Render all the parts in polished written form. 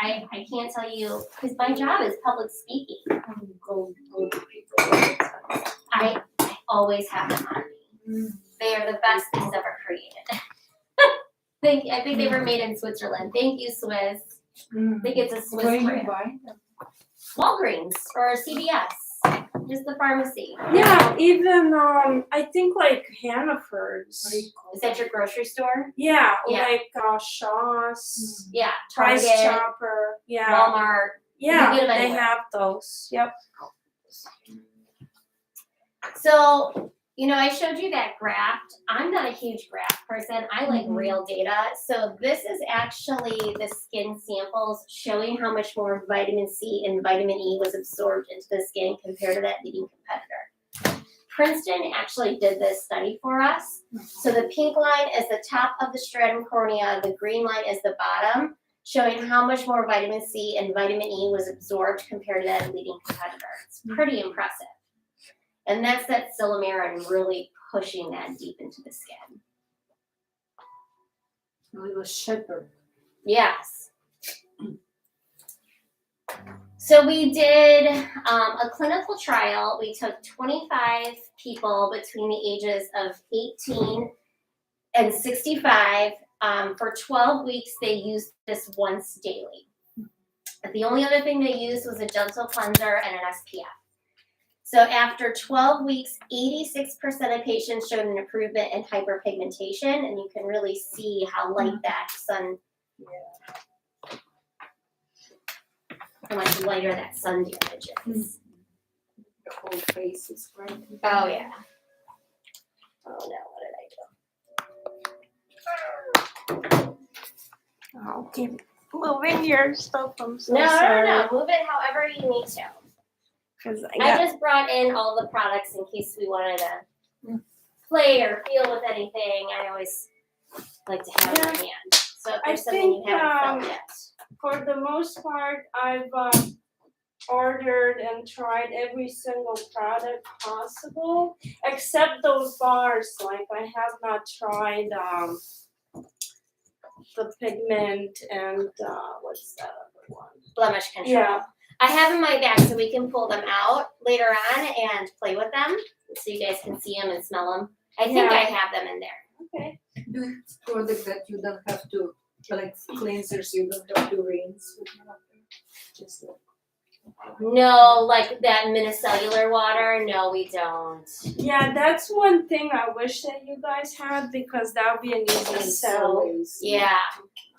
I can't tell you, because my job is public speaking. Go to people. I always have them on me. They are the best things ever created. I think they were made in Switzerland. Thank you, Swiss. I think it's a Swiss Where brand. you buy them? Walgreens or CVS. Just the pharmacy. Yeah, even I think like Hannaford's. Is that your grocery store? Yeah, Yeah. like Shaw's, Yeah. Price Target, Chopper. Yeah, Walmart. yeah, You get 'em they anywhere. have those. Yep. So, I showed you that graph. I'm not a huge graph person. I like real data. So this is actually the skin samples showing how much more vitamin C and vitamin E was absorbed into the skin compared to that leading competitor. Princeton actually did this study for us. So the pink line is the top of the stratum cornea. The green line is the bottom, showing how much more vitamin C and vitamin E was absorbed compared to that leading competitor. It's pretty impressive. And that's that silymarin really pushing that deep into the skin. A little shepherd. Yes. So we did a clinical trial. We took 25 people between the ages of 18 and 65. For 12 weeks, they used this once daily. The only other thing they used was a gentle cleanser and an SPF. So after 12 weeks, 86% of patients showed an improvement in hyperpigmentation, and you can really see how light that sun, how much lighter that sun damage is. The whole face is bright. Oh yeah. Oh no, what did I do? I'll keep moving your stuff. I'm so No, sorry. move it however you need to. Because I just brought in all the products in case we wanted to play or feel with anything. I always like to have it in hand. So if there's something you haven't felt yet. for the most part, I've ordered and tried every single product possible, except those bars. Like I have not tried the pigment and what's that other one? Blemish control. Yeah. I have in my bag so we can pull them out later on and play with them so you guys can see them and smell them. I think I have them in there. Okay. Do it's product that you don't have to, like cleansers, you don't have to rinse with water. Just like, No, like that minicellular water. No, we don't. Yeah, that's one thing I wish that you guys had because that would be an easy sell. always. Yeah.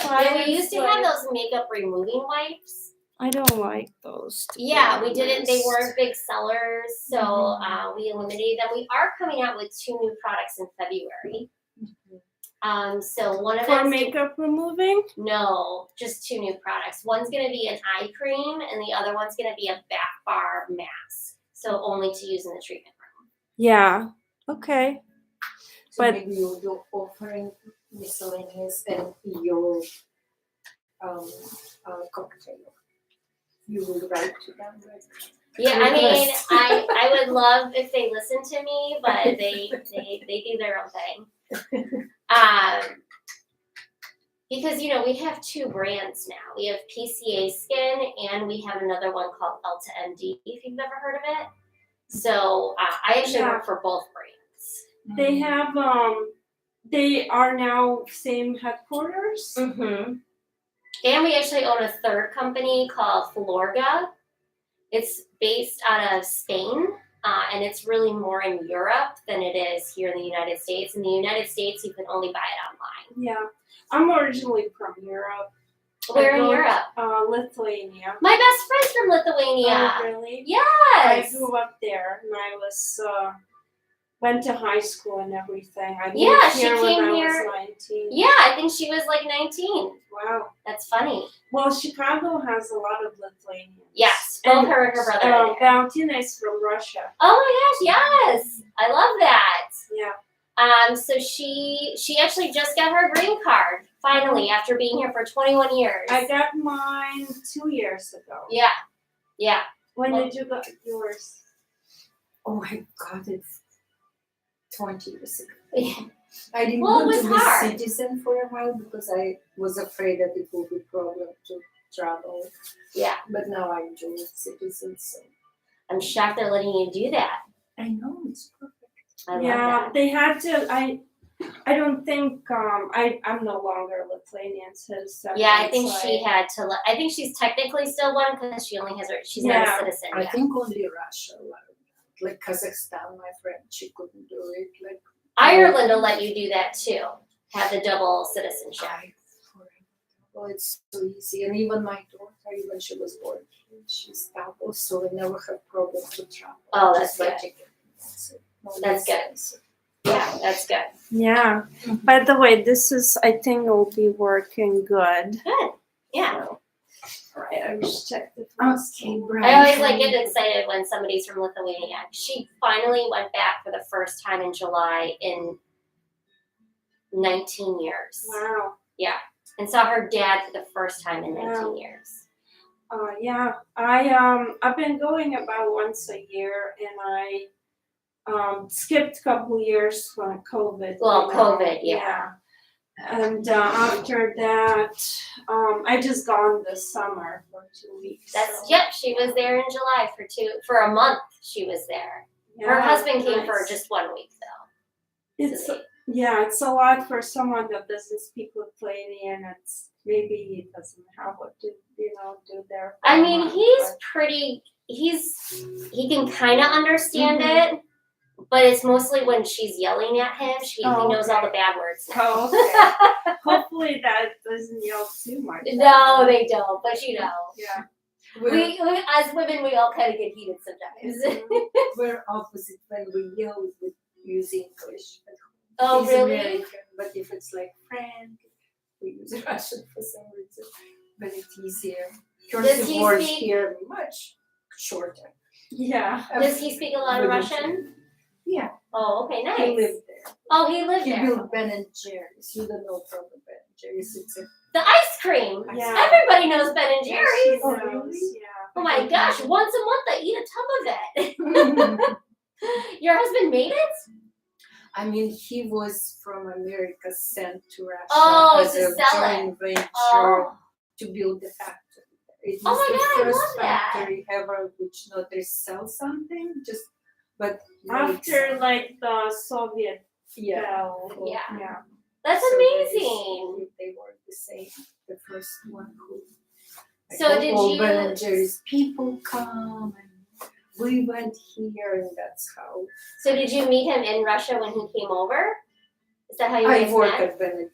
Yeah, we used to have those makeup removing wipes. I don't like those. Yeah, we didn't. They weren't big sellers, so we eliminated them. We are coming out with 2 new products in February. So one of For them makeup removing? no, just 2 new products. One's going to be an eye cream, and the other one's going to be a back bar mask. So only to use in the treatment room. Yeah. Okay. So But- maybe you're offering miscellaneous and your cocktail. You will write to them, right? Yeah, I mean, Request. I would love if they listen to me, but they do their own thing. Because we have 2 brands now. We have PCA Skin and we have another one called Elta MD, if you've never heard of it. So I actually work for both brands. They have they are now same headquarters. Mm-hmm. And we actually own a 3rd company called Florga. It's based out of Spain, and it's really more in Europe than it is here in the United States. In the United States, you can only buy it online. Yeah. I'm originally from Europe. Where in Europe? Lithuania. My best friend's from Lithuania. Oh, really? Yes. I grew up there and I was went to high school and everything. I moved Yeah, she here when came I here- was 19. Yeah, I think she was like 19. Wow. That's funny. Well, Chicago has a lot of Lithuanians. Yes, both her and her brother are there. Valentina is from Russia. Oh my gosh, yes. I love that. Yeah. So she actually just got her green card, finally, after being here for 21 years. I got mine 2 years ago. Yeah. When did you get yours? Oh my God, it's 20 years ago. Yeah. I didn't Well, it want was to be hard. citizen for a while because I was afraid that it would be a problem to travel. Yeah. But now I'm dual citizen, so. I'm shocked they're letting you do that. I know, it's perfect. I love Yeah, that. they had to. I don't think I'm no longer a Lithuanian citizen. Yeah, I It's think like, she had to. I think she's technically still one because she only has her. She's not a Yeah. citizen I yet. think only Russia allowed that. Like Kazakhstan, my friend, she couldn't do it. Like Ireland will let you do that too. Have the double citizenship. well, it's so easy. And even my daughter, even she was born here, she's double, so we never have problem to travel. Oh, that's Just buy good. ticket. That's it. No That's good. expensive. Yeah, that's good. Yeah. By the way, this is. I think it will be working good. Good. Yeah. So, all right, I just checked the Okay, Brian. I always like get excited when somebody's from Lithuania. She finally went back for the first time in July in 19 years. Wow. And saw her dad for the first time in 19 Wow. years. Yeah. I've been going about once a year, and I skipped a couple years when COVID. Well, you know, COVID, yeah. And after that, I just gone this summer for 2 weeks. That's so, yep. She was there in July for a month. She was there. Her yeah, husband came for nice. just 1 week though. It's So it's a lot for someone that doesn't speak Lithuanian. It's maybe he doesn't have what to do there. For I a mean, month, he's but- pretty. He can kind of understand Mhm. it, but it's mostly when she's yelling at him. He knows all okay. the bad words now. Oh, okay. Hopefully that doesn't yell too much. No, they don't. But you know, Yeah. we as women, we all kind of get heated sometimes. We're opposite when we yell, we use English. Oh, He's really? American, but if it's like Frank, we use Russian for some reason. But it's easier. Does Cursive he words speak- here much shorter. Yeah. Does he speak a lot of Russian? Yeah, Oh, okay, he nice. lived there. Oh, he lived He there. built Ben and Jerry's. You don't know from the Ben and Jerry's. It's a The ice cream. Yeah. Everybody knows Ben and She Jerry's. Oh, knows, really? Yeah. Oh my gosh, once a month I eat a tub of it. Your husband made it? I mean, he was from America sent to Russia Oh, as to a sell it. joint venture Oh. to build the factory. It Oh was my the God, I first love that. factory ever which not they sell something, just but After like the Soviet yeah. fell. Yeah. Yeah. That's So amazing. They were the same, the first one who. So did all you- Ben and Jerry's people come and we went here and that's how. So did you meet him in Russia when he came over? Is that how you I guys work met? at Ben.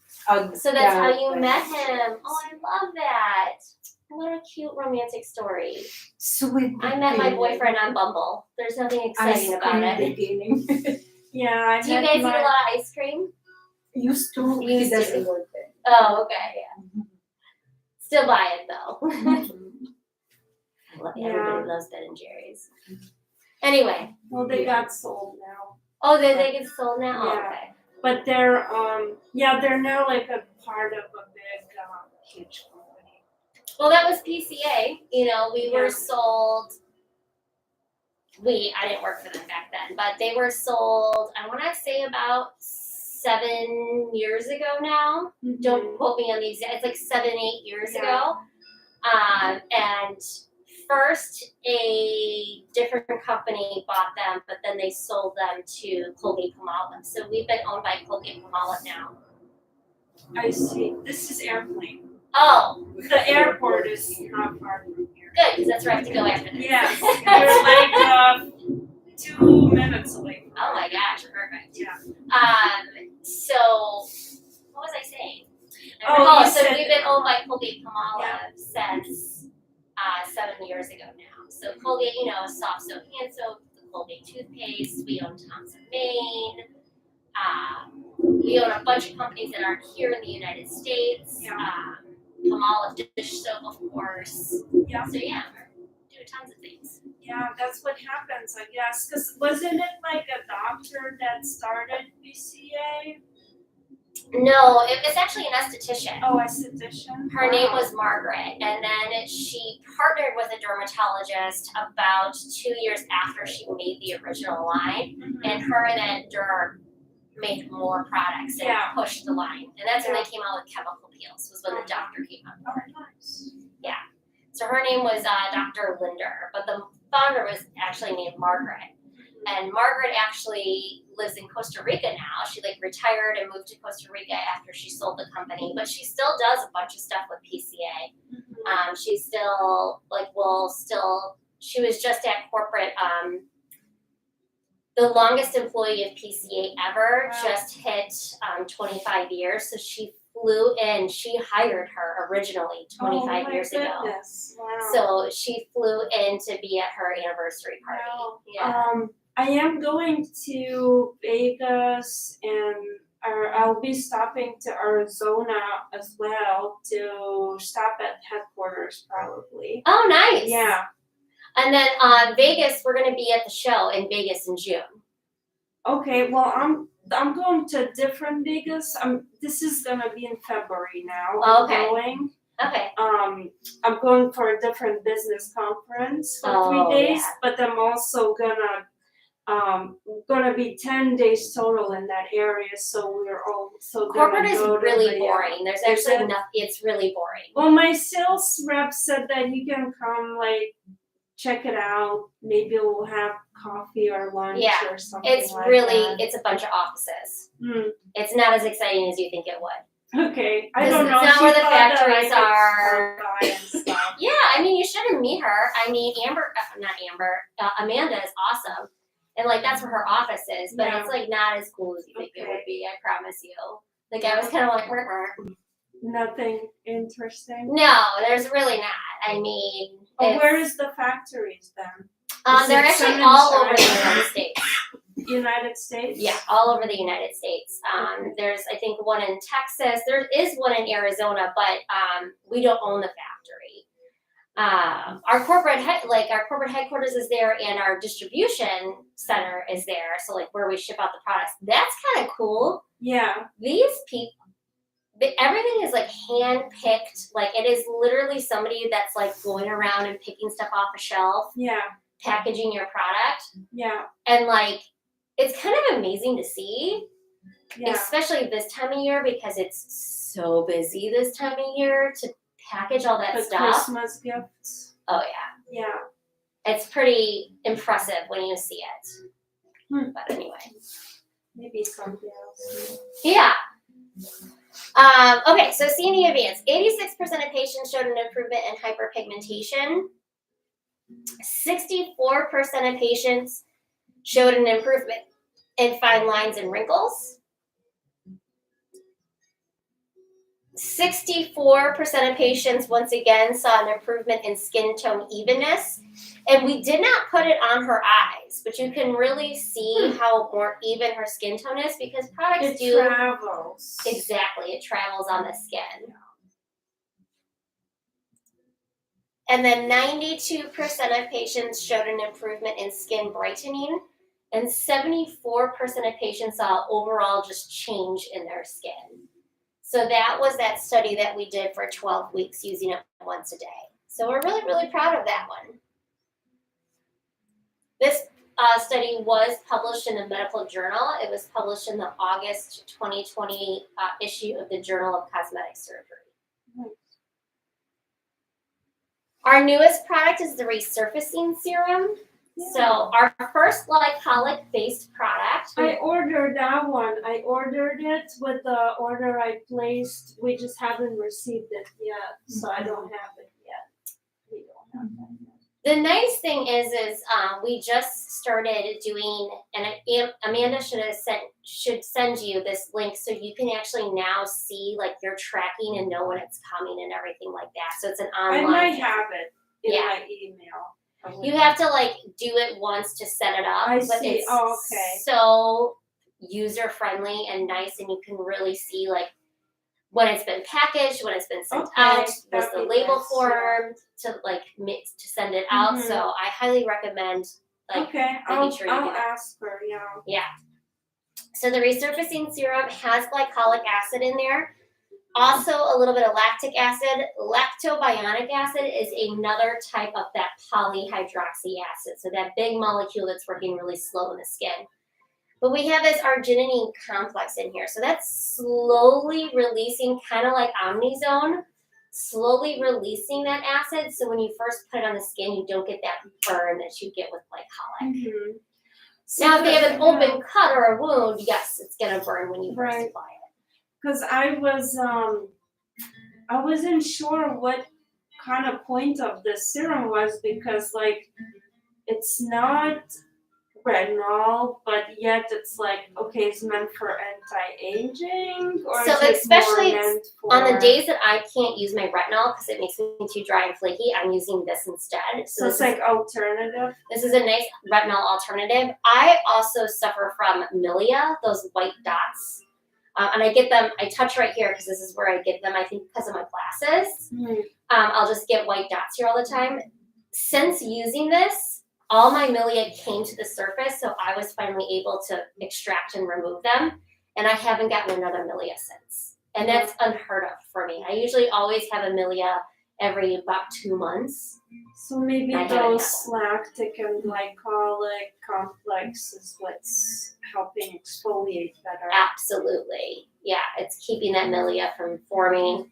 So that's how you Ben met and him. Jerry's. Oh, I love that. What a cute romantic story. Sweet. I met my boyfriend on Bumble. There's nothing exciting about it. Beginning. Yeah. I Do you met guys eat my- a lot of ice cream? Used to. He Used to. doesn't work there. Oh, okay, yeah. Still buy it though. Yeah. Everybody loves Ben and Jerry's. Anyway, Well, they got sold now, oh, they get sold now. Oh, Yeah. okay. but they're they're now like a part of a big huge company. Well, that was PCA. You know, we were Yeah. sold. I didn't work for them back then, but they were sold. I want to say about 7 years ago now. Don't quote me on the exact. It's like 7-8 years Yeah. ago. And first a different company bought them, but then they sold them to Colgate-Palmolive. So we've been owned by Colgate-Palmolive now. I see. This is airplane. Oh, The airport is not far from here. good, because that's where I have to go after this. Yes, you're like 2 minutes away. Oh my gosh, perfect. Yeah. So what was I saying? Oh, you So said- we've been owned by Colgate-Palmolive since 7 years ago now. So Colgate, you know, soft soap, hand soap, the Colgate toothpaste. We own Thompson Maine. We own a bunch of companies that aren't here in the United States. Yeah. Palmolive dish soap, of course. Yeah. So yeah, we're doing tons of things. Yeah, that's what happens, I guess. Because wasn't it like a doctor that started BCA? No, it was actually an esthetician. Oh, esthetician. Her name Wow. was Margaret, and then she partnered with a dermatologist about 2 years after she made the original line, Mhm. and her and then Derm made more products and Yeah. pushed the line. And that's when they came out with chemical peels, was when the doctor came out. Oh, nice. So her name was Dr. Linder, but the founder was actually named Margaret. And Margaret actually lives in Costa Rica now. She like retired and moved to Costa Rica after she sold the company, but she still does a bunch of stuff with PCA. She still she was just at corporate, the longest employee of PCA ever, Wow. just hit 25 years. So she flew in, she hired her originally 25 years ago. Wow. So she flew in to be at her anniversary party. Wow. Yeah. I am going to Vegas and I'll be stopping to Arizona as well to stop at headquarters probably. Oh, nice. Yeah. And then Vegas, we're going to be at the show in Vegas in June. Okay, well I'm going to different Vegas. This is gonna be in February now. Okay. I'm going. Okay. I'm going for a different business conference for 3 days, yeah. but I'm also gonna be 10 days total in that area, so we're all so Corporate is go to really the, boring. There's Is actually it? nothing. It's really boring. Well, my sales rep said that you can come like check it out. Maybe we'll have coffee or lunch Yeah, or something It's like really, that. it's a bunch of offices. Hmm. It's not as exciting as you think it would. Okay, I This don't is know. not She where the thought that I factories could are. come by and stuff. Yeah, I mean, you shouldn't meet her. I mean, Amanda is awesome. And like, that's where her office is, but Yeah. it's like not as cool as you think it Okay. would be, I promise you. Like, I was kind of like, Nothing interesting. no, there's really not. I mean, Oh, where is the factories then? Is they're it actually some all over the inside? United States. United States? Yeah, all over the United States. There's, I think, one in Texas. There is one in Arizona, but we don't own the factory. Our corporate headquarters is there, and our distribution center is there. So, like, where we ship out the products. That's kind of cool. Yeah. These people, everything is like hand picked. Like, it is literally somebody that's like going around and picking stuff off a shelf, Yeah. packaging your product, Yeah. and like, it's kind of amazing to see. Yeah. Especially this time of year, because it's so busy this time of year to package all that The stuff. Christmas gifts. Oh yeah, Yeah. it's pretty impressive when you see it. But anyway, Maybe something else. yeah. Okay, so CNE Advance, 86% of patients showed an improvement in hyperpigmentation. 64% of patients showed an improvement in fine lines and wrinkles. 64% of patients, once again, saw an improvement in skin tone evenness. And we did not put it on her eyes, but you can really see how more even her skin tone is, because products It travels. Exactly, it travels on the skin. And then 92% of patients showed an improvement in skin brightening, and 74% of patients saw overall just change in their skin. So that was that study that we did for 12 weeks using it once a day. So we're really, really proud of that one. This study was published in the medical journal. It was published in the August 2020 issue of the Journal of Cosmetic Surgery. Our newest product is the resurfacing serum. Yeah. So our first glycolic-based product. I ordered that one. I ordered it with the order I placed. We just haven't received it yet, so I don't have it yet. We don't have that yet. The nice thing is we just started doing, and Amanda should send you this link so you can actually now see like your tracking and know when it's coming and everything like that. So it's an I online. might have it in Yeah. my email. You have to like do it once to set it up. I but see. It's Oh, okay. so user friendly and nice, and you can really see like when it's been packaged, when it's been sent Okay, out, was that'd the be label nice, formed to like to send it out. Mhm. So I highly recommend like Okay, I'll sure you do that. ask her. Yeah. So the resurfacing serum has glycolic acid in there. Also a little bit of lactic acid. Lactobionic acid is another type of that polyhydroxy acid. So that big molecule that's working really slow in the skin. But we have this arginine complex in here. So that's slowly releasing, kind of like Omnizone, slowly releasing that acid. So when you first put it on the skin, you don't get that burn that you get with glycolic. Mm-hmm. Now, if you have an open cut or a wound, yes, it's gonna burn when you first Right. apply it. Because I wasn't sure what kind of point of the serum was, because like it's not retinol, but yet it's like, okay, it's meant for anti-aging, or So is it especially more meant for On the days that I can't use my retinol because it makes me too dry and flaky, I'm using this instead. So it's like alternative. This is a nice retinol alternative. I also suffer from milia, those white dots. And I get them, I touch right here because this is where I get them, I think because of my glasses. I'll just get white dots here all the time. Since using this, all my milia came to the surface, so I was finally able to extract and remove them. And I haven't gotten another milia since. And that's unheard of for me. I usually always have a milia every about 2 months. So maybe I haven't those lactic and glycolic complex is what's helping exfoliate better. Absolutely. Yeah, it's keeping that milia from forming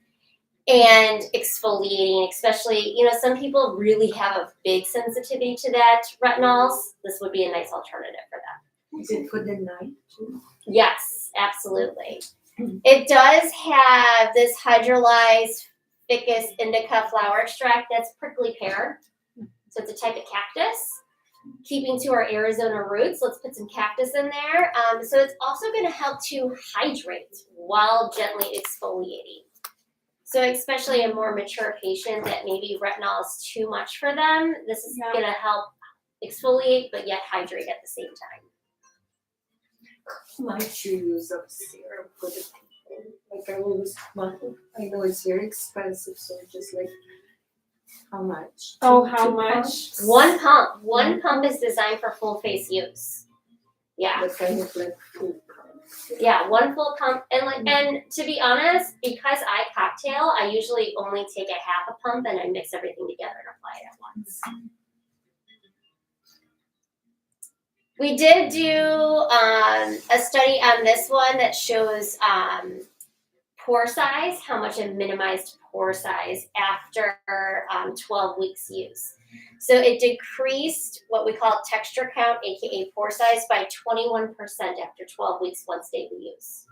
and exfoliating, especially, some people really have a big sensitivity to that retinols. This would be a nice alternative for them. Is it for the night too? Yes, absolutely. It does have this hydrolyzed ficus indica flower extract that's prickly pear. So it's a type of cactus. Keeping to our Arizona roots, let's put some cactus in there. So it's also going to help to hydrate while gently exfoliating. So especially a more mature patient that maybe retinol is too much for them, this is going to help exfoliate but yet hydrate at the same time. Might you use a serum for the people? Like I know it's very expensive, so just like how much? Oh, how Two much? pumps? One pump. One pump is designed for full face use. Yeah. But kind of like full pump. Yeah, one full pump. And to be honest, because I cocktail, I usually only take a half a pump and I mix everything together and apply it at once. We did do a study on this one that shows pore size, how much it minimized pore size after 12 weeks use. So it decreased what we call texture count, aka pore size, by 21% after 12 weeks once daily use.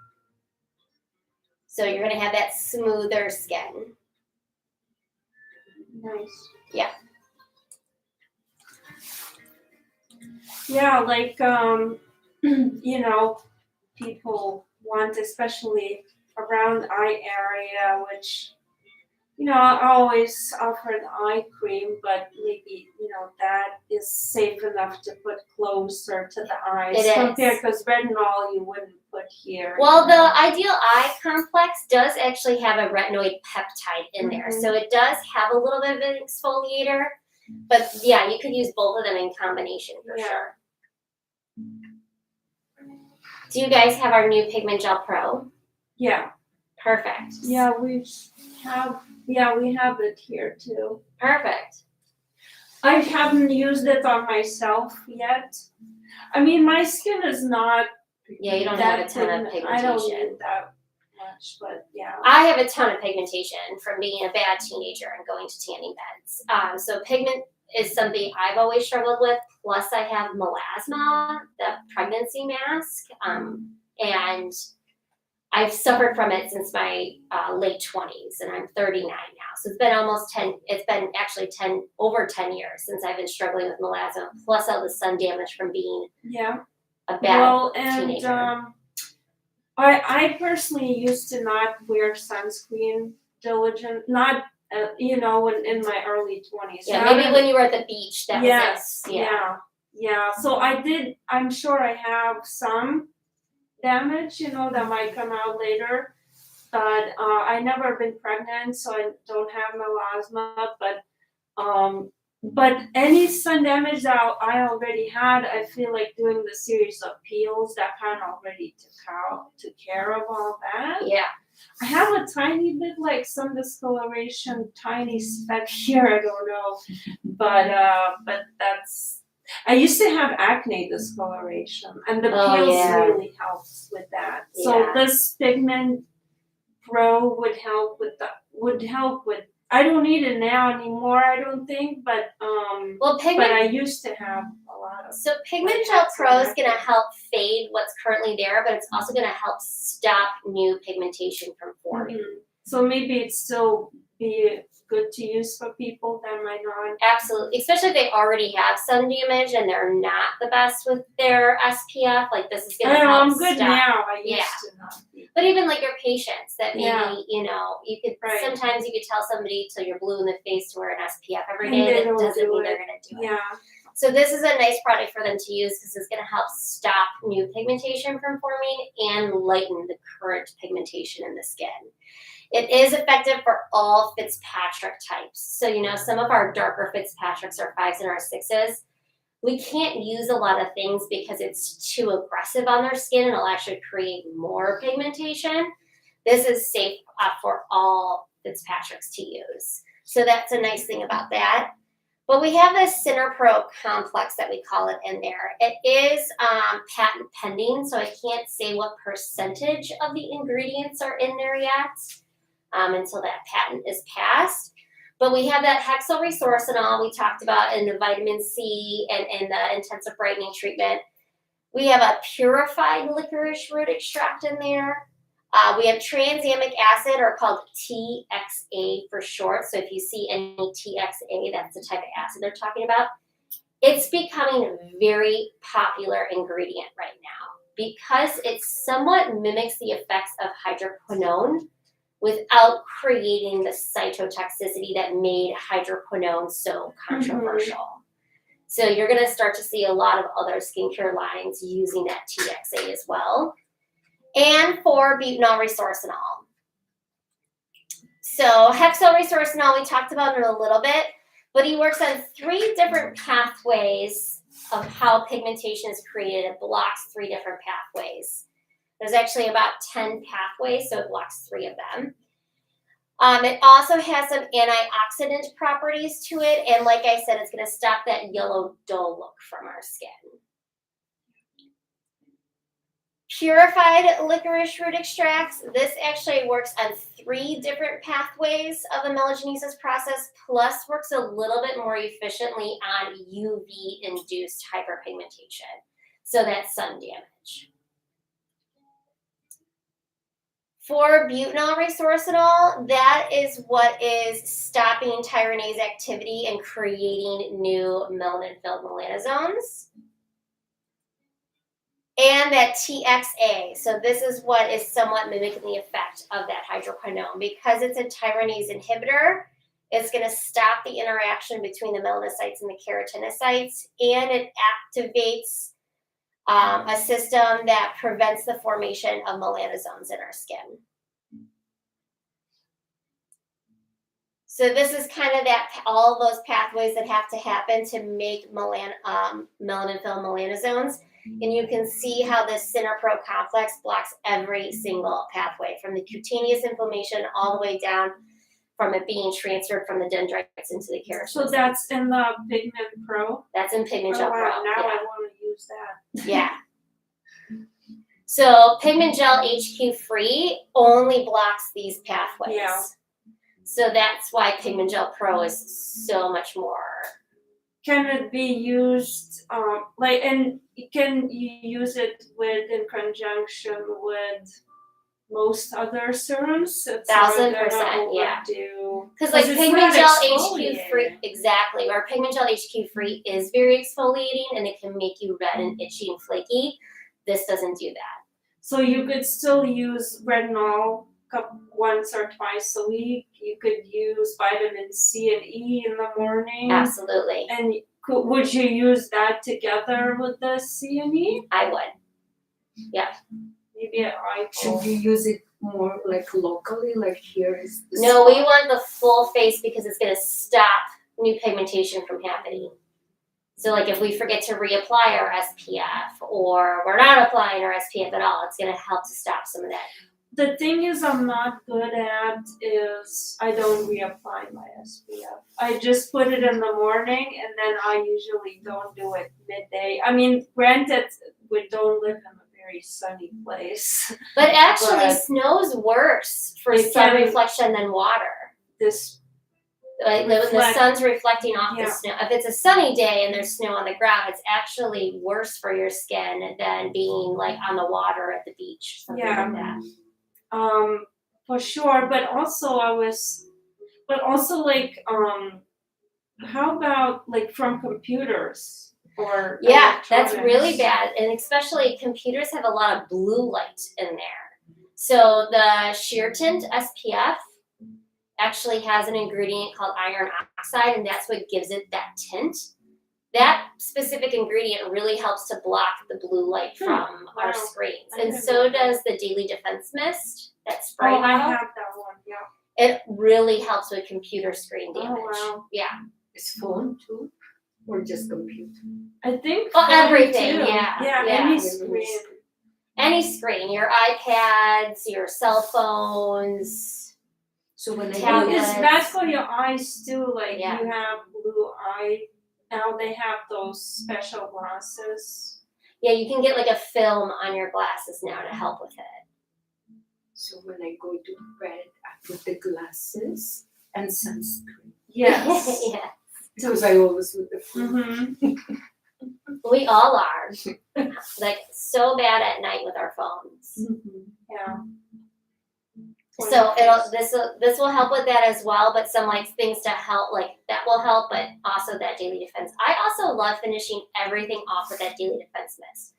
So you're going to have that smoother skin. Nice. Yeah. Yeah, like people want, especially around eye area, which I always offered eye cream, but maybe that is safe enough to put closer to the eyes. It is. Compared, because retinol you wouldn't put here. Well, the Ideal Eye Complex does actually have a retinoid peptide in there. Mhm. So it does have a little bit of an exfoliator. But yeah, you could use both of them in combination for sure. Do you guys have our new Pigment Gel Pro? Yeah. Perfect. Yeah, we have it here too. Perfect. I haven't used it on myself yet. I mean, my skin is not Yeah, you don't that have a ton of pigment- I don't pigmentation. need that much, but yeah. I have a ton of pigmentation from being a bad teenager and going to tanning beds. So pigment is something I've always struggled with. Plus, I have melasma, the pregnancy mask, and I've suffered from it since my late 20s, and I'm 39 now. So it's been almost 10. It's been actually over 10 years since I've been struggling with melasma. Plus all the sun damage from being a bad teenager. I personally used to not wear sunscreen not in my early 20s. Yeah, maybe when you were at the beach, that was it. Yeah. So I'm sure I have some damage, that might come out later. But I never been pregnant, so I don't have melasma. But any sun damage that I already had, I feel like doing the series of peels that kind of already took care of all that. Yeah. I have a tiny bit like some discoloration, tiny speck here, I don't know. But that's, I used to have acne discoloration, and the peels really helps with that. So this Pigment Pro would help with would help with. I don't need it now anymore. I don't think, but Well, pigment. I used to have a lot of. So Pigment Gel Pro is going to help fade what's currently there, but it's also going to help stop new pigmentation from forming. So maybe it'd still be good to use for people that might not. Absolutely, especially if they already have sun damage and they're not the best with their SPF. Like this is going to help I'm good stop. now. I used Yeah. to not be. But even like your patients that maybe, Yeah. you know, you could Right. sometimes you could tell somebody till you're blue in the face to wear an SPF every And day. they That don't doesn't do mean it. they're going to do it. Yeah. So this is a nice product for them to use because it's going to help stop new pigmentation from forming and lighten the current pigmentation in the skin. It is effective for all Fitzpatrick types. So, you know, some of our darker Fitzpatricks are 5s and our 6s. We can't use a lot of things because it's too aggressive on their skin and it'll actually create more pigmentation. This is safe for all Fitzpatricks to use. So that's a nice thing about that. But we have this Cinepro complex that we call it in there. It is patent pending, so I can't say what percentage of the ingredients are in there yet until that patent is passed. But we have that hexyl resorcinol we talked about in the vitamin C and in the intensive brightening treatment. We have a purified licorice root extract in there. We have tranexamic acid, or called TXA for short. So if you see any TXA, that's the type of acid they're talking about. It's becoming a very popular ingredient right now because it somewhat mimics the effects of hydroquinone without creating the cytotoxicity that made hydroquinone so controversial. So you're going to start to see a lot of other skincare lines using that TXA as well. And for butanol resorcinol. So hexyl resorcinol we talked about in a little bit, but he works on 3 different pathways of how pigmentation is created. It blocks 3 different pathways. There's actually about 10 pathways, so it blocks 3 of them. It also has some antioxidant properties to it, and like I said, it's going to stop that yellow dull look from our skin. Purified licorice root extracts. This actually works on 3 different pathways of the melogenesis process, plus works a little bit more efficiently on UV-induced hyperpigmentation. So that's sun damage. For butanol resorcinol, that is what is stopping tyranase activity and creating new melanin-filled melanosomes. And that TXA, so this is what is somewhat mimicking the effect of that hydroquinone. Because it's a tyranase inhibitor, it's going to stop the interaction between the melanocytes and the keratinocytes, and it activates a system that prevents the formation of melanosomes in our skin. So this is kind of that, all those pathways that have to happen to make melanin-filled melanosomes. And you can see how this Cinepro complex blocks every single pathway, from the cutaneous inflammation all the way down from it being transferred from the dendrites into the keratinocytes. So that's in the Pigment Pro? That's in Pigment Gel Pro. Now Yeah. I want to use that. Yeah. So Pigment Gel HQ Free only blocks these pathways. Yeah. So that's why Pigment Gel Pro is so much more. Can it be used, and can you use it in conjunction with most other serums? 1000%, yeah. Because like it's Pigment not Gel HQ exfoliating. Free, exactly. Our Pigment Gel HQ Free is very exfoliating and it can make you red and itchy and flaky. This doesn't do that. So you could still use retinol once or twice a week. You could use vitamin C and E in the morning. Absolutely. And would you use that together with the C and E? I would. Yeah. Maybe I Should you use it more like locally, like here is the No, we want the full face because it's going to stop new pigmentation from happening. So like if we forget to reapply our SPF or we're not applying our SPF at all, it's going to help to stop some of that. The thing is I'm not good at is I don't reapply my SPF. I just put it in the morning and then I usually don't do it midday. I mean, granted, we don't live in a very sunny place. But actually, But snow's worse for it sun can- reflection than water. this. Like when the Reflect- sun's reflecting off the Yeah. snow. If it's a sunny day and there's snow on the ground, it's actually worse for your skin than being like on the water at the beach, something Yeah. like that. For sure, but also like how about like from computers or Yeah, that's electronics? really bad, and especially computers have a lot of blue light in there. So the sheer tint SPF actually has an ingredient called iron oxide, and that's what gives it that tint. That specific ingredient really helps to block the blue light from our Wow. screens, I and didn't so know that. does the Daily Defense Mist, that spray Oh, I bottle. have that one. Yeah. It really helps with computer screen damage. Oh, wow. Yeah. Is phone too, or just computer? I think. Oh, phone everything, too. yeah, Yeah. yeah. Any screen. Any screen, your iPads, your cell phones. So when I Well, Tablets. it's bad for your eyes too. Like Yeah. you have blue eye. Now they have those special glasses. Yeah, you can get like a film on your glasses now to help with it. So when I go to bed, I put the glasses and sunscreen Yes. Yeah. because I always with the phone. Mm-hmm. We all are. Like so bad at night with our phones. Yeah. So this will help with that as well, but some like things to help, like that will help, but also that Daily Defense. I also love finishing everything off with that Daily Defense Mist.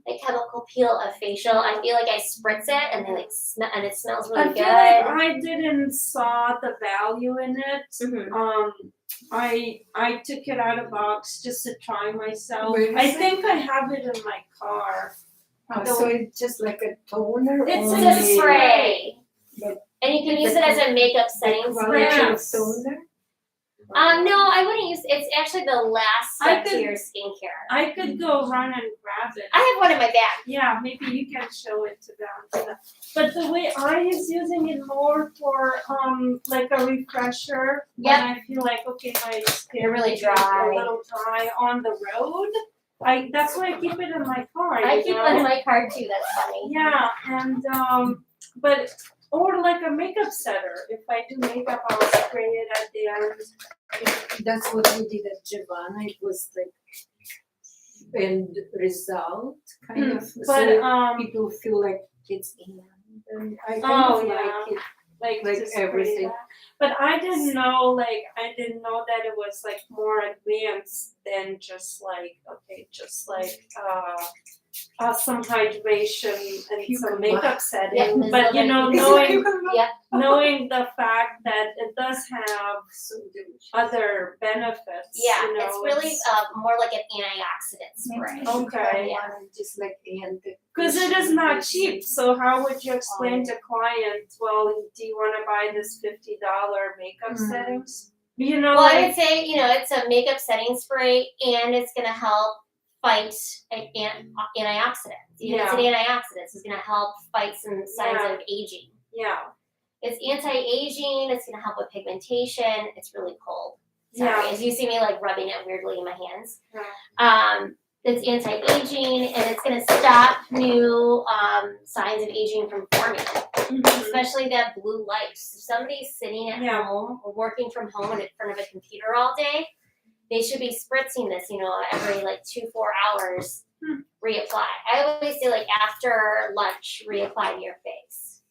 The chemical peel of facial, I feel like I spritz it and they like and it smells really I good. feel like I didn't saw the value in it. Mhm. I took it out of the box just to try myself. Where is I it? think I have it in my car. So it's just like a toner. It's It's only, a spray. But And you can use the it as a makeup the setting quality spray. of Yes. toner. No, I wouldn't use it's actually the last I step to could- your skincare. I could go run and grab it. I have one in my bag. Yeah, maybe you can show it to them. But the way I is using it more for like a refresher Yep. when I feel like okay my skin You're really is dry. a little dry on the road. That's why I keep it in my car. I you keep know? one in my car too, that's funny. Yeah, and but or like a makeup setter. If I do makeup, I'll spray it at the end. That's what we did at Giovanna. It was like end result kind of. But So people feel like it's in. And I kind of yeah. like it. like Like to spray everything. that. But I didn't know that it was like more advanced than just like some hydration and some makeup setting. Yeah, there's but you know, nothing- knowing the fact that it does have So delicious. other benefits. Yeah, you know, it's really more like an antioxidant spray. Okay. Yeah. Just like because it is not cheap. So how would you explain to clients, well, do you want to buy this $50 makeup settings? You know, Well, I like, would say, it's a makeup setting spray and it's gonna help fight antioxidants. It's an antioxidant, so it's gonna help fight some signs of aging. yeah, It's anti-aging, it's gonna help with pigmentation, it's really cold. Sorry, Yeah. as you see me like rubbing it weirdly in my hands. Yeah. It's anti-aging and it's gonna stop new signs of aging from forming, especially that blue light. So if somebody's sitting at Yeah. home or working from home and in front of a computer all day, they should be spritzing this, every like 2-4 hours, reapply. I always say like after lunch, reapply to your face.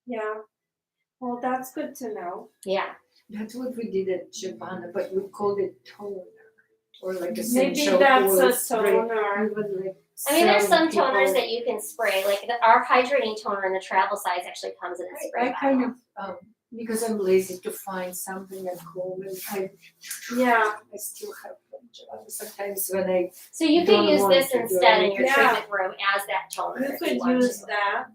Yeah. Well, that's good to know. Yeah. That's what we did at Giovanna, but we called it toner. Or like Maybe essential that's oil a spray. toner. Even like I mean, there's some people- toners that you can spray. Like our hydrating toner in the travel size actually comes in a spray I kind bottle. of because I'm lazy to find something at home, and I still have from Giovanna sometimes when I So you don't can use want this to do instead in your anything. treatment room as that toner. You if could want use to. that.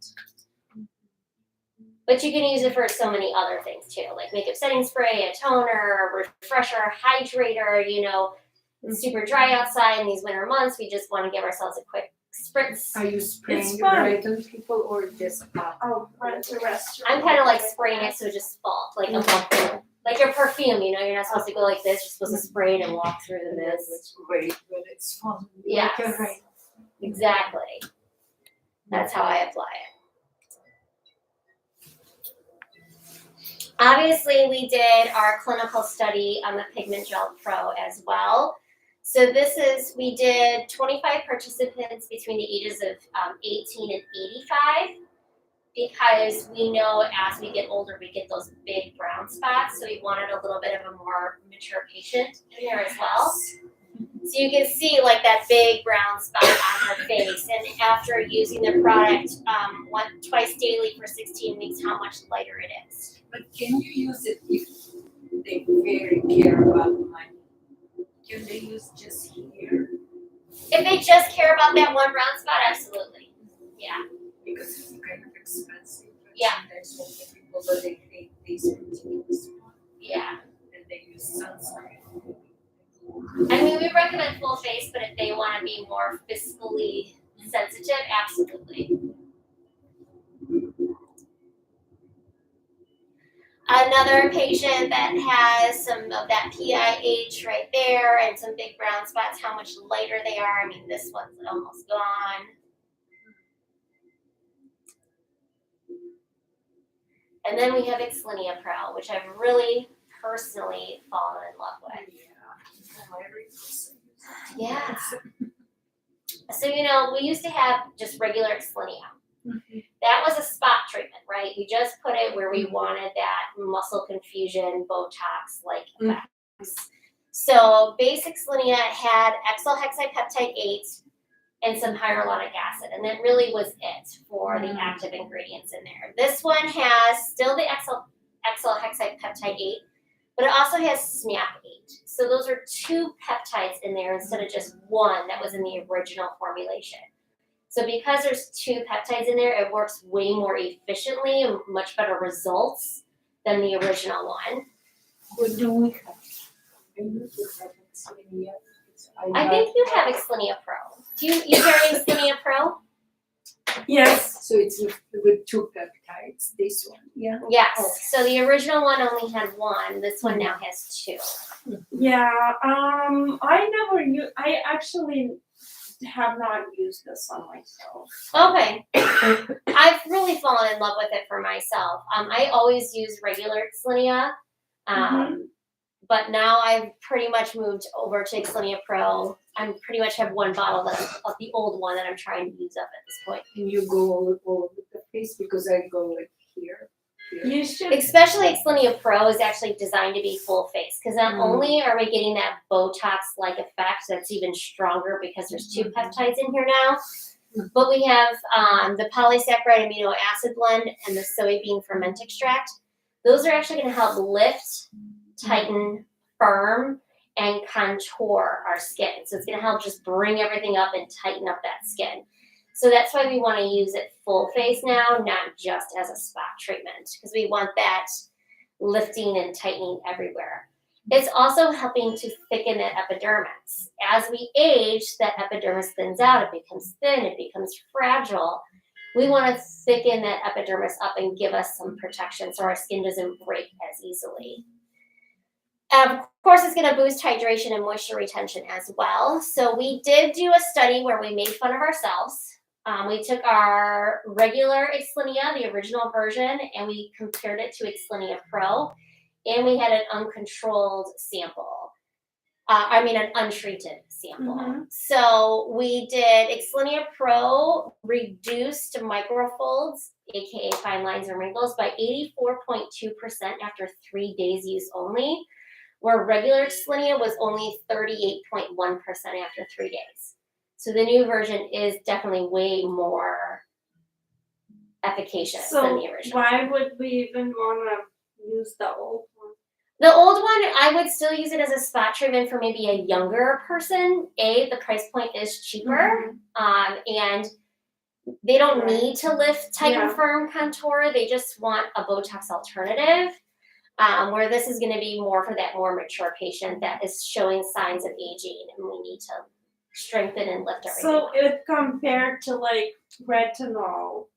But you can use it for so many other things too, like makeup setting spray, a toner, a refresher, hydrator. It's super dry outside in these winter months. We just want to give ourselves a quick spritz. are you spraying It's it fun. right on people or just Oh, run to restaurant. I'm kind of like spraying it so it just falls, like a bump. Like your perfume, you're not supposed to go like this. You're supposed to spray it and walk through the mist. It's great when it's fun. Yes. Like a rain. Exactly. That's how I apply it. Obviously, we did our clinical study on the Pigment Gel Pro as well. So we did 25 participants between the ages of 18 and 85, because we know as we get older, we get those big brown spots. So we wanted a little bit of a more mature patient in there as well. So you can see like that big brown spot on her face, and after using the product twice daily for 16 weeks, how much lighter it is. But can you use it if they very care about money? Can they use just here? If they just care about that one brown spot, absolutely. Yeah. Because it's kind of expensive. Yeah. Sometimes when people go, they hate these particulars. Yeah. And they use sunscreen. I mean, we recommend full face, but if they want to be more fiscally sensitive, absolutely. Another patient that has some of that PIH right there and some big brown spots, how much lighter they are. I mean, this one's almost gone. And then we have Xlinia Pro, which I've really personally fallen in love with. Yeah. So, we used to have just regular Xlinia. Mm-hmm. That was a spot treatment, right? We just put it where we wanted that muscle confusion, Botox-like effects. So basic Xlinia had ethyl hexapeptide 8 and some hyaluronic acid, and that really was it for the active ingredients in there. This one has still the ethyl hexapeptide 8, but it also has SNAP 8. So those are 2 peptides in there instead of just one that was in the original formulation. So because there's 2 peptides in there, it works way more efficiently and much better results than the original one. What do we have? I think you have Xlinia Pro. Do you carry Xlinia Pro? Yes. So it's with 2 peptides, this one, yeah? Yes. Okay. So the original one only had 1. This one now has 2. Yeah. I actually have not used this on myself. Okay. I've really fallen in love with it for myself. I always use regular Xlinia, but now I've pretty much moved over to Xlinia Pro. I pretty much have 1 bottle of the old one that I'm trying to use up at this point. Can you go all over the face? Because I go like here. You should. Especially Xlinia Pro is actually designed to be full face, because not only are we getting that Botox-like effect that's even stronger because there's 2 peptides in here now, but we have the polysaccharide amino acid blend and the soybean ferment extract. Those are actually going to help lift, tighten, firm, and contour our skin. So it's going to help just bring everything up and tighten up that skin. So that's why we want to use it full face now, not just as a spot treatment, because we want that lifting and tightening everywhere. It's also helping to thicken that epidermis. As we age, that epidermis thins out, it becomes thin, it becomes fragile. We want to thicken that epidermis up and give us some protection so our skin doesn't break as easily. Of course, it's going to boost hydration and moisture retention as well. So we did do a study where we made fun of ourselves. We took our regular Xlinia, the original version, and we compared it to Xlinia Pro, and we had an uncontrolled sample. An untreated sample. So we did Xlinia Pro reduced microfolds, aka fine lines and wrinkles, by 84.2% after 3 days use only, where regular Xlinia was only 38.1% after 3 days. So the new version is definitely way more efficacious than the original. So why would we even want to use the old one? The old one, I would still use it as a spot treatment for maybe a younger person. The price point is cheaper, and they don't need to lift, tighten, firm, contour. They just want a Botox alternative, where this is going to be more for that more mature patient that is showing signs of aging, and we need to strengthen and lift everything. So if compared to like retinol,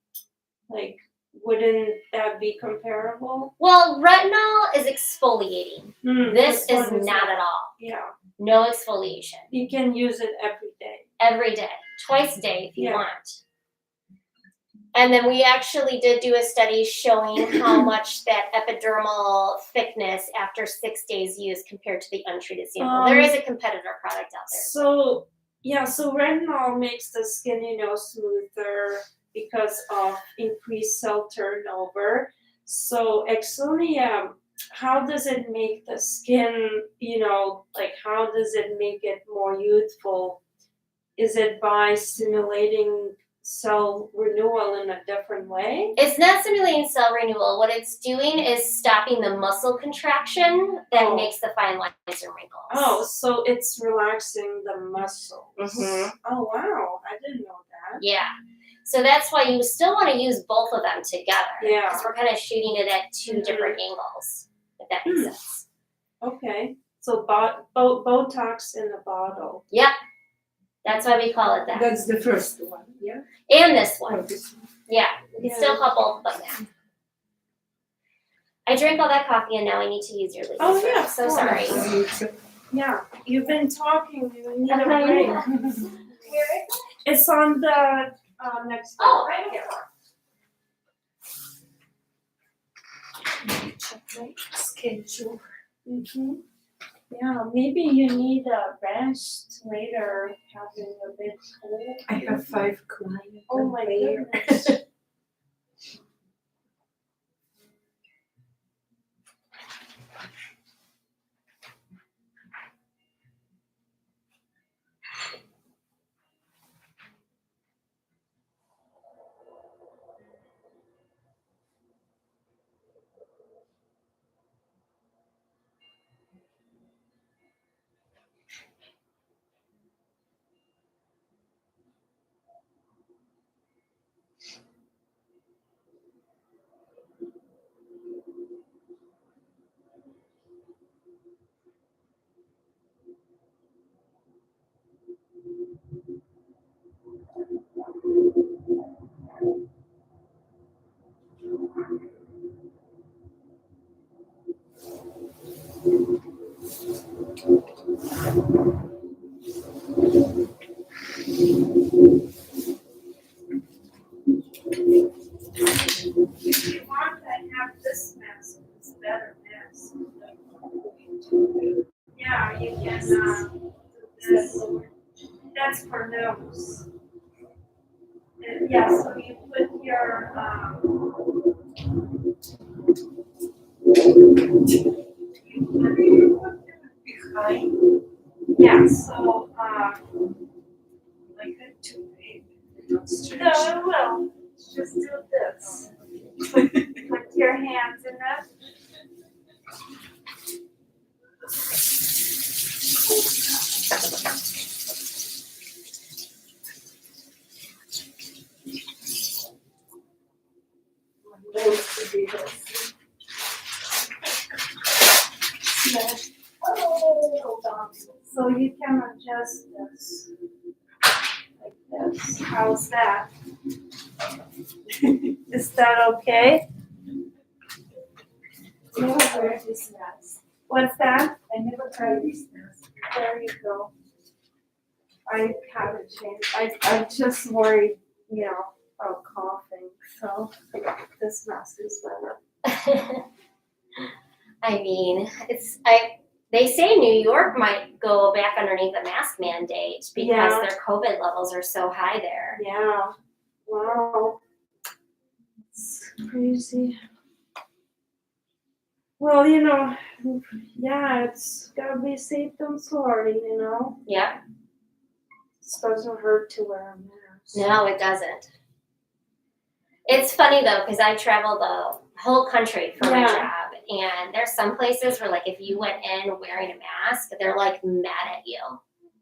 like wouldn't that be comparable? Well, retinol is exfoliating. This is not at all. Yeah. No exfoliation. You can use it every day. Every day. Twice a day if you want. And then we actually did do a study showing how much that epidermal thickness after 6 days use compared to the untreated sample. There is a competitor product out there. So retinol makes the skin, smoother because of increased cell turnover. So exfolium, how does it make the skin, how does it make it more youthful? Is it by stimulating cell renewal in a different way? It's not stimulating cell renewal. What it's doing is stopping the muscle contraction that makes the fine lines and wrinkles. Oh, so it's relaxing the muscles. Mhm. Oh, wow. I didn't know that. Yeah. So that's why you still want to use both of them together. Yeah. Because we're kind of shooting it at two different angles, if that makes sense. Okay. So Botox in a bottle. Yep. That's why we call it that. That's the first one, yeah? And this one. Or this one? Yeah. You can still call both of them that. I drank all that coffee and now I need to use your ladies. Oh, yeah, So of sorry. course. Yeah. You've been talking. You need a break. It's on the next. Oh, right here. Check my schedule. Mm-hmm. Yeah, maybe you need a rest later, having a bit cold. I have 5 clients. Oh my goodness. If you want to have this mask, it's a better mask. Yeah, you can do this. That's for nose. And yeah, so you put your Behind, yeah, so like a toothpick. no, it will. Just do this. Put your hands in it. Hold on. So you can adjust this like this. How's that? Is that okay? Never wear this mask. What's that? I never tried this mask. There you go. I haven't changed. I'm just worried, about coughing. So this mask is better. I mean, they say New York might go back underneath the mask mandate because Yeah. their COVID levels are so high there. Yeah. Wow. It's crazy. Well, yeah, it's gotta be safe and sorry, Yep. It doesn't hurt to wear a mask. No, it doesn't. It's funny though, because I travel the whole country for my Yeah. job, and there's some places where, like, if you went in wearing a mask, they're like mad at you.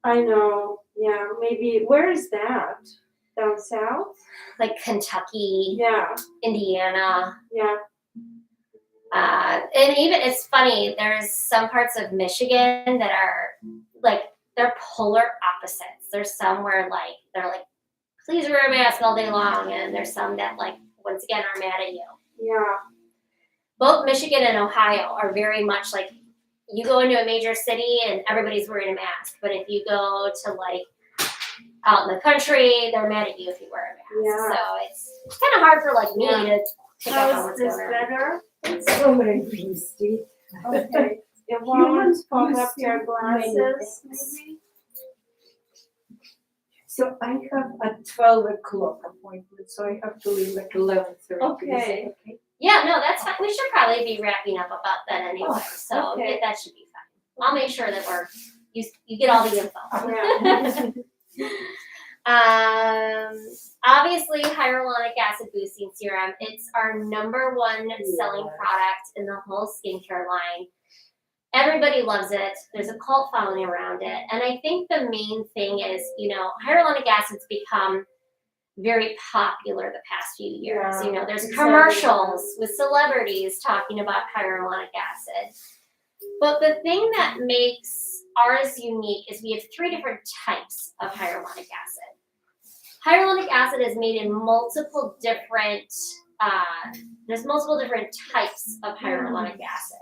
I know. Yeah, maybe. Where is that? Down south? Like Kentucky, Yeah. Indiana, Yeah. and even it's funny. There's some parts of Michigan that are like they're polar opposites. There's some where they're like, please wear a mask all day long, and there's some that once again are mad at you. Yeah. Both Michigan and Ohio are very much like you go into a major city and everybody's wearing a mask, but if you go to out in the country, they're mad at you if you wear a mask. Yeah. So it's kind of hard for like me Yeah. to pick up on How is what's this going on. better? So very tasty. Okay. You want Humans to pop use up your many glasses, things. maybe? So I have a 12 o'clock appointment, so I have to leave at 11:30. Okay. Okay. Yeah, no, that's fine. We should probably be wrapping up about that anyway. Oh, So okay. that should be fine. I'll make sure that you get all the info. Yeah. Obviously, hyaluronic acid boosting serum. It's our number one selling product in the whole skincare line. Everybody loves it. There's a cult following around it. And I think the main thing is, hyaluronic acid's become very popular the past few years. Yeah, There's it's commercials with celebrities talking about hyaluronic acid. But the thing that makes ours unique is we have 3 different types of hyaluronic acid. Hyaluronic acid is made in multiple different, there's multiple different types of hyaluronic acid.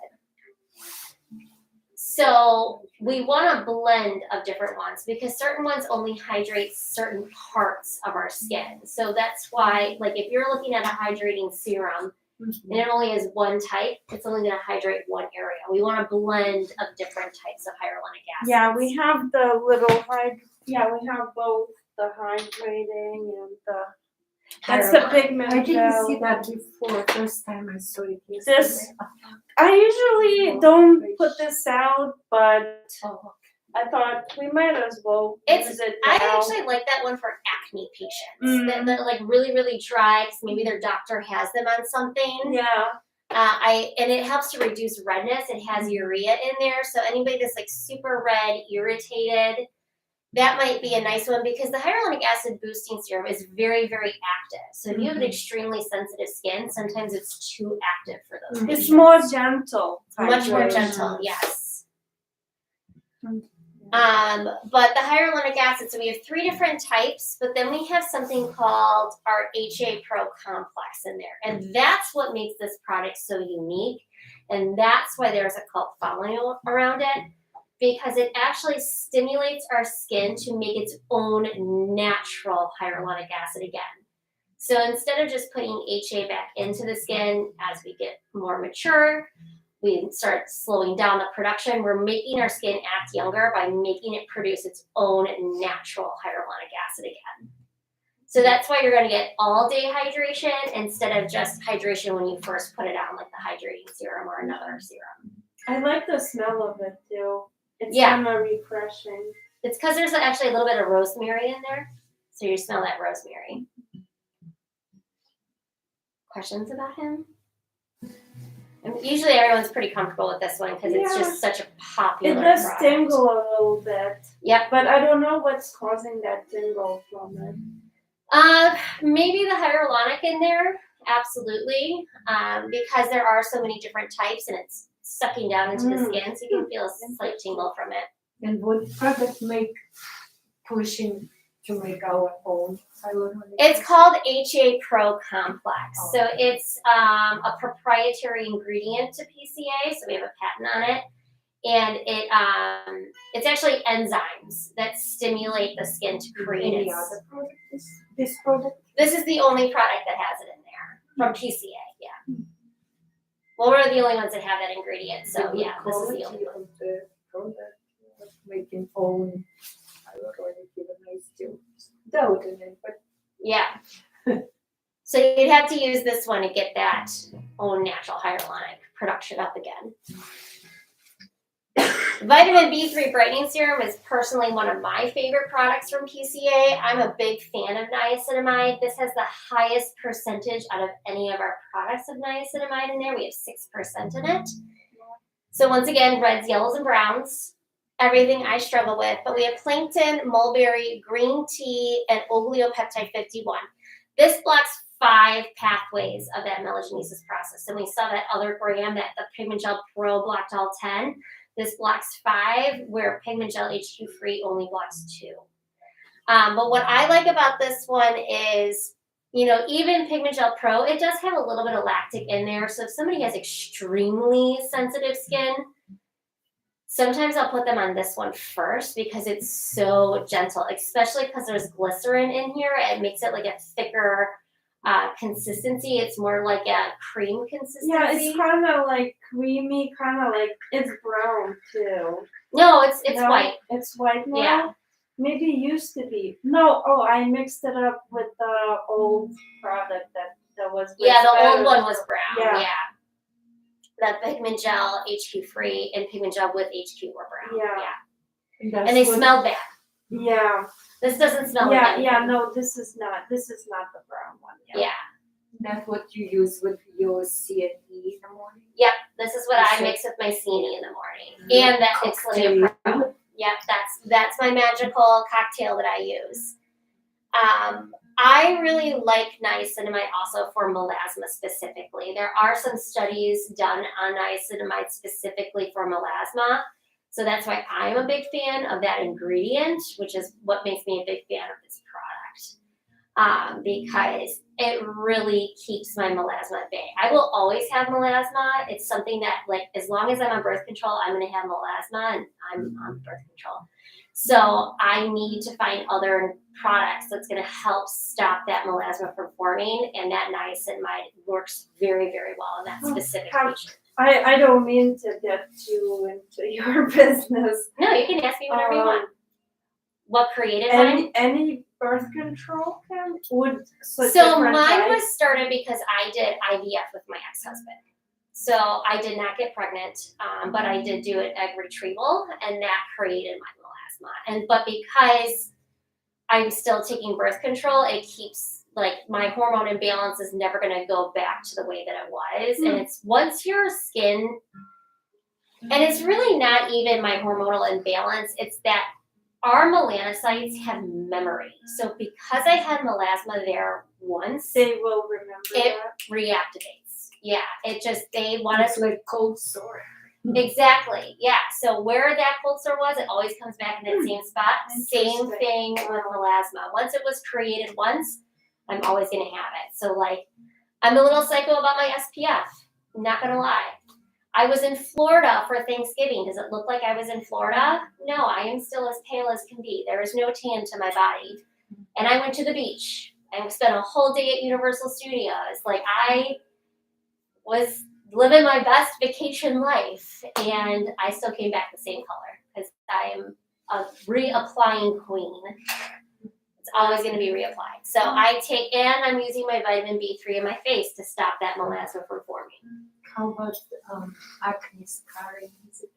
So we want a blend of different ones because certain ones only hydrate certain parts of our skin. So that's why, like if you're looking at a hydrating serum and it only has one type, it's only going to hydrate one area. We want a blend of different types of hyaluronic acid. Yeah, we have the little we have both the hydrating and that's the pigment I didn't see gel. that before. First time I saw it This- yesterday. I usually don't put this out, but Oh, I thought we might as well It's- use it I now. actually like that one for acne patients Mm. that like really, really dry because maybe their doctor has them on something. Yeah. And it helps to reduce redness. It has urea in there, so anybody that's like super red, irritated, that might be a nice one because the hyaluronic acid boosting serum is very, very active. So if you have an extremely sensitive skin, sometimes it's too active for those Mhm. It's patients. more gentle. Much more hydration. gentle, yes. Mhm. But the hyaluronic acid, so we have 3 different types, but then we have something called our HA Pro complex in there. And that's what makes this product so unique. And that's why there's a cult following around it, because it actually stimulates our skin to make its own natural hyaluronic acid again. So instead of just putting HA back into the skin as we get more mature, we start slowing down the production. We're making our skin act younger by making it produce its own natural hyaluronic acid again. So that's why you're going to get all day hydration instead of just hydration when you first put it on, like the hydrating serum or another serum. I like the smell of it too. It's Yeah. kind of refreshing. It's because there's actually a little bit of rosemary in there. So you smell that rosemary. Questions about him? And usually everyone's pretty comfortable with this one because it's just such a It popular does product. tingle a little bit. Yep. But I don't know what's causing that tingle from it. Maybe the hyaluronic in there, absolutely, because there are so many different types and it's sucking down into the skin, so you can feel a slight tingle from it. and what product pushing to make our own hyaluronic It's acid? called HA Pro Complex. So it's a proprietary ingredient to PCA, so we have a patent on it. And it's actually enzymes that stimulate the skin to create Any its. other product? This product? This is the only product that has it in there from PCA, yeah. Well, we're the only ones that have that ingredient, so The yeah, this is the quality only one. of the product, making own hyaluronic, even I still doubt in it, but Yeah. So you'd have to use this one to get that own natural hyaluronic production up again. Vitamin B3 brightening serum is personally one of my favorite products from PCA. I'm a big fan of niacinamide. This has the highest percentage out of any of our products of niacinamide in there. We have 6% in it. So once again, reds, yellows, and browns. Everything I struggle with. But we have plankton, mulberry, green tea, and oleopeptide 51. This blocks 5 pathways of that melagenesis process. And we saw that other brand, that the Pigment Gel Pro blocked all 10. This blocks 5, where Pigment Gel HQ Free only blocks 2. But what I like about this one is, even Pigment Gel Pro, it does have a little bit of lactic in there. So if somebody has extremely sensitive skin, Sometimes I'll put them on this one first because it's so gentle, especially because there's glycerin in here. It makes it like a thicker consistency. It's more like a cream consistency. Yeah, it's kind of like creamy, kind of like it's brown too. No, it's No, white. It's white now. Yeah. Maybe it used to be. No, I mixed it up with the old product that was. Yeah, the old better. one was brown. Yeah. Yeah. The pigment gel HQ free and pigment gel with HQ were brown. Yeah. And they smelled bad. Yeah. This doesn't smell like anything. Yeah. No, this is not the brown one. Yeah. That's what you use with your CNE in the morning? Yep. This is what I So- mix with my CNE in the morning. And that Excellent Pro. Yep, that's my magical cocktail that I use. I really like niacinamide also for melasma specifically. There are some studies done on niacinamide specifically for melasma. So that's why I'm a big fan of that ingredient, which is what makes me a big fan of this product. Because it really keeps my melasma at bay. I will always have melasma. It's something that, like, as long as I'm on birth control, I'm going to have melasma, and I'm on birth control. So I need to find other products that's going to help stop that melasma from forming, and that niacinamide works very, very well in that specific patient. I don't mean to get you into your business. No, you can ask me whatever you want. What created mine? Any birth control would So mine was started because I did IVF with my ex-husband. So I did not get pregnant, but I did do an egg retrieval, and that created my melasma. But because I'm still taking birth control, it keeps, like, my hormone imbalance is never going to go back to the way that it was. And it's once your skin, and it's really not even my hormonal imbalance, it's that our melanocytes have memory. So because I had melasma there once, they will remember it that. reactivates. Yeah, it just, they want It's to. like cold sore. Exactly, yeah. So where that cold sore was, it always comes back in that same spot. Same Interesting. thing with melasma. Once it was created once, I'm always going to have it. So, like, I'm a little psycho about my SPF. I'm not going to lie. I was in Florida for Thanksgiving. Does it look like I was in Florida? No, I am still as pale as can be. There is no tan to my body. And I went to the beach. I spent a whole day at Universal Studios. Like, I was living my best vacation life, and I still came back the same color because I am a reapplying queen. It's always going to be reapplied. So I take, and I'm using my vitamin B3 in my face to stop that melasma from forming. How about acne scarring? Is it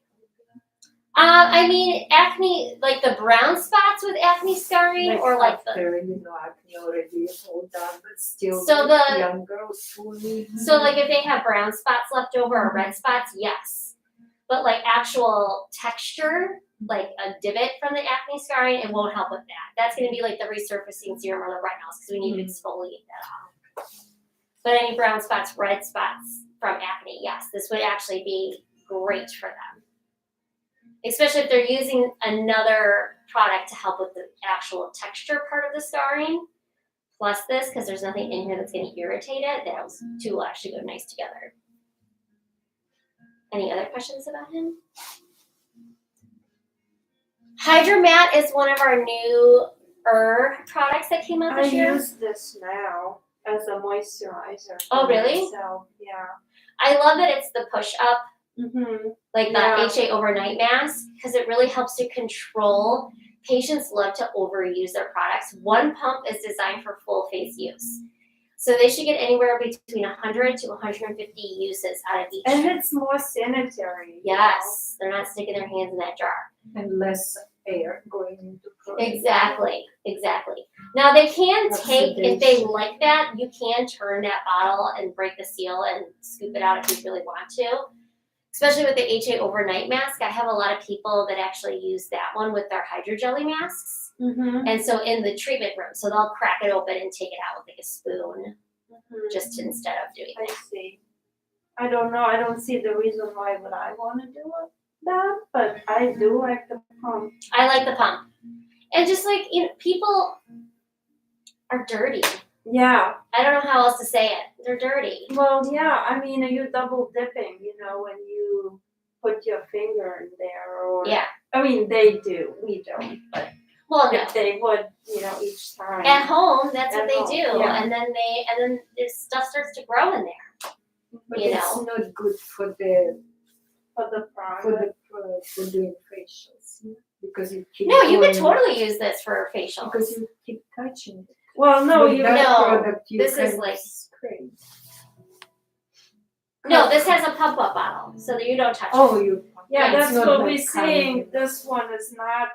I mean, acne, like the brown spots with acne scarring, or like the. after, acne already all done, but still So the- young girls who need. So, like, if they have brown spots left over or red spots, yes. But, like, actual texture, like a divot from the acne scarring, it won't help with that. That's going to be like the resurfacing serum or the retinols because we need to exfoliate that off. But any brown spots, red spots from acne, yes, this would actually be great for them. Especially if they're using another product to help with the actual texture part of the scarring. Plus this, because there's nothing in here that's going to irritate it. Those two will actually go nice together. Any other questions about him? Hydromat is one of our newer products that came out I this year. use this now as a moisturizer. Oh, for really? myself. Yeah. I love that it's the push up, Mm-hmm. like the Yeah. HA overnight mask, because it really helps to control. Patients love to overuse their products. One pump is designed for full face use. So they should get anywhere between 100 to 150 uses out of each. And it's more sanitary. Yes, they're not sticking their hands in that jar. And less air going into product. Exactly. Now they can take, if they Oxidation. like that, you can turn that bottle and break the seal and scoop it out if you really want to. Especially with the HA overnight mask, I have a lot of people that actually use that one with their hydrogelly masks. Mm-hmm. And so in the treatment room, so they'll crack it open and take it out with like a spoon, just instead of doing I that. see. I don't know. I don't see the reason why would I want to do it that, but I do like the pump. I like the pump. And just like, you know, people are dirty. Yeah. I don't know how else to say it. They're dirty. Well, yeah. I mean, you're double dipping, when you put your finger in there, or Yeah. I mean, they do. We don't, but Well, no. if they would, each time. At home, that's what At they home, do, yeah. and then this stuff starts to grow in there. But You it's know. not good for the for the product. for doing facials because you keep No, you could going- totally use this for facials. because you keep touching it. Well, no, With you that No, product, you this is can like- spray. No, this has a pump up bottle, so that you don't touch Oh, it. you. Yeah, it's that's not what like we're saying. coming- This one is not.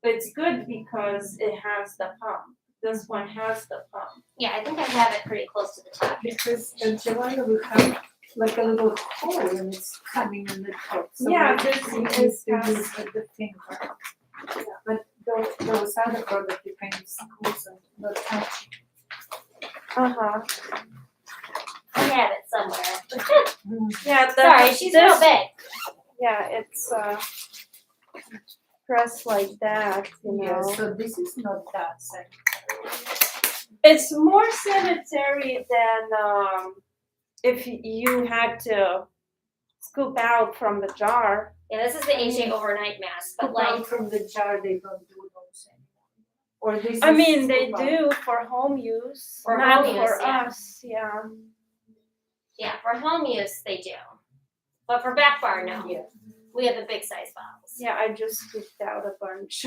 It's good because it has the pump. This one has the pump. Yeah, I think I have it pretty close to the top. Because the gelato will have like a little hole and it's coming in the top. So Yeah, you this need is to has- use with the finger. But those other products you can squeeze and not touch. Uh-huh. I have it somewhere. Yeah, Sorry, she's real big. Yeah, it's pressed like that, Yeah, so this is not that sanitary. It's more sanitary than if you had to scoop out from the jar. Yeah, this is the HA overnight mask, but Scoop out like, from the jar, they don't do those anymore. Or this I is mean, they scoop out. do for home use, For not home for use, yeah. us. Yeah. yeah, for home use they do, but for back bar, no. Yeah. We have the big size bottles. Yeah, I just scooped out a bunch.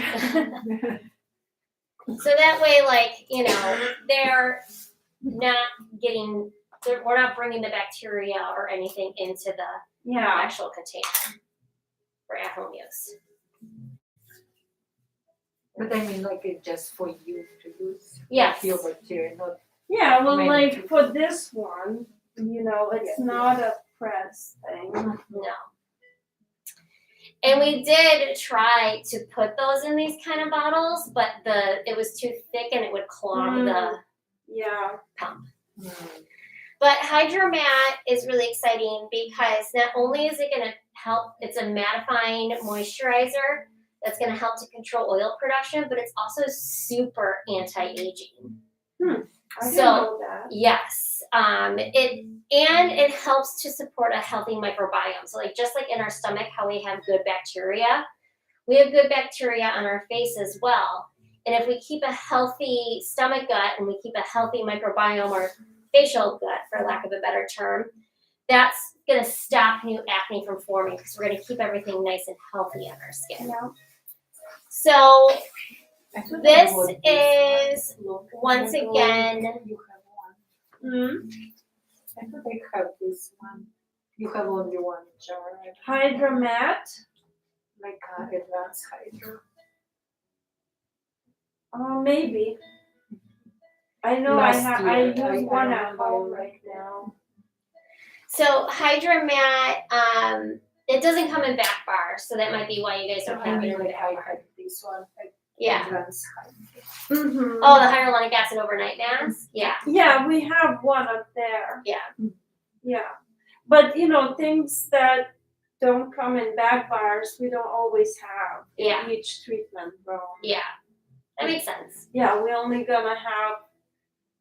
So that way, like, they're not getting, we're not bringing the bacteria or anything into the Yeah. actual container for at-home use. But I mean, like it's just for you to use. Yes. Your material, not. Yeah, well, Many like people. for this one, it's Yeah. not a press thing. No. And we did try to put those in these kind of bottles, but it was too thick and it would clog the Yeah. pump. But Hydromat is really exciting because not only is it going to help, it's a mattifying moisturizer that's going to help to control oil production, but it's also super anti-aging. I didn't So- know that. Yes, it helps to support a healthy microbiome. So just like in our stomach, how we have good bacteria, we have good bacteria on our face as well. And if we keep a healthy stomach gut and we keep a healthy microbiome or facial gut, for lack of a better term, that's gonna stop new acne from forming because we're gonna keep everything nice and healthy on our skin. Yeah. So I thought I this bought is Look, once I know again. You have one. I thought I have this one. You have only one jar. Hydromat. Like advanced hydro. Maybe. I know Last I year, use one at remember home like right now. So Hydromat, it doesn't come in back bar, so that might be why you guys don't I have it mean, in the like back I bar. had this one. Yeah. Advanced hydro. Mm-hmm. Oh, the hyaluronic acid overnight mask? Yeah. Yeah, we have one up there. Yeah. Yeah. But things that don't come in back bars, we don't always have in Yeah. each treatment room. Yeah. That makes sense. Yeah, we're only gonna have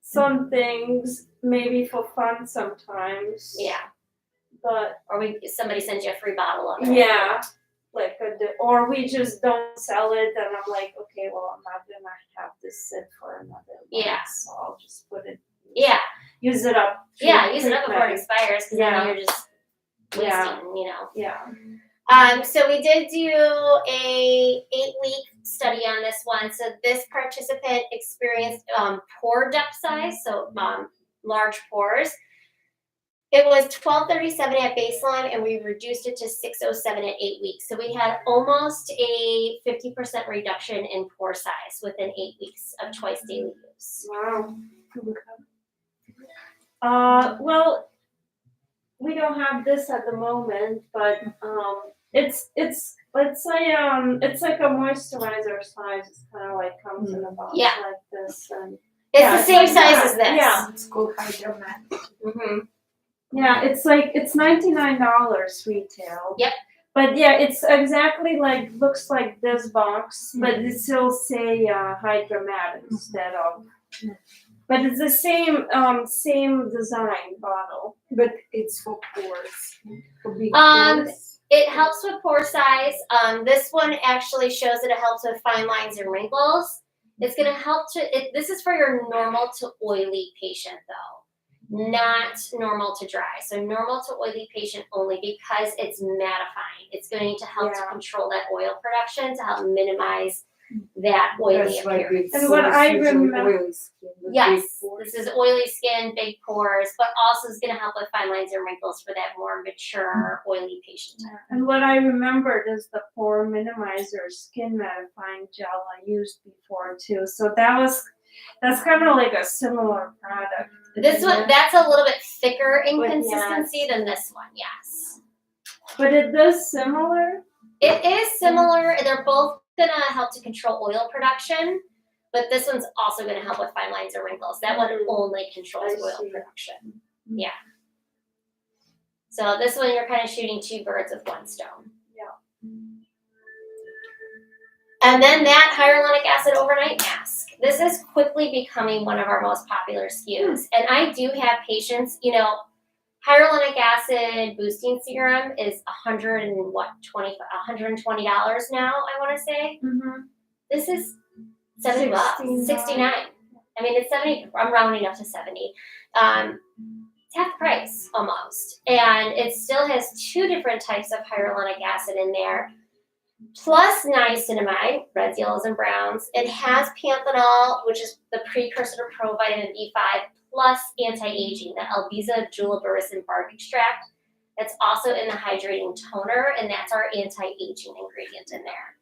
some things maybe for fun sometimes. Yeah. But Or somebody sends you a free bottle of it. yeah, or we just don't sell it, and I'm like, okay, well, I'm not gonna have this sit for another month, Yeah. so I'll just put it. Yeah. Use it up. Yeah, use it up before it treatment. expires because Yeah. then you're just wasting, Yeah. Yeah. So we did do a 8-week study on this one. So this participant experienced pore depth size, so large pores. It was 1237 at baseline, and we reduced it to 607 at 8 weeks. So we had almost a 50% reduction in pore size within 8 weeks of twice daily use. Wow. Well, we don't have this at the moment, but it's like a moisturizer size. It's kind of like comes in a box Yeah. like this, and It's Yeah, the same it's like size that. as this. Yeah. It's called Hydromat. Mm-hmm. yeah, it's $99 retail. Yep. But yeah, it's exactly looks like this box, but it still say Hydromat instead of. But it's the same design bottle. But it's for pores. For big Um, pores. It helps with pore size. This one actually shows that it helps with fine lines and wrinkles. It's going to help this is for your normal to oily patient though, not normal to dry. So normal to oily patient only because it's mattifying. It's going to help to control that oil production to help minimize that oily appearance. And what I remember, Yes, this is oily skin, big pores, but also is going to help with fine lines and wrinkles for that more mature, oily patient type. and what I remembered is the pore minimizer skin mattifying gel I used before too. So that's kind of like a similar product. This one, that's a little bit thicker in But consistency than this one, yes. But it does similar. It is similar. They're both gonna help to control oil production, but this one's also gonna help with fine lines and wrinkles. That one only controls oil production. Yeah. So this one, you're kind of shooting two birds with one stone. Yeah. And then that hyaluronic acid overnight mask. This is quickly becoming one of our most popular SKUs. And I do have patients, hyaluronic acid boosting serum is $120 now, I want to say. Mm-hmm. This is $70, $69. I mean, it's 70. I'm rounding up to 70. It's half the price almost, and it still has two different types of hyaluronic acid in there, plus niacinamide, reds, yellows, and browns. It has panthenol, which is the precursor to provitamin B5, plus anti-aging, the Albiza julibericin bark extract. That's also in the hydrating toner, and that's our anti-aging ingredient in there.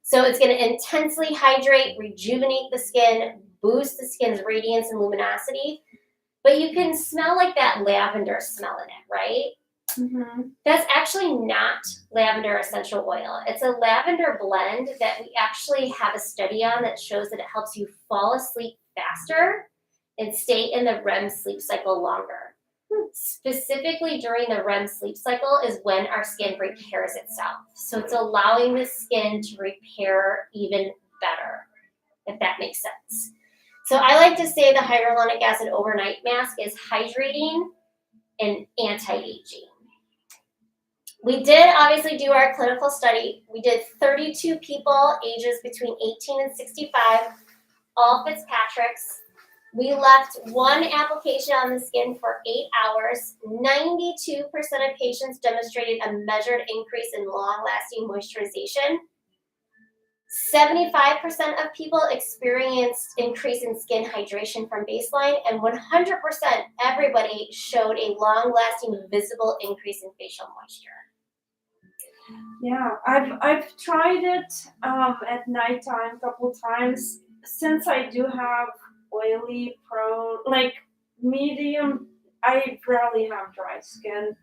So it's going to intensely hydrate, rejuvenate the skin, boost the skin's radiance and luminosity. But you can smell like that lavender smell in it, right? Mm-hmm. That's actually not lavender essential oil. It's a lavender blend that we actually have a study on that shows that it helps you fall asleep faster and stay in the REM sleep cycle longer. Specifically during the REM sleep cycle is when our skin repairs itself. So it's allowing the skin to repair even better, if that makes sense. So I like to say the hyaluronic acid overnight mask is hydrating and anti-aging. We did obviously do our clinical study. We did 32 people ages between 18 and 65, all Fitzpatrick's. We left one application on the skin for 8 hours. 92% of patients demonstrated a measured increase in long-lasting moisturization. 75% of people experienced increase in skin hydration from baseline, and 100% everybody showed a long-lasting visible increase in facial moisture. Yeah, I've tried it at nighttime a couple times. Since I do have oily prone, like medium, I rarely have dry skin.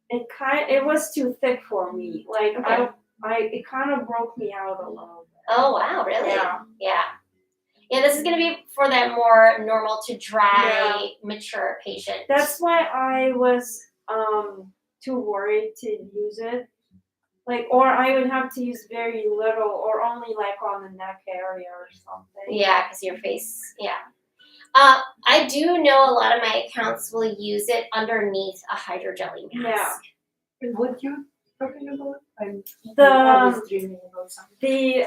It was too thick for me. Like it kind of broke me out a little bit. Oh wow, really? Yeah. Yeah, this is gonna be for that more normal to dry, mature patient. That's why I was too worried to use it. Or I would have to use very little, or only like on the neck area or something. Yeah, because your face, I do know a lot of my accounts will use it underneath a hydrogelly mask. And what you're talking about? I was dreaming about something. The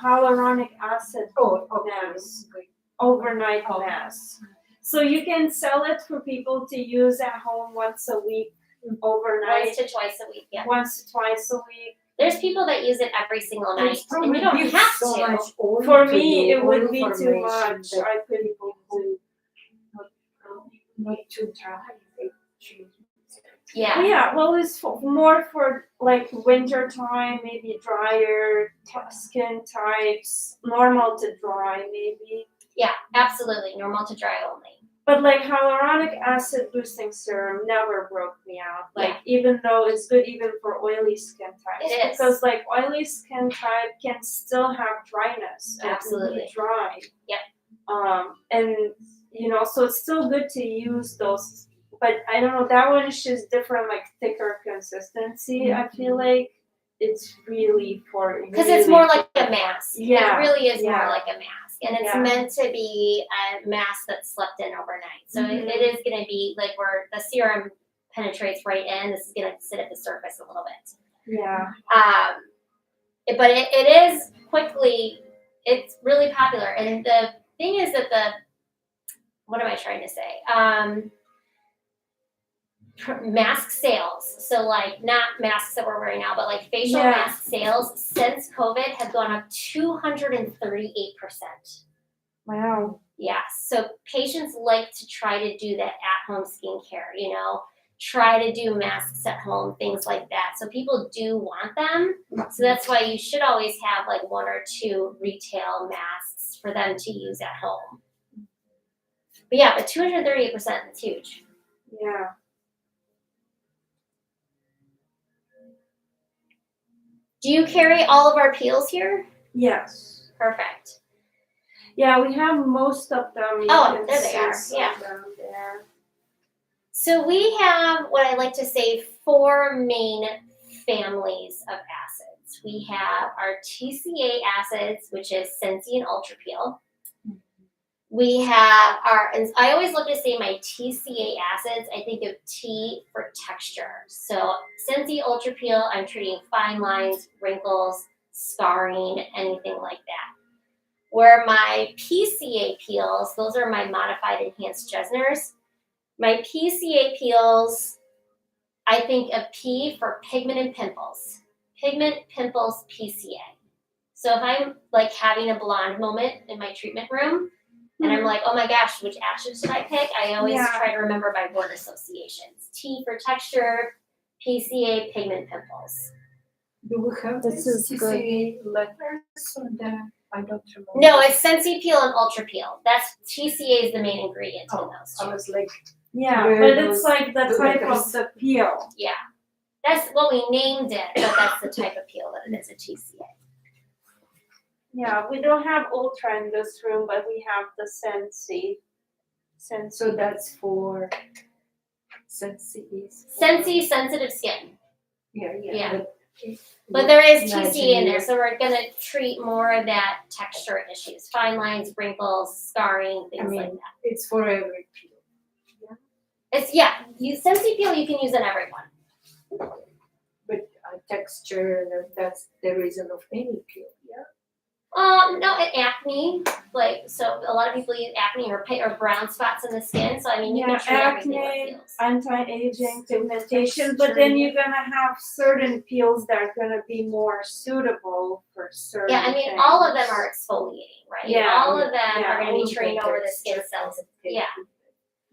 hyaluronic acid mask, overnight mask. So you can sell it for people to use at home once a week, overnight. Once to twice a week, yeah. Once to twice a week. There's people that use it every single night, and you don't have to. For me, it would be too much. I couldn't do. Not too dry. Yeah. Yeah, well, it's more for like winter time, maybe drier skin types, normal to dry, maybe. Yeah, absolutely, normal to dry only. But like hyaluronic acid boosting serum never broke me out. Even though it's good even for oily skin types. It is. Because like oily skin type can still have dryness. Absolutely. And be dry. Yep. And so it's still good to use those. But I don't know, that one is just different, like thicker consistency. Mm-hmm. I feel like it's really for because it's more like a mask. Yeah. It really is more like a mask, and it's Yeah. meant to be a mask that's slept in overnight. So it is going to be like where the serum penetrates right in. This is going to sit at the surface a little bit. Yeah. But it is quickly, it's really popular. And the thing is that what am I trying to say? Mask sales. So like not masks that we're wearing now, but like facial Yeah. mask sales since COVID have gone up 238%. Wow. Yeah. So patients like to try to do that at-home skincare, you know, try to do masks at home, things like that. So people do want them. So that's why you should always have like 1 or 2 retail masks for them to use at home. But yeah, but 238% is huge. Yeah. Do you carry all of our peels here? Yes. Perfect. Yeah, we have most of them. You Oh, can there they see are, some yeah. of them there. So we have what I like to say 4 main families of acids. We have our TCA acids, which is Sensi and Ultra Peel. We have and I always look to say my TCA acids, I think of T for texture. So Sensi Ultra Peel, I'm treating fine lines, wrinkles, scarring, anything like that. Where my PCA peels, those are my modified enhanced Jesners. My PCA peels, I think of P for pigment and pimples. Pigment, pimples, PCA. So if I'm like having a blonde moment in my treatment room, and I'm like, oh my gosh, which acid should I pick? I always try to remember my word associations. T for texture, PCA, pigment, pimples. Do we have This this is TCA letters or the, I don't remember. No, it's Sensi Peel and Ultra Peel. That's TCA is the main ingredient in those I two. was like, Yeah, Where but those it's like the type of letters? the peel. Yeah. That's what we named it, but that's the type of peel that it is, a TCA. Yeah, we don't have Ultra in this room, but we have the Sensi. so that's for Sensi. Sensi, sensitive skin. Yeah. Yeah. But there is TCA in there, Imagine so we're gonna treat more of that texture issues, fine lines, wrinkles, scarring, things like that. It's for every peel. It's Sensi Peel you can use on everyone. But texture, that's the reason of any peel, yeah? No, acne, like so a lot of people use acne or brown spots in the skin. So I mean you Yeah, can treat everything acne, with peels. anti-aging, pigmentation, but then you're gonna have certain peels that are gonna be more suitable for certain Yeah, I mean things. all of them are exfoliating, right? Yeah, all of them yeah, are gonna all be of trained them, over the there's skin just cells. a Yeah.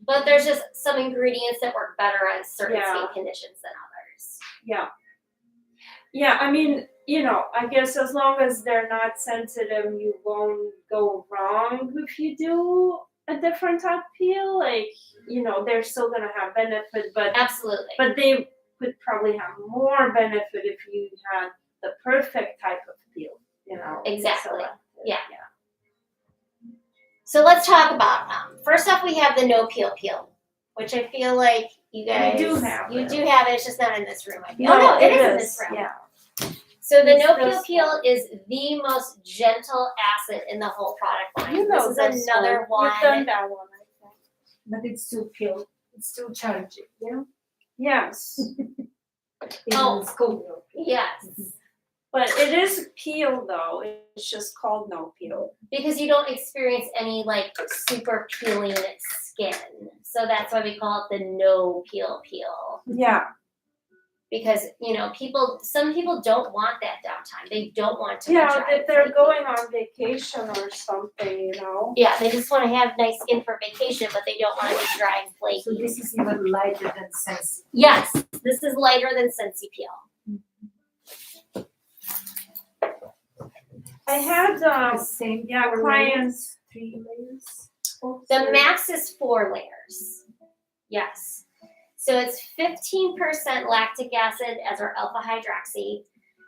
But there's just some ingredients that work better on certain Yeah. skin conditions than others. Yeah. Yeah, I mean, you know, I guess as long as they're not sensitive, you won't go wrong if you do a different type of peel. Like, you know, they're still gonna have benefit, but Absolutely. they could probably have more benefit if you had the perfect type of peel, you know. Exactly. selected. Yeah. So let's talk about first off we have the no peel, which I feel like you guys do have you it. do have it, it's just not in this room. I feel. No, it is in this room. Yeah. So the It's no this peel is the most gentle acid in the whole product line. You know this is another one. You've done that one, I think. But it's still peel, it's still challenging, yeah? Yes. Oh. It's called no peel. Yes. But it is peel though. It's just called no peel. Because you don't experience any like super peeling skin. So that's why we call it the no peel. Yeah. Because, you know, some people don't want that downtime. They don't want to be Yeah, dry. if they're going on vacation or something, you know. Yeah, they just want to have nice skin for vacation, but they don't want to be dry and flaky. So this is even lighter than Sensi. Yes, this is lighter than Sensi Peel. I had The same four clients. layers, 3 layers. The max is 4 layers. Yes. So it's 15% lactic acid as our alpha hydroxy.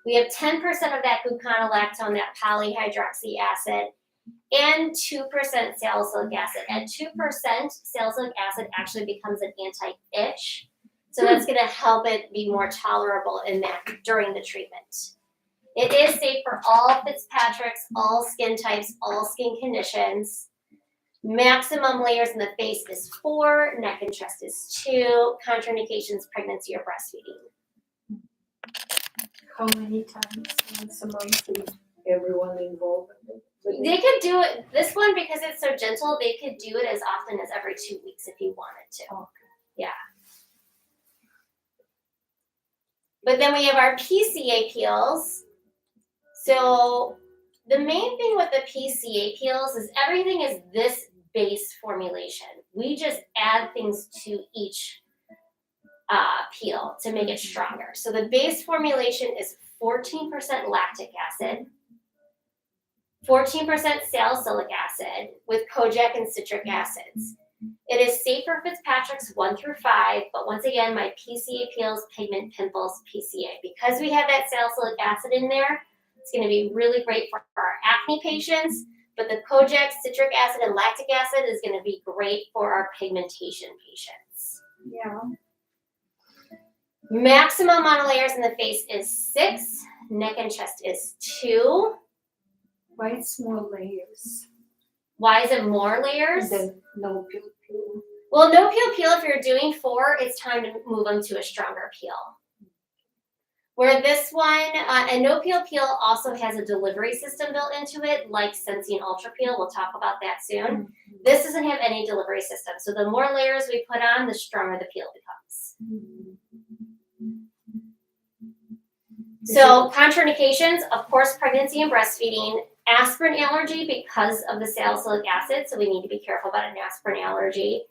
We have 10% of that gluconolactone, that polyhydroxy acid, and 2% salicylic acid. At 2%, salicylic acid actually becomes an anti-itch. So that's going to help it be more tolerable during the treatment. It is safe for all Fitzpatrick's, all skin types, all skin conditions. Maximum layers in the face is 4, neck and chest is 2, contraindications, pregnancy or breastfeeding. How many times once a month is everyone involved? They could do it, this one, because it's so gentle, they could do it as often as every 2 weeks if you wanted to. Okay. Yeah. But then we have our PCA peels. So the main thing with the PCA peels is everything is this base formulation. We just add things to each peel to make it stronger. So the base formulation is 14% lactic acid, 14% salicylic acid with kojic and citric acids. It is safe for Fitzpatrick's 1 through 5, but once again, my PCA peels, pigment, pimples, PCA. Because we have that salicylic acid in there, it's going to be really great for our acne patients, but the kojic, citric acid, and lactic acid is going to be great for our pigmentation patients. Yeah. Maximum amount of layers in the face is 6, neck and chest is 2. Why small layers? Why is it more layers? Then no peel. Well, no peel, if you're doing 4, it's time to move them to a stronger peel. Where this one, and no peel also has a delivery system built into it, like Sensing Ultra Peel. We'll talk about that soon. Mm-hmm. This doesn't have any delivery system. So the more layers we put on, the stronger the peel becomes. So contraindications, of course, pregnancy and breastfeeding, aspirin allergy because of the salicylic acid, so we need to be careful about an aspirin allergy.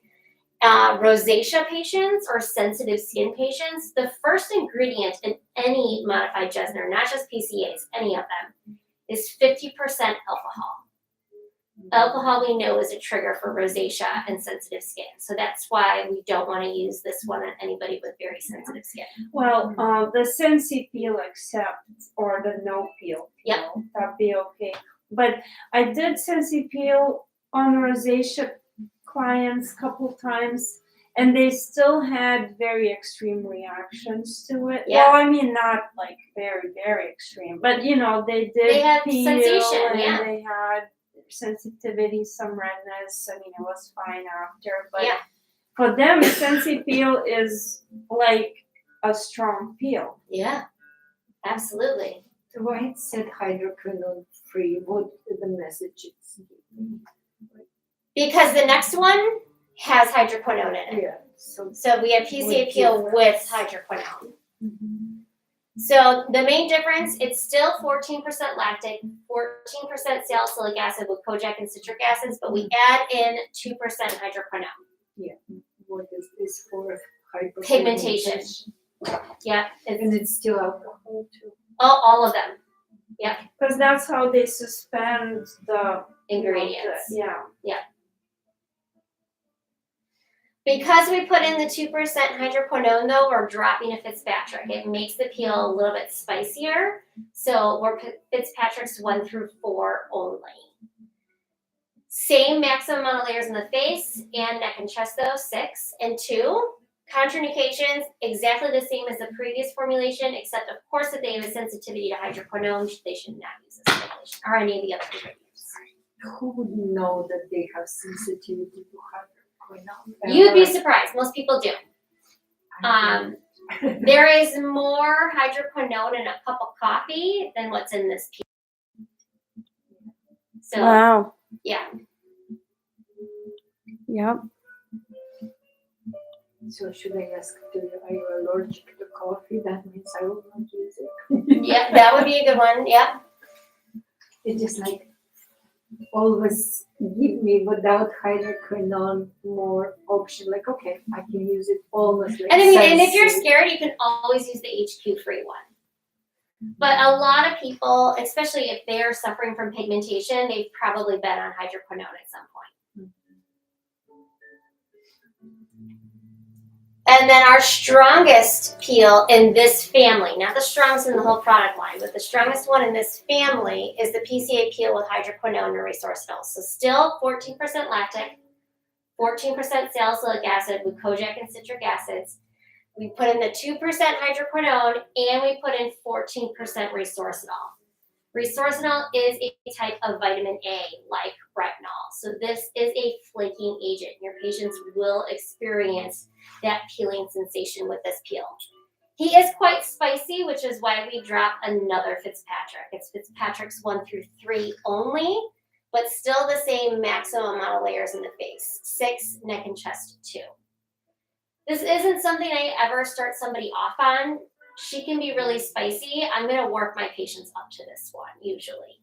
Rosacea patients or sensitive skin patients, the first ingredient in any modified Jesner, not just PCAs, any of them, is 50% alcohol. Alcohol we know is a trigger for rosacea and sensitive skin, so that's why we don't want to use this one on anybody with very sensitive skin. Well, the Sensi peel accepts or the no peel. Yep. That'd be okay. But I did Sensi peel on rosacea clients a couple times, and they still had very extreme reactions to it. Yeah. Well, I mean, not like very, very extreme, but you know, they did They had peel sensation, and yeah. they had sensitivity, some redness. I mean, it was fine after, but Yeah. for them, Sensi peel is like a strong peel. Yeah, absolutely. So why it said hydroquinone free? What the message is? Because the next one has hydroquinone in it. Yeah. So So we have PCA peel with hydroquinone. So the main difference, it's still 14% lactic, 14% salicylic acid with kojic and citric acids, but we add in 2% hydroquinone. what is this for? Pigmentation. Yeah, And it's still alcohol too. all of them, Because that's how they suspend the ingredients. Yeah. Because we put in the 2% hydroquinone though, we're dropping a Fitzpatrick. It makes the peel a little bit spicier. So we're Fitzpatrick's 1 through 4 only. Same maximum amount of layers in the face and neck and chest though, 6 and 2. Contraindications, exactly the same as the previous formulation, except of course if they have a sensitivity to hydroquinone, they should not use this formulation or any of the other ingredients. Who would know that they have sensitivity to hydroquinone? You'd be surprised, most people do. There is more hydroquinone in a cup of coffee than what's in this peel. So, Wow. yeah. Yep. So should I ask, are you allergic to coffee? That means I will not use it. Yeah, that would be a good one. Yep. It's just like always give me without hydroquinone more option. Like, okay, I can use it almost like And I mean, and if you're Sensi. scared, you can always use the HQ free one. But a lot of people, especially if they're suffering from pigmentation, they've probably been on hydroquinone at some point. And then our strongest peel in this family, not the strongest in the whole product line, but the strongest one in this family is the PCA peel with hydroquinone and resorcinol. So still 14% lactic, 14% salicylic acid with kojic and citric acids. We put in the 2% hydroquinone and we put in 14% resorcinol. Resorcinol is a type of vitamin A, like retinol. So this is a flaking agent. Your patients will experience that peeling sensation with this peel. He is quite spicy, which is why we drop another Fitzpatrick. It's Fitzpatrick's 1 through 3 only, but still the same maximum amount of layers in the face. 6, neck and chest 2. This isn't something I ever start somebody off on. She can be really spicy. I'm gonna work my patients up to this one, usually.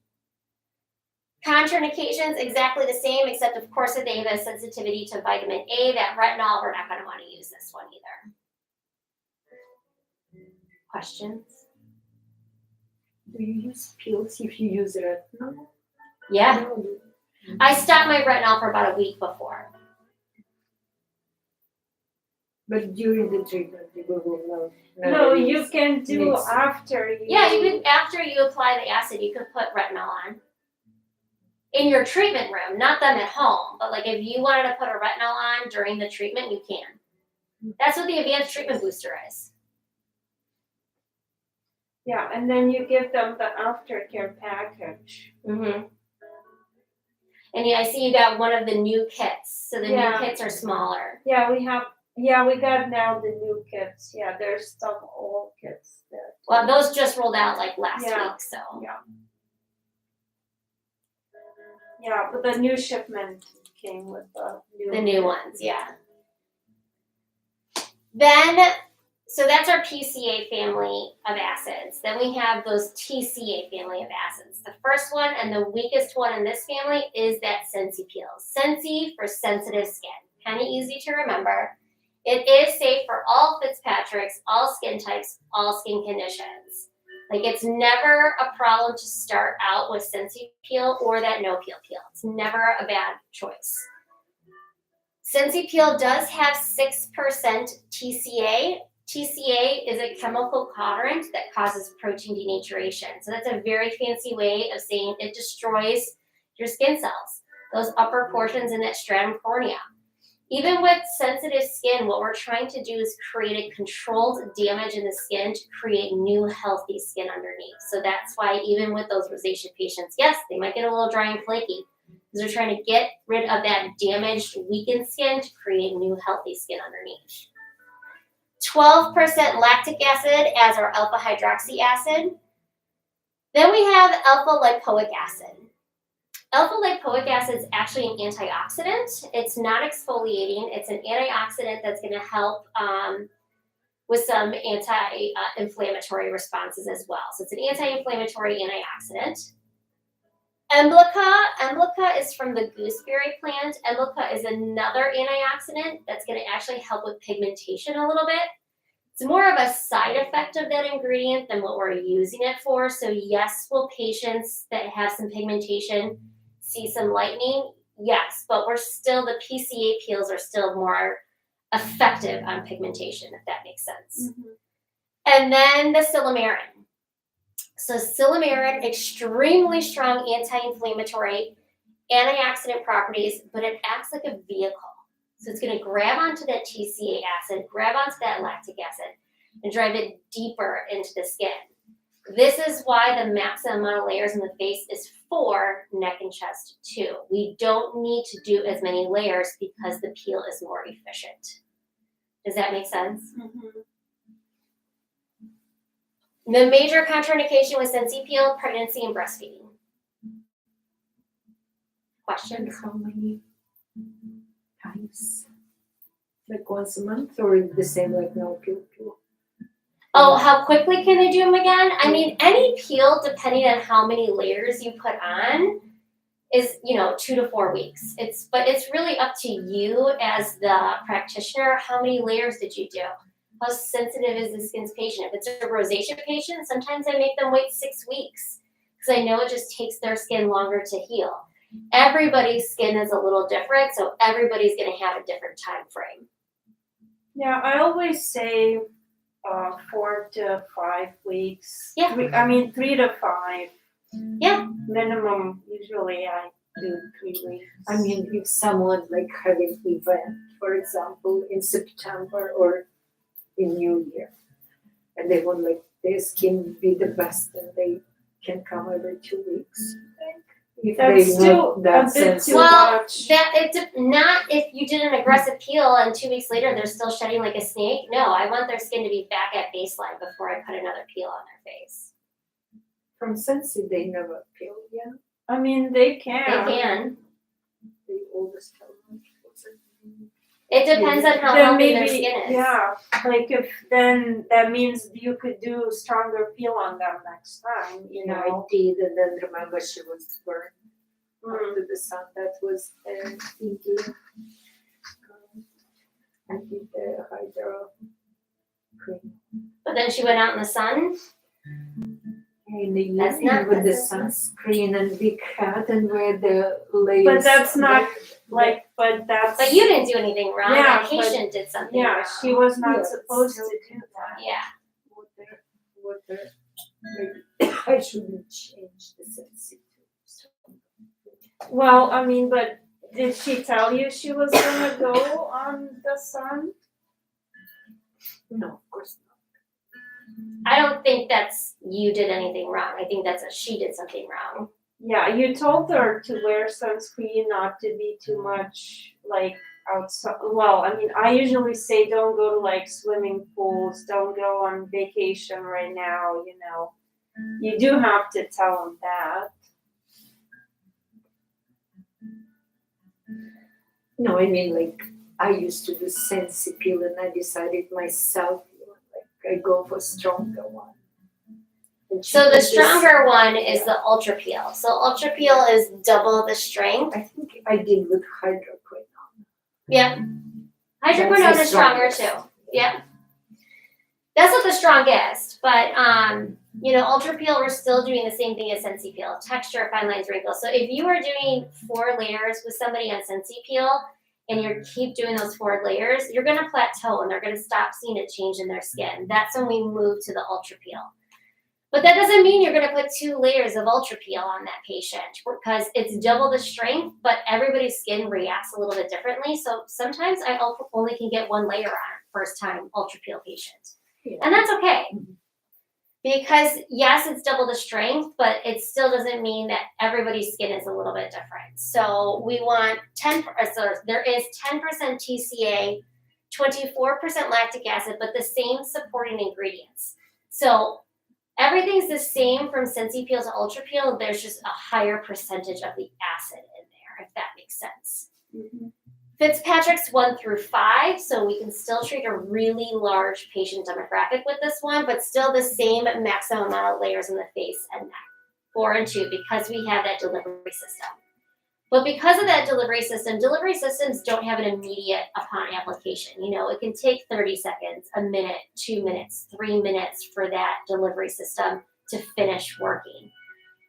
Contraindications, exactly the same, except of course if they have a sensitivity to vitamin A, that retinol, we're not gonna wanna use this one either. Questions? Do you use pills if you use retinol? Yeah, No. I stopped my retinol for about a week before. But during the treatment, you will know. No, you can do Mix. after you. Yeah, you could, after you apply the acid, you could put retinol on. In your treatment room, not them at home, but like if you wanted to put a retinol on during the treatment, you can. That's what the advanced treatment booster is. Yeah, and then you give them the aftercare package. Mm-hmm. And yeah, I see you got one of the new kits. So the Yeah. new kits are smaller. Yeah, we got now the new kits. Yeah, there's some old kits there. Well, those just rolled out like last Yeah. week, so. Yeah, but the new shipment came with the The new ones, yeah. Then, so that's our PCA family of acids. Then we have those TCA family of acids. The first one and the weakest one in this family is that Sensi peel. Sensi for sensitive skin. Kind of easy to remember. It is safe for all Fitzpatricks, all skin types, all skin conditions. Like it's never a problem to start out with Sensi peel or that no peel. It's never a bad choice. Sensi peel does have 6% TCA. TCA is a chemical colorant that causes protein denaturation. So that's a very fancy way of saying it destroys your skin cells, those upper portions in that stratum cornea. Even with sensitive skin, what we're trying to do is create a controlled damage in the skin to create new healthy skin underneath. So that's why even with those rosacea patients, yes, they might get a little dry and flaky because they're trying to get rid of that damaged, weakened skin to create new healthy skin underneath. 12% lactic acid as our alpha hydroxy acid. Then we have alpha lipoic acid. Alpha lipoic acid is actually an antioxidant. It's not exfoliating. It's an antioxidant that's going to help with some anti-inflammatory responses as well. So it's an anti-inflammatory antioxidant. Emblica is from the gooseberry plant. Emblica is another antioxidant that's going to actually help with pigmentation a little bit. It's more of a side effect of that ingredient than what we're using it for. So yes, will patients that have some pigmentation see some lightening? Yes, but we're still, the PCA peels are still more effective on pigmentation, if that makes sense. Mm-hmm. And then the silymarin. So silymarin, extremely strong anti-inflammatory, antioxidant properties, but it acts like a vehicle. So it's going to grab onto that TCA acid, grab onto that lactic acid, and drive it deeper into the skin. This is why the maximum amount of layers in the face is 4, neck and chest 2. We don't need to do as many layers because the peel is more efficient. Does that make sense? Mm-hmm. The major contraindication with Sensi peel, pregnancy and breastfeeding. And Questions? how many times? Like once a month or the same like no peel? Oh, how quickly can they do them again? I mean, any peel, depending on how many layers you put on, is 2 to 4 weeks. But it's really up to you as the practitioner. How many layers did you do? How sensitive is the skin's patient? If it's a rosacea patient, sometimes I make them wait 6 weeks because I know it just takes their skin longer to heal. Everybody's skin is a little different, so everybody's going to have a different time frame. Yeah, I always say 4 to 5 weeks. Yeah. 3 to 5. Yeah. Minimum, usually I do 3 weeks. I mean, if someone like having an event, for example, in September or in New Year, and they want like their skin be the best and they can come every 2 weeks, I think if That's they still want that a bit sense. too Well, much. not if you did an aggressive peel and 2 weeks later they're still shedding like a snake. No, I want their skin to be back at baseline before I put another peel on their face. From Sensi, they never peel, yeah. I mean, they They can. can. They always tell me. It depends on how Then healthy maybe, their skin is. yeah, like if then that means you could do stronger peel on them next time, you I know. did, and then remember she was burned Mm. under the sun. That was India. I did the hydro cream. But then she went out in the sun. In the That's evening not- with the that's not- sunscreen and big hat and wear the layers. But that's not like, but that's. But you didn't do anything wrong. Yeah, That patient did something Yeah, wrong. she was not Yes. supposed to do that. Yeah. Water. Maybe I shouldn't change the sensitivity. Well, I mean, but did she tell you she was gonna go on the sun? No, of course not. I don't think that's you did anything wrong. I think that's she did something wrong. Yeah, you told her to wear sunscreen, not to be too much like outside. Well, I mean, I usually say don't go to like swimming pools, don't go on vacation right now, you know. You do have to tell them that. No, I mean like I used to do Sensi peel and I decided myself like I go for stronger one. And she So the did this- stronger one is the ultra peel. So ultra peel is double the strength. I think I did with hydroquinone. Yep. That's Hydroquinone the is stronger strongest. too. Yep. That's not the strongest, but ultra peel, we're still doing the same thing as Sensi peel, texture, fine lines, wrinkles. So if you are doing 4 layers with somebody on Sensi peel and you keep doing those 4 layers, you're gonna plateau and they're gonna stop seeing a change in their skin. That's when we move to the ultra peel. But that doesn't mean you're gonna put 2 layers of ultra peel on that patient because it's double the strength, but everybody's skin reacts a little bit differently. So sometimes I only can get 1 layer on first time ultra peel patient. Yeah. And that's okay. Because yes, it's double the strength, but it still doesn't mean that everybody's skin is a little bit different. So we want there is 10% TCA, 24% lactic acid, but the same supporting ingredients. So everything's the same from Sensi peel to ultra peel. There's just a higher percentage of the acid in there, if that makes sense. Mm-hmm. Fitzpatrick's 1 through 5, so we can still treat a really large patient demographic with this one, but still the same maximum amount of layers in the face and neck, 4 and 2, because we have that delivery system. But because of that delivery systems don't have an immediate upon application. You know, it can take 30 seconds, a minute, 2 minutes, 3 minutes for that delivery system to finish working.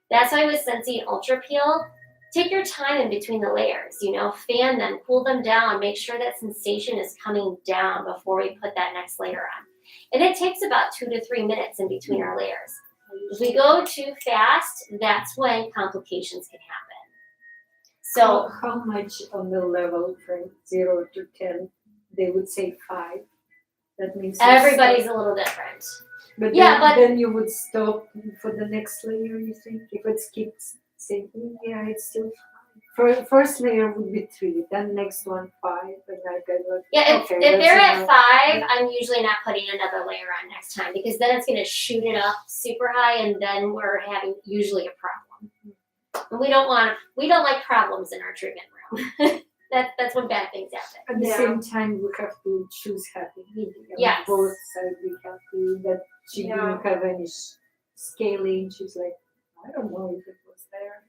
That's why with Sensi and Ultra Peel, take your time in between the layers, fan them, cool them down, make sure that sensation is coming down before we put that next layer on. And it takes about 2 to 3 minutes in between our layers. If we go too fast, that's when complications can happen. So how much on the level from 0 to 10? They would say 5. That means you everybody's stop. a little different. But Yeah, but- then you would stop for the next layer. You think if it keeps saying, yeah, it's still 5. First layer would be 3, then next one 5, and I go like, Yeah, okay, if that's they're at enough. 5, I'm usually not putting another layer on next time because then it's going to shoot it up super high and then we're having usually a problem. And we don't like problems in our treatment room. That's when bad things happen. At the Yeah. same time, we have to choose happy medium. Yes. Both sides be happy that she Yeah. didn't have any scaling. She's like, I don't know if it was there.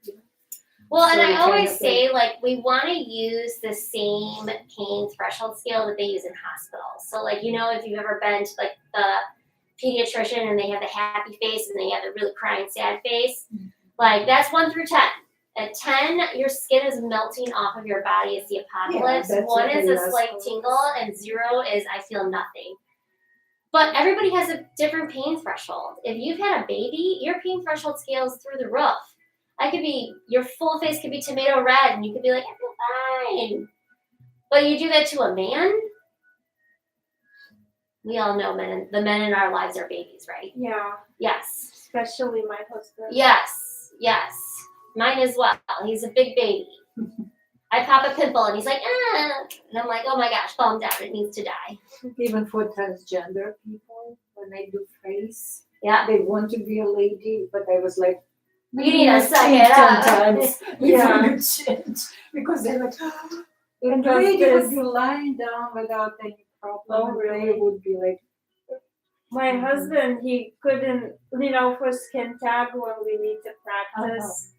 Well, and So I kind always of say, we want to use the same pain threshold scale that they use in hospitals. So, if you've ever been to, the pediatrician and they have the happy face and they have the really crying, sad face, that's 1 through 10. At 10, your skin is melting off of your body. It's the apocalypse. that's 1 what is they a ask slight for. tingle, and 0 is I feel nothing. But everybody has a different pain threshold. If you've had a baby, your pain threshold scale is through the roof. Your full face could be tomato red, and you could be like, I feel fine. But you do that to a man, we all know the men in our lives are babies, right? Yeah, Yes. especially my husband. Yes. Yes. Mine as well. He's a big baby. I pop a pimple and he's like, ah. And I'm like, oh my gosh, calm down. It needs to die. Even for transgender people, when I do face, Yeah. they want to be a lady, but I was like, You need to suck change it up. sometimes Yeah. before you change. Because they're like, And the lady this- would be lying down without any problem. Oh, and really? They would be like, My husband, he couldn't, for skin tag when we need to practice,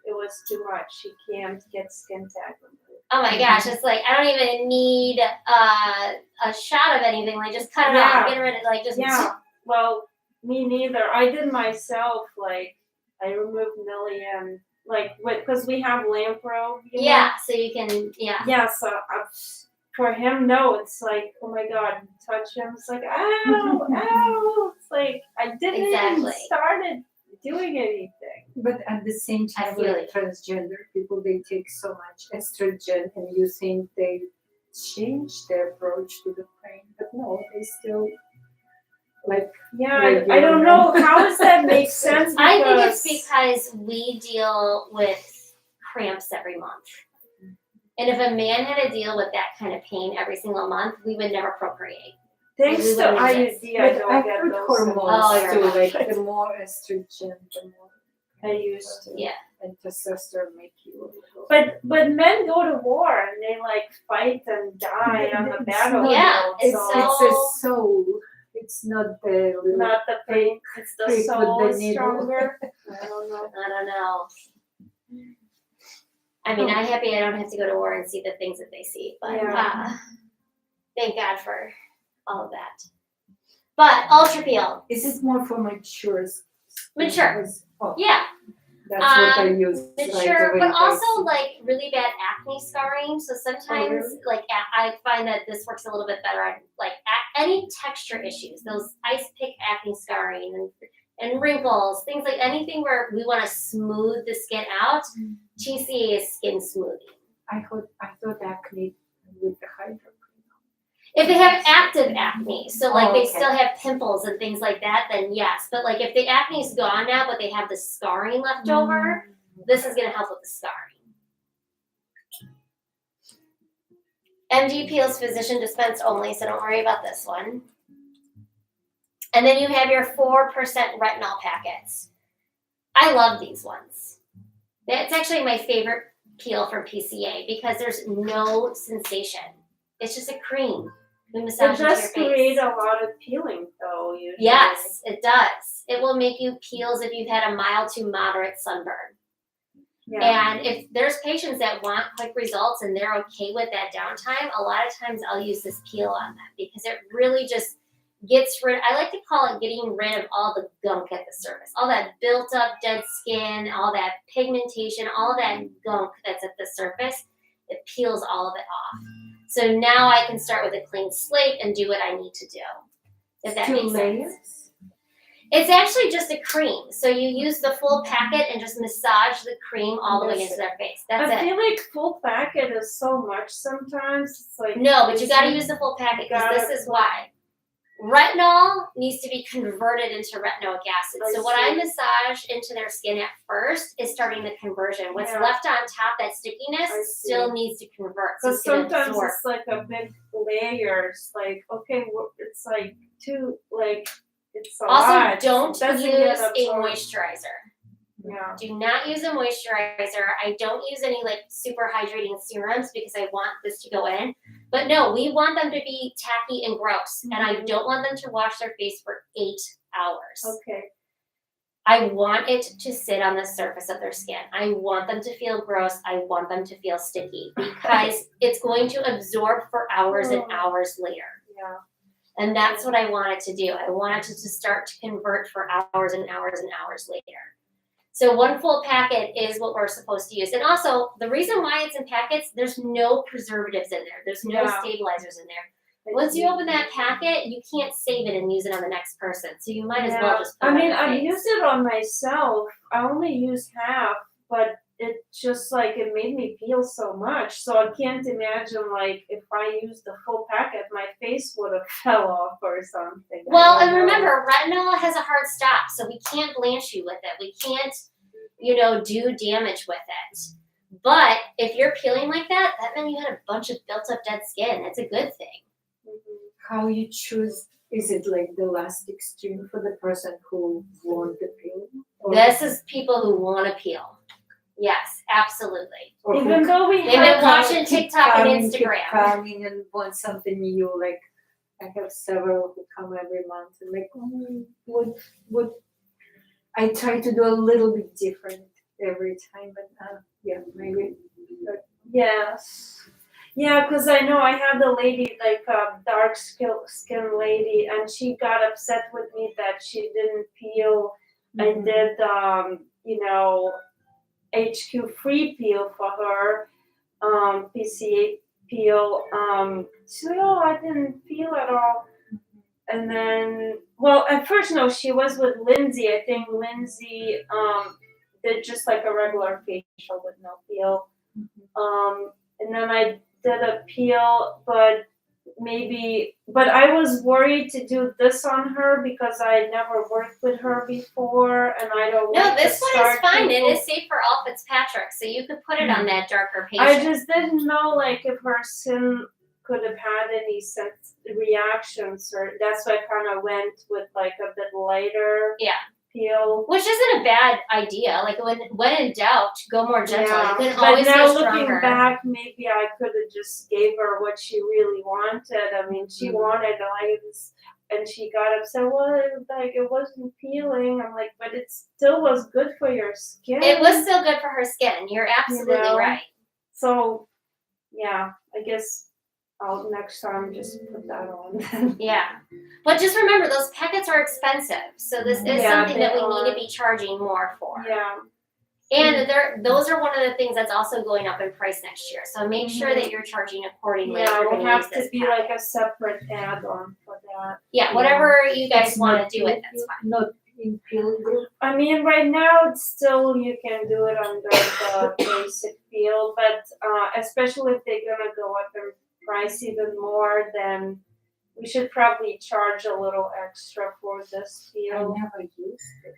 it was too much. He can't get skin tag removed. Oh my gosh, it's like I don't even need a shot of anything. Like just cut it off, get rid of it. Like just Yeah, well, me neither. I did myself, like, I removed million, like, because we have lamp-robe, yeah. So you can Yeah, so for him, no, it's like, oh my God, touch him, it's like, ow, ow. It's like, I didn't even Exactly. started doing anything. but at the same I time, feel with transgender people, they take so much estrogen, and you think they change their approach to the pain, but no, they still like. Yeah, Like, I don't you know. know. How does that make sense? I think it's Because- because we deal with cramps every month. And if a man had to deal with that kind of pain every single month, we would never procreate. Thanks we to wouldn't exist. IUD, I But don't I get heard those hormones Oh, you're too, right. like the more estrogen, the more I used to. Yeah. and testosterone make you a little. But men go to war and they like fight and die on the It's battlefield. not- Yeah, it's, so- it's a soul. It's not the little. Not the pain, it's the Prick with soul the is needle. stronger. I don't know. I don't know. I mean, I'm happy I don't have to go to war and see the things that they see, but Yeah. thank God for all of that. But ultra peel, Is it more for mature? Mature. Oh, yeah, that's what I use. mature, right but away. also like really bad acne scarring. So sometimes, really? like I find that this works a little bit better on like any texture issues, those ice pick acne scarring and wrinkles, things like anything where we want to smooth the skin out. TCA is skin smoothing. I thought acne with the hydro. If they have active acne, so like they okay. still have pimples and things like that, then yes. But like if the acne's gone now, but they have the scarring left over, this is gonna help with the scarring. MD Peels physician dispensed only, so don't worry about this one. And then you have your 4% retinol packets. I love these ones. That's actually my favorite peel from PCA because there's no sensation. It's just a cream. We It massage into your does face. create a lot of peeling though, usually. Yes, it does. It will make you peels if you've had a mild to moderate sunburn. Yeah. And if there's patients that want quick results and they're okay with that downtime, a lot of times I'll use this peel on them because it really just gets rid, I like to call it getting rid of all the gunk at the surface, all that built up dead skin, all that pigmentation, all that gunk that's at the surface. It peels all of it off. So now I can start with a clean slate and do what I need to do. If that 2 makes layers. sense. It's actually just a cream. So you use the full packet and just massage the cream all the way into their face. That's I it. feel like full packet is so much sometimes. It's like No, but you gotta use the full packet because Got this it. is why. Retinol needs to be converted into retinoic acid. I So what I see. massage into their skin at first is starting the conversion. What's Yeah. left on top, that stickiness, I see. still needs to convert. So Because it's gonna sometimes absorb. it's like a big layers. Like okay, it's like too like it's a Also, lot. don't It doesn't use get a absorbed. moisturizer. Yeah. Do not use a moisturizer. I don't use any like super hydrating serums because I want this to go in. But no, we want them to be tacky and gross. And I don't want them to wash their face for 8 hours. Okay. I want it to sit on the surface of their skin. I want them to feel gross. I want them to feel sticky because it's going to absorb for hours and hours later. Yeah. And that's what I want it to do. I want it to start to convert for hours and hours and hours later. So 1 full packet is what we're supposed to use. And also, the reason why it's in packets, there's no preservatives in there. There's no Yeah. stabilizers in there. Once you open that packet, you can't save it and use it on the next person. So you might as well just put I it mean, on I've your face. used it on myself. I only use half, but it just like it made me feel so much. So I can't imagine like if I used the full packet, my face would have fell off or something. I Well, don't and know. remember, retinol has a hard stop, so we can't blanch you with it. We can't, do damage with it. But if you're peeling like that means you had a bunch of built up dead skin. It's a good thing. How you choose? Is it like the last extreme for the person who want the peel? This is people who want to peel. Yes, absolutely. Or Even though we They've been have watching TikTok and keep Instagram. coming and want something new. Like I have several who come every month and like, what? I try to do a little bit different every time, but maybe. yes. Yeah, because I know I had a lady, like a dark skin lady, and she got upset with me that she didn't peel. I did, HQ free peel for her, PCA peel. She said, oh, I didn't peel at all. And then, well, at first, no, she was with Lindsay. I think Lindsay did just like a regular facial with no peel. And then I did a peel, but I was worried to do this on her because I never worked with her before, and I don't No, want to this one is start fine. people- It is safe for all Fitzpatrick, so you could put it on that darker patient. I just didn't know, like, if her skin could have had any reactions, or that's why I kind of went with like a bit lighter peel. Which isn't a bad idea. Like when in doubt, go more gentle. You can but always now go looking stronger. back, maybe I could have just gave her what she really wanted. I mean, she wanted like this, and she got upset. Well, it wasn't peeling. I'm like, but it still was good for your skin. It was still good for her skin. You're absolutely right. So, yeah, I guess I'll next time just put that on. Yeah. But just remember, those packets are expensive. So this is something that we need to be charging more for. Yeah. And those are one of the things that's also going up in price next year. So make sure that you're charging accordingly. if Yeah, you're it will gonna have use to this be packet. like a separate add-on for that. Yeah, whatever you guys It's want not to do with it, peel- that's fine. Not in peel group. I mean, right now it's still you can do it under the basic peel, but especially if they're gonna go up in price even more, then we should probably charge a little extra for this I peel. never used it.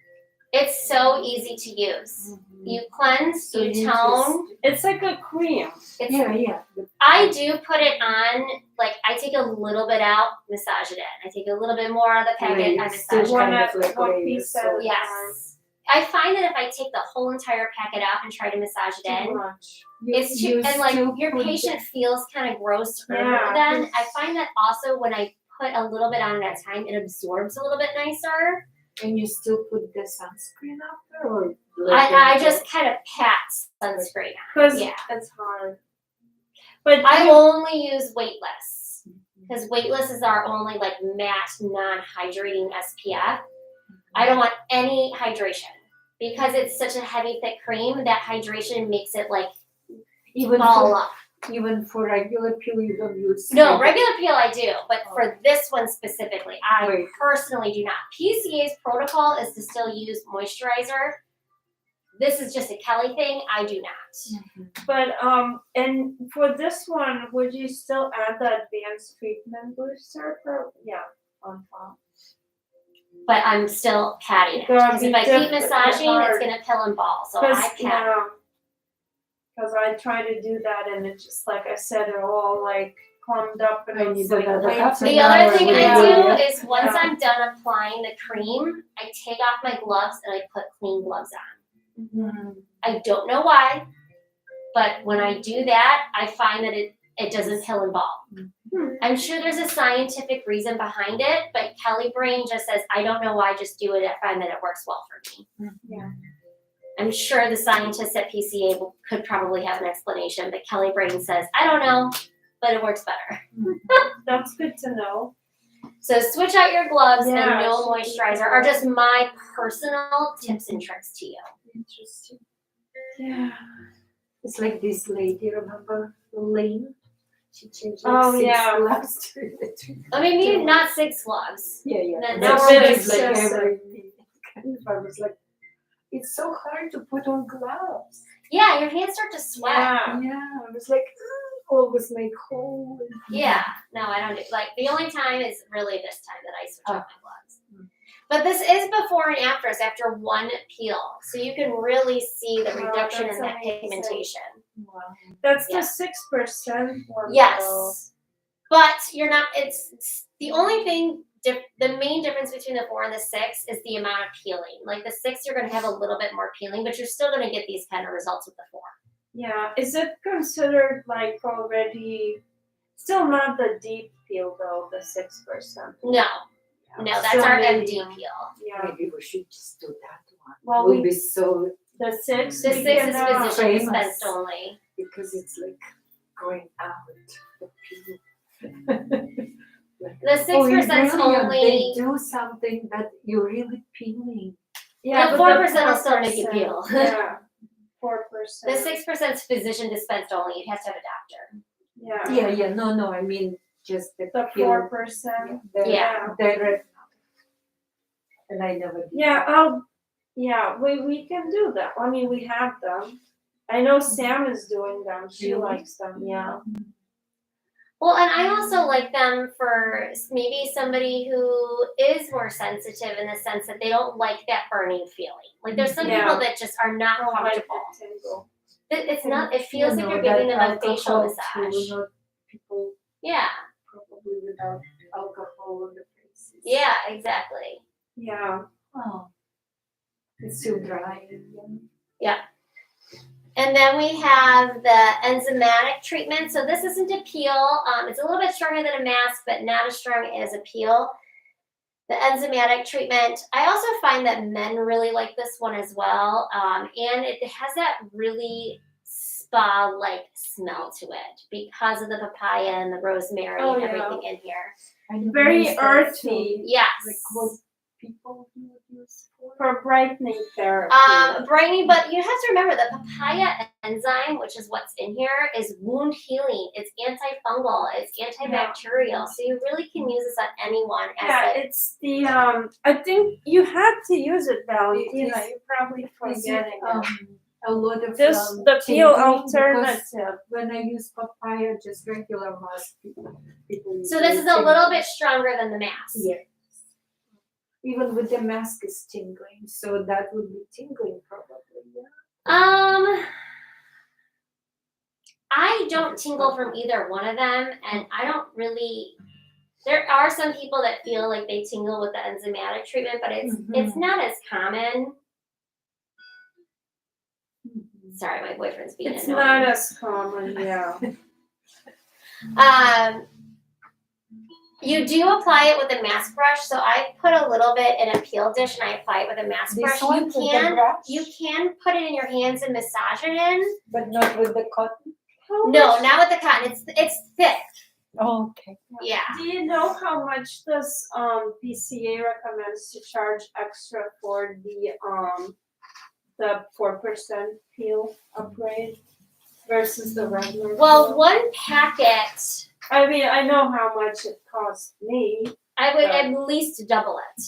It's so easy to use. You cleanse, So you you tone. It's like a cream. It's Yeah. I do put it on, like I take a little bit out, massage it in. I take a little bit more out of the packet, I Layers, still massage it kind in. of like one layers, piece so- at a time. Yes. I find that if I take the whole entire packet out and try to massage it Too in, much. it's too, You and like still your put patient feels kind of gross Yeah. then. I find that also when I put a little bit on at a time, it absorbs a little bit nicer. And you still put the sunscreen after, or I just kind of pat sunscreen on. Because Yeah. it's hard. But I only use weightless because weightless is our only like matte non-hydrating SPF. I don't want any hydration because it's such a heavy thick cream that hydration makes it like even fall for up. even for regular peel you don't use. No, regular peel I do, but for this one specifically, I Right. personally do not. PCA's protocol is to still use moisturizer. This is just a Kelly thing. I do not. But and for this one, would you still add the advanced treatment booster on top? But I'm still patting it Gotta because be if I keep different, massaging, hard. it's gonna pill and ball. So I pat. Because I try to do that and it's just like I said, it all like clumped up and I it's need like another way half too an The hour other thing with I you. do is once Yeah. I'm done applying the cream, I take off my gloves and I put clean gloves on. Mhm. I don't know why, but when I do that, I find that it doesn't pill and ball. I'm sure there's a scientific reason behind it, but Kelly Brain just says, I don't know why, just do it. I find that it works well for me. Yeah. I'm sure the scientists at PCA could probably have an explanation, but Kelly Brain says, I don't know, but it works better. That's good to know. So switch out your gloves and Yeah, no moisturizer are just my personal tips and tricks to you. Interesting. Yeah. It's like this lady, remember Lane? She changed Oh, like 6 yeah. gloves to the treatment. I mean, maybe not 6 gloves. Yeah. Then That's now we're what with it's like excessive. every minute. I was like, it's so hard to put on gloves. Yeah, your hands start to sweat. Yeah. Yeah, I was like, always make hole. Yeah, no, I don't do, like, the only time is really this time that I switch out my gloves. But this is before and after. It's after one peel, so you can really see the Wow, reduction that's in that amazing. pigmentation. Wow. That's Yeah. the 6% one. though. Yes, but you're not. It's the only thing. The main difference between the 4 and the 6 is the amount of peeling. Like the 6, you're going to have a little bit more peeling, but you're still going to get these kind of results with the 4. Yeah. Is it considered like already still not the deep peel though, the 6%? No, no, that's Still our medium. MD peel. Yeah. Maybe we should just do that one. Well, We'll we- be so, The 6. The we 6 can, is uh, physician famous. dispensed only. because it's like going out the peel. The 6% only. They do something that you're really peeling. Yeah, The but 4% will still make you 4%, peel. Yeah. 4%. The 6% is physician dispensed only. It has to have a doctor. Yeah. Yeah, no, I mean just the The peel. 4%. Yeah. The red. And I never did. Yeah, we can do that. I mean, we have them. I know Sam is doing them. She Really? likes them. Yeah. Well, and I also like them for maybe somebody who is more sensitive in the sense that they don't like that burning feeling. Like there's some Yeah. people that just are not Don't like comfortable. the tingle. It's not. It feels You like know, you're giving them that a facial alcohol massage. too, not people Yeah. probably without alcohol on the faces. Yeah. Exactly. Yeah. Oh. It's so dry. And then we have the enzymatic treatment. So this isn't a peel. It's a little bit stronger than a mask, but not as strong as a peel. The enzymatic treatment. I also find that men really like this one as well. And it has that really spa-like smell to it because of the papaya and the rosemary Oh, and yeah. everything in here. I never Very used that earthy. too. Yes. Like what people do use for. For brightening therapy. Brightening, but you have to remember the papaya enzyme, which is what's in here, is wound healing. It's antifungal. It's antibacterial. So you really can use this on anyone. Yeah, it's the I think you have to use it, Valentina. Is- You're probably Is forgetting it, it. a lot of This the peel tingling? Because alternative. when I use papaya, just regular mask, people use So this is a tingling. little bit stronger than the mask. Yes. Even with the mask is tingling, so that would be tingling probably. Yeah. I don't tingle from either one of them, and I don't really. There are some people that feel like they tingle with the enzymatic treatment, but it's not as common. Sorry, my boyfriend's being It's annoying. not as common, yeah. You do apply it with a mask brush, so I put a little bit in a peel dish and I apply it with a mask brush. This one with the You brush, can put it in your hands and massage it in. but not with the cotton. No, not with the cotton. It's thick. Oh, okay. Yeah. Do you know how much this PCA recommends to charge extra for the 4% peel upgrade versus the regular Well, peel? one packet, I mean, I know how much it cost me. I would Yeah. at least double it.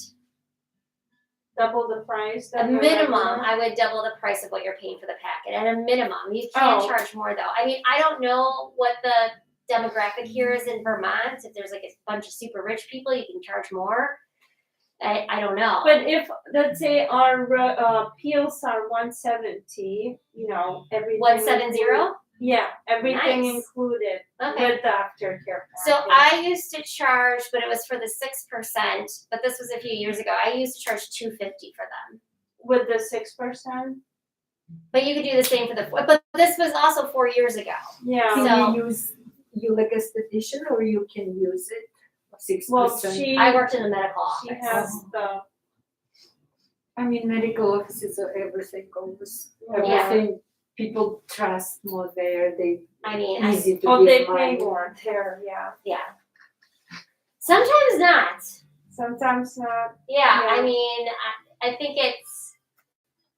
Double the price. A than the minimum, regular. I would double the price of what you're paying for the packet. At a minimum, you can Oh. charge more though. I mean, I don't know what the demographic here is in Vermont. If there's like a bunch of super rich people, you can charge more. I don't know. But if, let's say our peels are 170, everything. 170? Yeah, everything Nice. included Okay. with the aftercare package. So I used to charge, but it was for the 6%. But this was a few years ago. I used to charge $250 for them. With the 6%? But you could do the same for the. But this was also 4 years ago. Yeah. Can So- you use you like esthetician or you can use it 6%? Well, she I worked in the medical she office. has the I mean, medical offices are everything goes. Yeah. Everything people trust more there. They I mean, easy to oh, they give pay money. more there, yeah. yeah. Sometimes not. Sometimes not. Yeah, Yeah. I mean, I think it's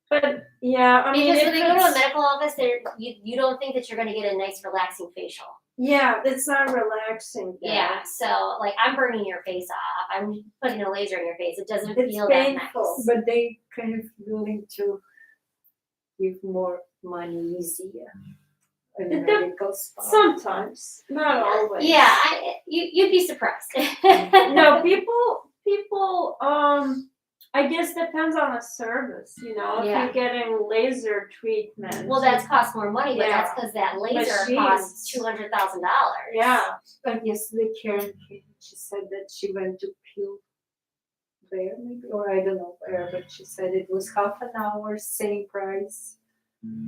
But yeah, I mean because when if they go to a it's- medical office, you don't think that you're going to get a nice relaxing facial. yeah, it's not relaxing. there. Yeah, so like I'm burning your face off. I'm putting a laser in your face. It doesn't It's feel painful. that nice. But they kind of willing to give more money easier in a It dep- medical spa. Sometimes, not always. Yeah, you'd be surprised. No, people I guess depends on the service, you know, if Yeah. you're getting laser treatment. Well, that's cost more money, but that's Yeah. because that laser Machines. costs $200,000. Yeah. But yesterday Karen came, she said that she went to peel there maybe, or I don't know where, but she said it was half an hour, same price.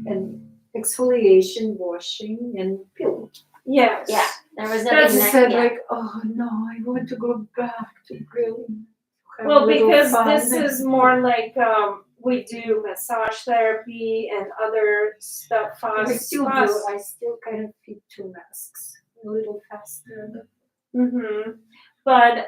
And exfoliation, washing, and peel. Yes. Yeah, there was no That's She big said yeah. like, oh no, I want to go back to grilling. Have a Well, little because fun. this is more like we do massage therapy and other stuff. I still do. I still kind of fit 2 masks a little faster. Mm-hmm. But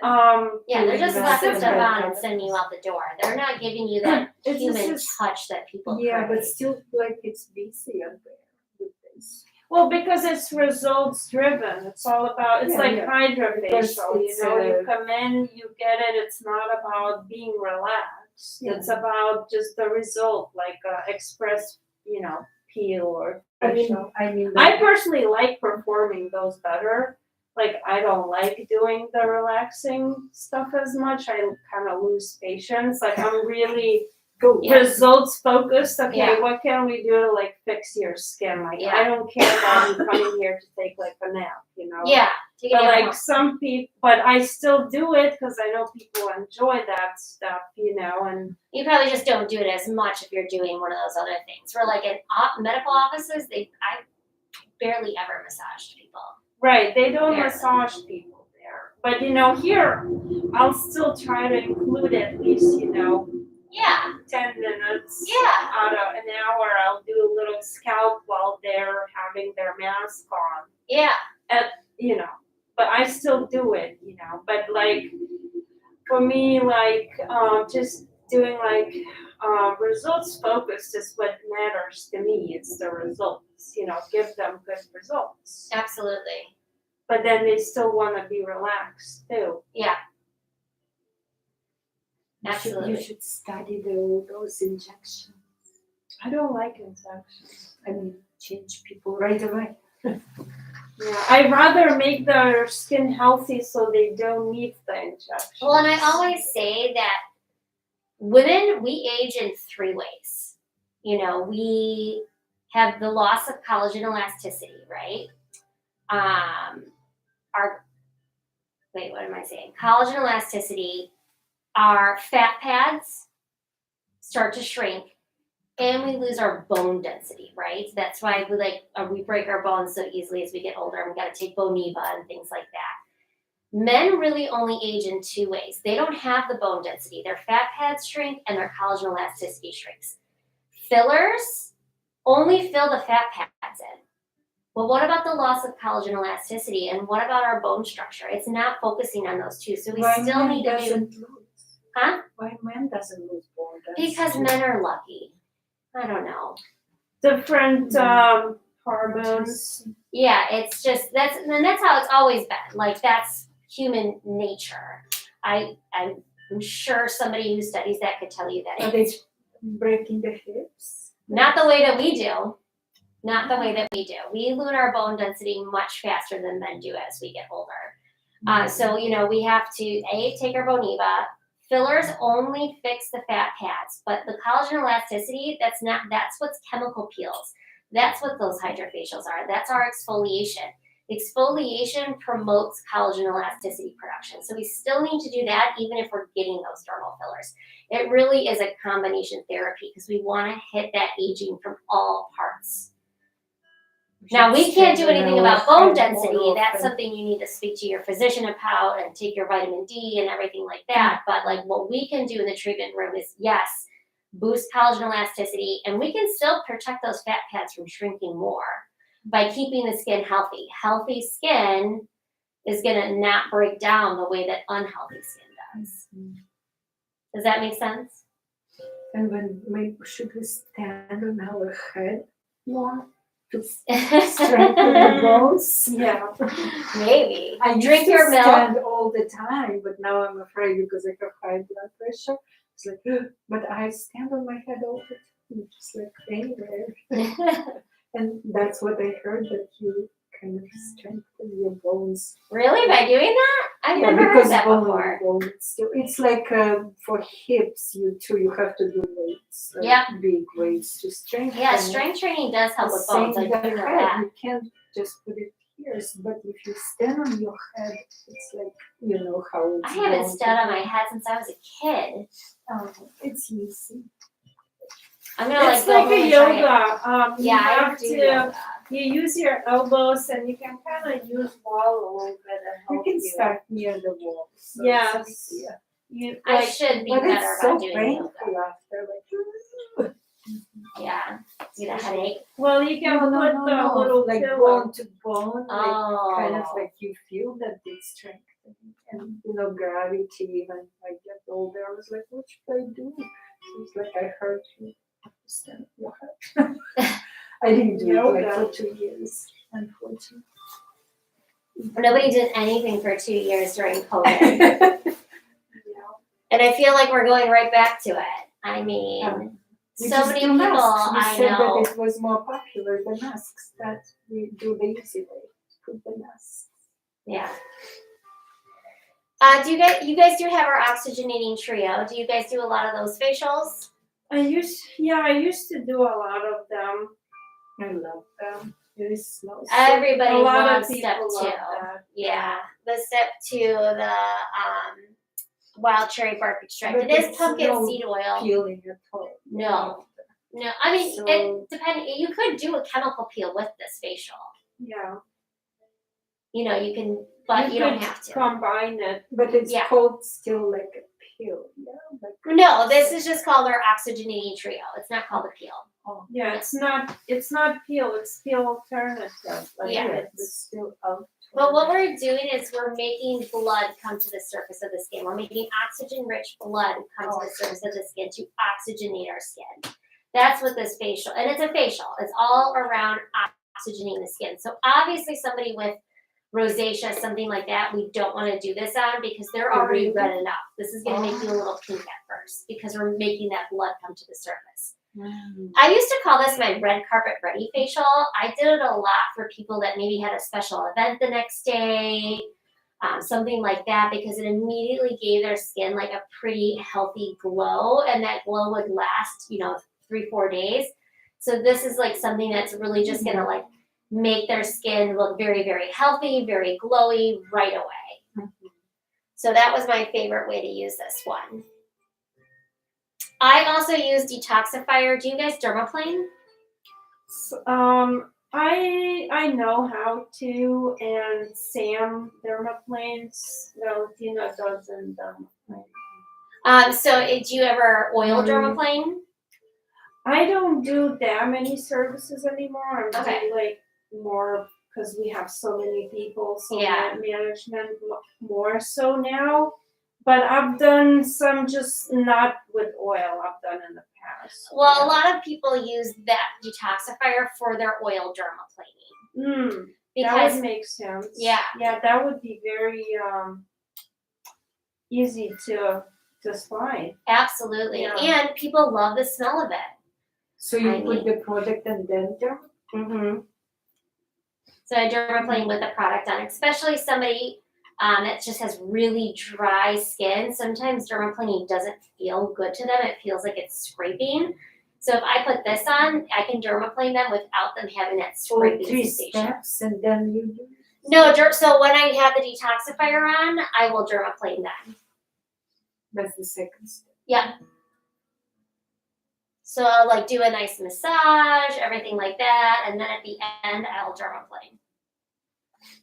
Yeah, they're just That's slapping stuff right. on and sending you out the door. They're not giving you that It's human just- touch that people Yeah, crave. but still, like it's busy out there with this. well, because it's results driven. It's all about. It's Yeah, like yeah. hydrofacial. Because You know, you it's, come in, you get it. It's not about being relaxed. Yeah. It's about just the result, like express, you know, peel or I mean, facial. I I personally like performing those better. Like I don't like doing the relaxing stuff as much. I kind of lose patience. Like I'm really go. Yeah. results focused. Okay, Yeah. what can we do to like fix your skin? Like Yeah. I don't care about you coming here to take like a nap, you know. Yeah, take it But at like home. some people, but I still do it because I know people enjoy that stuff, you know, and You probably just don't do it as much if you're doing one of those other things. Where like in medical offices, I barely ever massaged people. right, they don't Fair. massage people there. But you know, here I'll still try to include at least, you know, Yeah, 10 minutes yeah, out of an hour. I'll do a little scalp while they're having their mask on, yeah. you know, but I still do it, you know, but like for me, like just doing like results focused is what matters to me. It's the results, you know, give them good results. Absolutely. But then they still want to be relaxed too. Yeah, You absolutely. should study those injections. I don't like injections. I mean, change people right away. Yeah, I'd rather make their skin healthy so they don't need the injection. Well, and I always say that women, we age in 3 ways. You know, we have the loss of collagen elasticity, right? What am I saying? Collagen elasticity, our fat pads start to shrink, and we lose our bone density, right? That's why we break our bones so easily as we get older, and we got to take Boniva and things like that. Men really only age in 2 ways. They don't have the bone density. Their fat pads shrink and their collagen elasticity shrinks. Fillers only fill the fat pads in. Well, what about the loss of collagen elasticity, and what about our bone structure? It's not focusing on those two, so we Why still men need to do. doesn't lose? Huh? Why men doesn't lose bone density? Because men are lucky. I don't know. Different hormones. Yeah, it's just that's how it's always been. Like that's human nature. I'm sure somebody who studies that could tell you that Are they breaking the hips? not the way that we do. Not the way that we do. We lose our bone density much faster than men do as we get older. So, you know, we have to take our Boniva. Fillers only fix the fat pads, but the collagen elasticity, that's what's chemical peels. That's what those hydrofacials are. That's our exfoliation. Exfoliation promotes collagen elasticity production. So we still need to do that even if we're getting those dermal fillers. It really is a combination therapy because we want to hit that aging from all parts. Now, we can't do anything about bone density. That's something you need to speak to your physician about and take your vitamin D and everything like that. But like what we can do in the treatment room is, yes, boost collagen elasticity, and we can still protect those fat pads from shrinking more by keeping the skin healthy. Healthy skin is going to not break down the way that unhealthy skin does. Does that make sense? And should we stand on our head more to strengthen the bones? Yeah. Maybe. I Drink used to your milk. stand all the time, but now I'm afraid because I have high blood pressure. It's like, but I stand on my head all the time, just like anywhere. And that's what I heard, that you kind of strengthen your bones. Really? By doing that? I've Yeah, never heard because that bone, before. bone, it's like for hips, you have to do weights, like Yep. big weights to strengthen. Yeah, it. strength training does help The with bones. I same do know the head, that. you can't just put it here, but if you stand on your head, it's like, you know how it's I haven't going stood on my head since I was a kid. it's easy. I'm gonna It's go like home a and try it. yoga. You Yeah, I have do to, yoga. you use your elbows and you can kind of use wall a little bit and You help can you. start near the wall. So Yes. it's easier. You I like, should be But better it's so about doing painful yoga. after, like, Yeah. Get a headache. well, you can put the little like pillow. bone to bone, Oh. like kind of like you feel that big strength and gravity. Even I get older, I was like, what should I do? So it's like I heard you stand up your head. I didn't do it like Yoga. for 2 years, unfortunately. Nobody did anything for 2 years during COVID. And I feel like we're going right back to it. I mean, We so just many do people masks. We I said know. that it was more popular than masks. That we do the easy way. Put the masks. Yeah. Do you guys do have our oxygenating trio? Do you guys do a lot of those facials? I used to do a lot of them. I love them. It smells. Everybody a lot loves of step people love 2. that. Yeah, the step 2, the wild cherry bark extract. But It is it's pumpkin no seed oil. Peeling at all. No. No, I mean, So- it depends. You could do a chemical peel with this facial. Yeah. You can, but you don't could have to. combine it. But it's Yeah. called still like a peel. Yeah. Like, No, this is just called our oxygenating trio. It's not called a peel. Yeah, it's not peel, it's peel alternative. Like Yeah. It's still out. But what we're doing is we're making blood come to the surface of the skin. We're making oxygen-rich blood come to the surface of the skin to oxygenate our skin. That's what this facial, and it's a facial. It's all around oxygenating the skin. So obviously somebody with rosacea, something like that, we don't want to do this on because they're already red enough. This is going to make you a little pink at first because we're making that blood come to the surface. I used to call this my red carpet ready facial. I did it a lot for people that maybe had a special event the next day, something like that, because it immediately gave their skin like a pretty healthy glow, and that glow would last, 3-4 days. So this is like something that's really just gonna like make their skin look very, very healthy, very glowy right away. So that was my favorite way to use this one. I also use detoxifier. Do you guys dermaplane? I know how to, and Sam dermaplanes. No, Tina doesn't dermaplane. Do you ever oil dermaplane? I don't do that many services anymore. I'm Okay. doing like more because we have so many people, so Yeah. management more so now. But I've done some just not with oil. I've done in the past. Well, a lot of people use that detoxifier for their oil dermaplaning. That Because would make sense. Yeah. Yeah, that would be very easy to find. absolutely. Yeah. And people love the smell of it. So you I put mean- the product and then derm? Mm-hmm. So I dermaplane with the product on, especially somebody that just has really dry skin. Sometimes dermaplaning doesn't feel good to them. It feels like it's scraping. So if I put this on, I can dermaplane them without them having that scraping 3 sensation. steps and then you do. No, so when I have the detoxifier on, I will dermaplane them. That's the second step. Yeah. So I'll like do a nice massage, everything like that, and then at the end I'll dermaplane.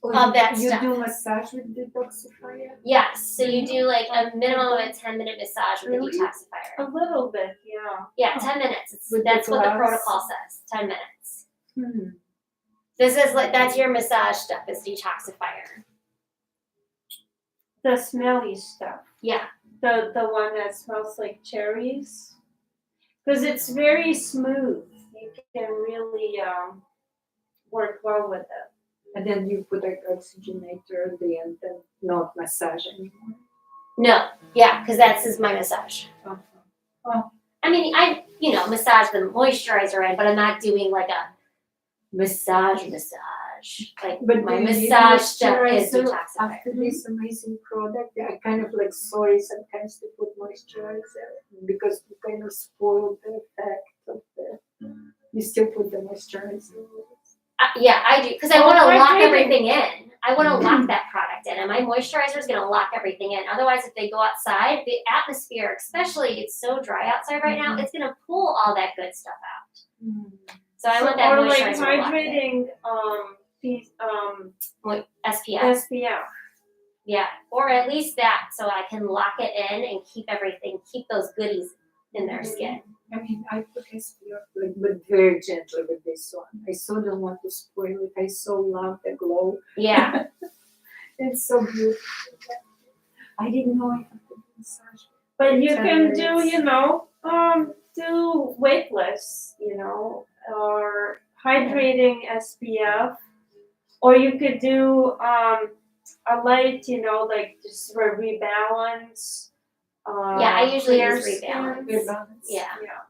Of that you stuff. do massage with detoxifier? Yes, so you do like a minimum of a 10-minute massage with Really? the A detoxifier. little bit, yeah. Yeah, 10 minutes. With That's the what the gloves? protocol says. 10 minutes. Hmm. That's your massage stuff, is detoxifier. The smelly stuff. Yeah. The one that smells like cherries. Because it's very smooth. You can really work well with it. And then you put like oxygenator at the end and not massage anymore. No, yeah, because that's is my massage. Uh-huh. I mean, I massage the moisturizer in, but I'm not doing like a massage. Like But my do you need massage stuff is moisturizer detoxifying. after this amazing product? I kind of like sorry sometimes to put moisturizer because you kind of spoil the effect of the. You still put the moisturizer. Yeah, I do because I Oh, want to lock hydrating. everything in. I want to lock that product in, and my moisturizer is going to lock everything in. Otherwise, if they go outside, the atmosphere, especially it's so dry outside right now, it's going to pull all that good stuff out. So I want that or like moisturizer to lock it in. hydrating SPF. SPF. Yeah, or at least that, so I can lock it in and keep those goodies in their skin. I mean, I put SPF, like, but very gently with this one. I so don't want to spoil it. I so love the glow. Yeah. It's so beautiful. I didn't know I had to massage. But you can do, Templates. do weightless, or hydrating SPF, or you could do a light, like just for rebalance. Yeah, I usually clear use skin. Rebalance. Yeah. Yeah.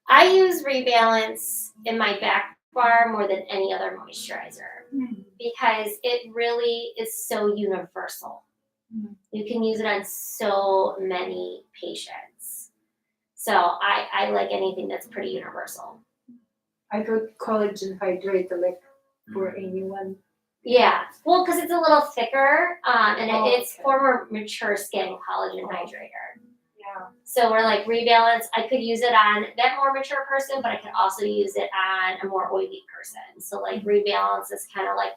I use Rebalance in my back bar more than any other moisturizer because it really is so universal. You can use it on so many patients. So I like anything that's pretty universal. I got collagen hydrator like for anyone. Yeah, well, because it's a little thicker, and it's Okay. for more mature skin collagen hydrator. Yeah. So we're like Rebalance. I could use it on that more mature person, but I could also use it on a more oily person. So like Rebalance is kind of like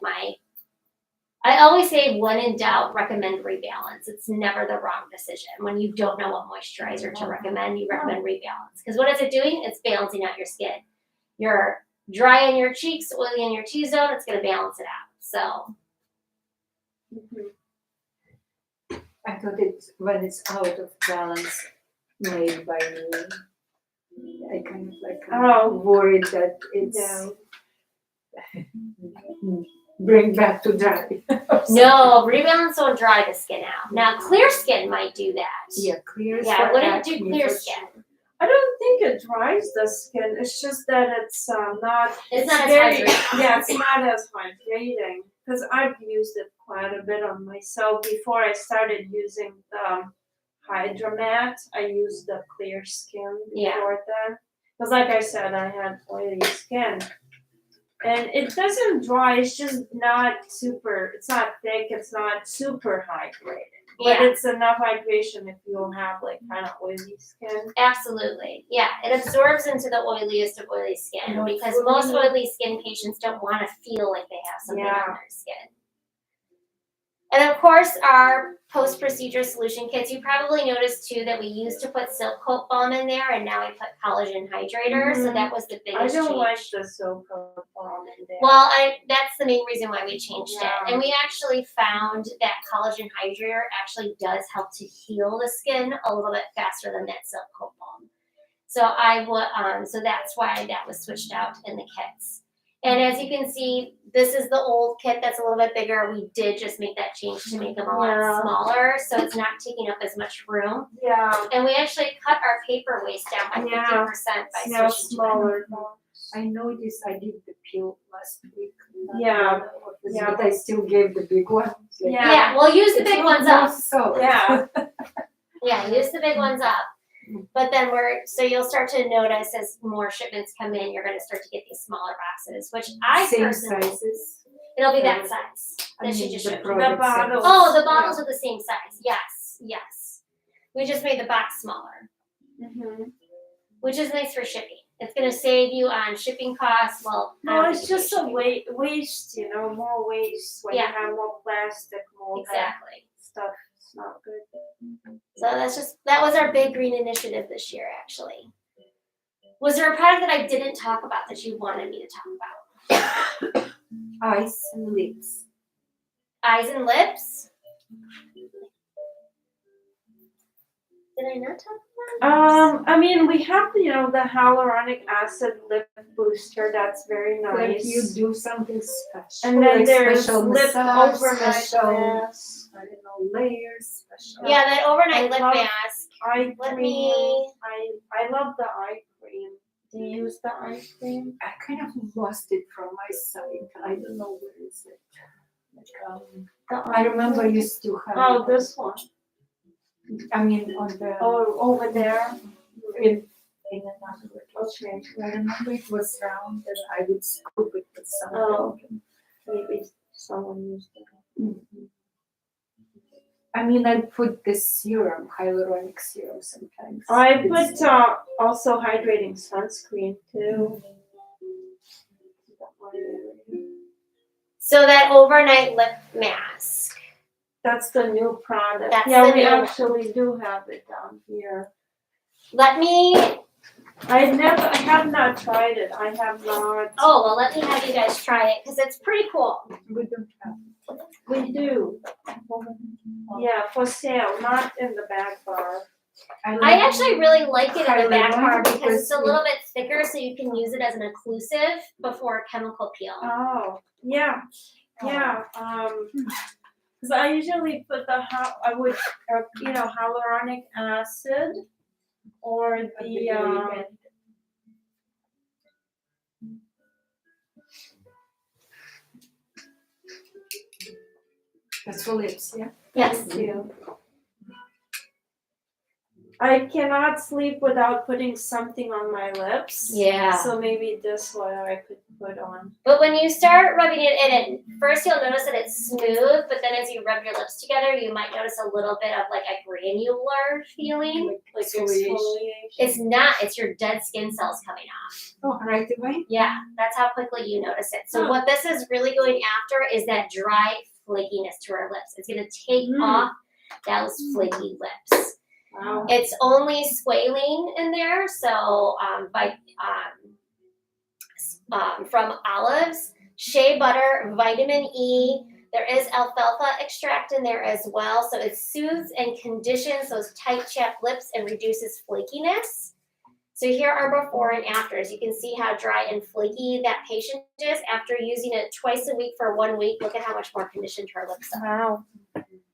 I always say when in doubt, recommend Rebalance. It's never the wrong decision. When you don't know what moisturizer to recommend, you recommend Rebalance. Because what is it doing? It's balancing out your skin. You're dry in your cheeks, oily in your T-zone, it's going to balance it out. So. I thought when it's out of balance made by me. I kind of like worried that it's bring back to dry. No, Rebalance will dry the skin out. Now, clear skin might do that. Yeah, clear. Yeah, I wouldn't do clear skin. Sure. I don't think it dries the skin. It's just that it's not. It's not as very, hydrating. Yeah, it's not as hydrating. Because I've used it quite a bit on myself. Before I started using the Hydromat, I used the clear skin before then. Because like I said, I had oily skin. And it doesn't dry, it's just not super, it's not thick, it's not super hydrated. But it's enough hydration if you have like kind of oily skin. Absolutely. Yeah, it absorbs into the oiliest of oily skin because most oily skin patients don't want to feel like they have something on their skin. And of course, our post-procedure solution kits, you probably noticed too that we used to put silk coat balm in there and now we put collagen hydrator. So that was the biggest change. I don't like the silk coat balm in there. Well, that's the main reason why we changed it. And we actually found that collagen hydrator actually does help to heal the skin a little bit faster than that silk coat balm. So so that's why that was switched out in the kits. And as you can see, this is the old kit that's a little bit bigger. We did just make that change to make them a lot smaller, so it's not taking up as much room. Yeah. And we actually cut our paper waste down by 50% by switching smaller. I noticed I did the peel last week. Yeah. But I still gave the big one. Like, Yeah, well, use the big ones up. So. Yeah. Yeah, use the big ones up. But then so you'll start to notice as more shipments come in, you're going to start to get these smaller boxes, which I Same personally, sizes. it'll be that size I that she mean, just the showed you. product bottles. Oh, the bottles are the same size. Yes. We just made the box smaller, which is nice for shipping. It's going to save you on shipping costs. Well, no, it's just a waste, more waste when you have more plastic, more stuff. It's not good. So that was our big green initiative this year, actually. Was there a product that I didn't talk about that you wanted me to talk about? Eyes and lips. Eyes and lips? Did I not talk about I mean, we have the hyaluronic acid lip booster. That's very nice. Like you do something special. And then like there's special lip massage, overnight special, mask. I don't know, layers, special. that overnight lip love mask. Eye Let cream. me. I love the eye cream. Do you use the eye cream? I kind of lost it from my site. I don't know where is it. Like, The I remember I used to have. Oh, this one. I mean, on the. Oh, over there. In another location. I remember it was round and I would scoop it with something. Oh. Maybe someone used it. Mhm. I mean, I put this serum, hyaluronic serum sometimes. I put also hydrating sunscreen too. So that overnight lip mask. That's the new product. That's yeah, the we new- actually do have it down here. Let me, I have not tried it. I have not. oh, well, let me have you guys try it, because it's pretty cool. We don't have. We do. Yeah, for sale, not in the back bar. I actually really like it in the back bar Hyaluronic because it's a was- little bit thicker, so you can use it as an occlusive before chemical peel. Oh, yeah, yeah. Because I usually put hyaluronic acid or the That's for lips, yeah? Yes. too. I cannot sleep without putting something on my lips. Yeah. So maybe this one I could put on. But when you start rubbing it in, first you'll notice that it's smooth, but then as you rub your lips together, you might notice a little bit of like a granular feeling. Like Exfoliation. exfoliation. It's not, it's your dead skin cells coming off. Oh, right away? Yeah, that's how quickly you notice it. So Huh. what this is really going after is that dry flakiness to our lips. It's gonna take off those flaky lips. Wow. It's only squalene in there, so from olives, shea butter, vitamin E. There is alfalfa extract in there as well, so it soothes and conditions those tight, chapped lips and reduces flakiness. So here are before and afters. You can see how dry and flaky that patient is after using it twice a week for 1 week. Look at how much more conditioned her lips are. Wow.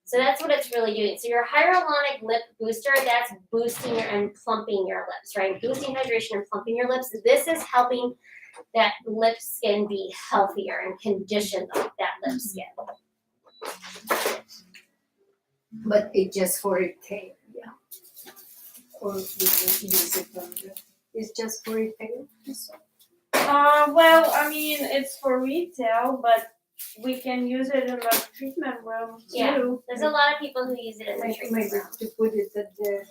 So that's what it's really doing. So your hyaluronic lip booster, that's boosting and plumping your lips, right? Boosting hydration and plumping your lips. This is helping that lip skin be healthier and condition that lip skin. But it's just for retail, yeah. Or we can use it on the, it's just for retail? Well, I mean, it's for retail, but we can use it in the treatment room too. Yeah. There's a lot of people who use it in the Maybe treatment room. to put it at the.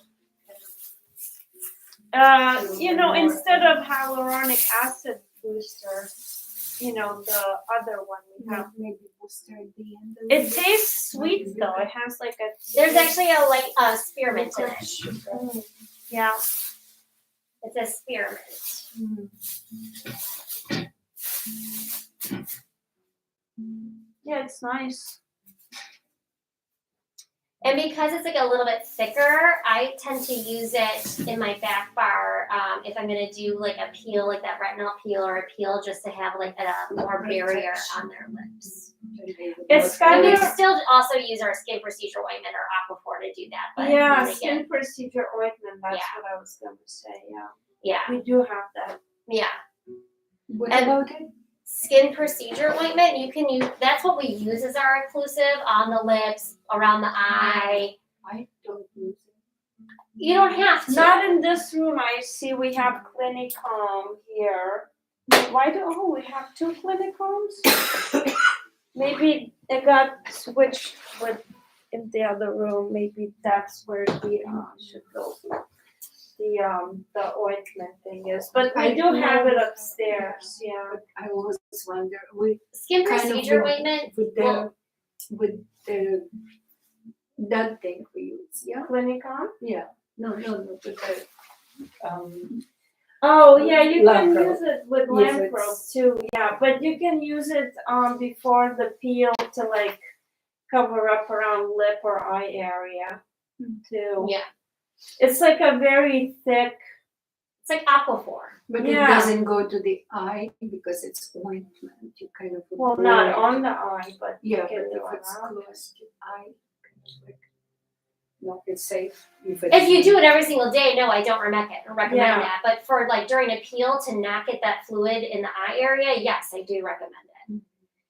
Instead of hyaluronic acid booster, the other one we have. Maybe booster at the end. It tastes sweet though. It has like a. There's actually a spearmint in it. Yeah. It's a spearmint. Yeah, it's nice. And because it's like a little bit thicker, I tend to use it in my back bar if I'm gonna do like a peel, like that retinol peel or a peel, just to have like a more barrier on their lips. It's And kind we of still also use our skin procedure ointment or Aquaphor to do that. But yeah, then skin again, procedure ointment. That's Yeah. what I was gonna say. Yeah, yeah, we do have that. yeah. What And- about it? Skin procedure ointment, you can use, that's what we use as our inclusive on the lips, around the eye. I don't use it. You don't have to. Not in this room. I see we have Clinicom here. Why we have two Clinicoms? Maybe it got switched with in the other room. Maybe that's where the should go. The ointment thing is, but we I do have it know. upstairs. Yeah. But I always wonder, we Skin kind of procedure with- ointment, with well- that thing we use, yeah? Clinicom. Yeah, no, with the, Oh yeah, you can Lamp use it with Yes, lamp it's- rope too. Yeah, but you can use it before the peel to like cover up around lip or eye area too. yeah, It's like a very thick. it's like Aquaphor. but Yeah. it doesn't go to the eye because it's ointment, you kind of. Well, apply not it. on the eye, but Yeah, you can but do if it's around. close to eye, kind of like. No, it's safe. If you do it every single day, no, I don't recommend Yeah. that. But for like during a peel to not get that fluid in the eye area, yes, I do recommend it.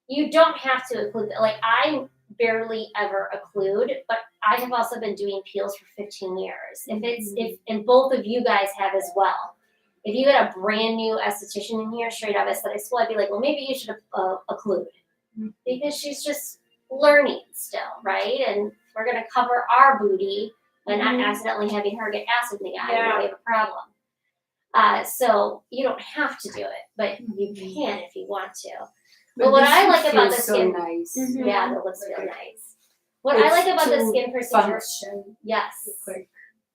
You don't have to occlude. Like I barely ever occlude, but I have also been doing peels for 15 years. If and both of you guys have as well. If you had a brand new esthetician in here, straight out of aesthetic school, I'd be like, well, maybe you should occlude because she's just learning still, right? And we're gonna cover our booty and not accidentally having her get acid in the eye. Yeah. We have a problem. So you don't have to do it, but you can if you want to. But what I like about the skin, nice. yeah, the lips feel nice. What I like about the skin procedure, function, yes, it's like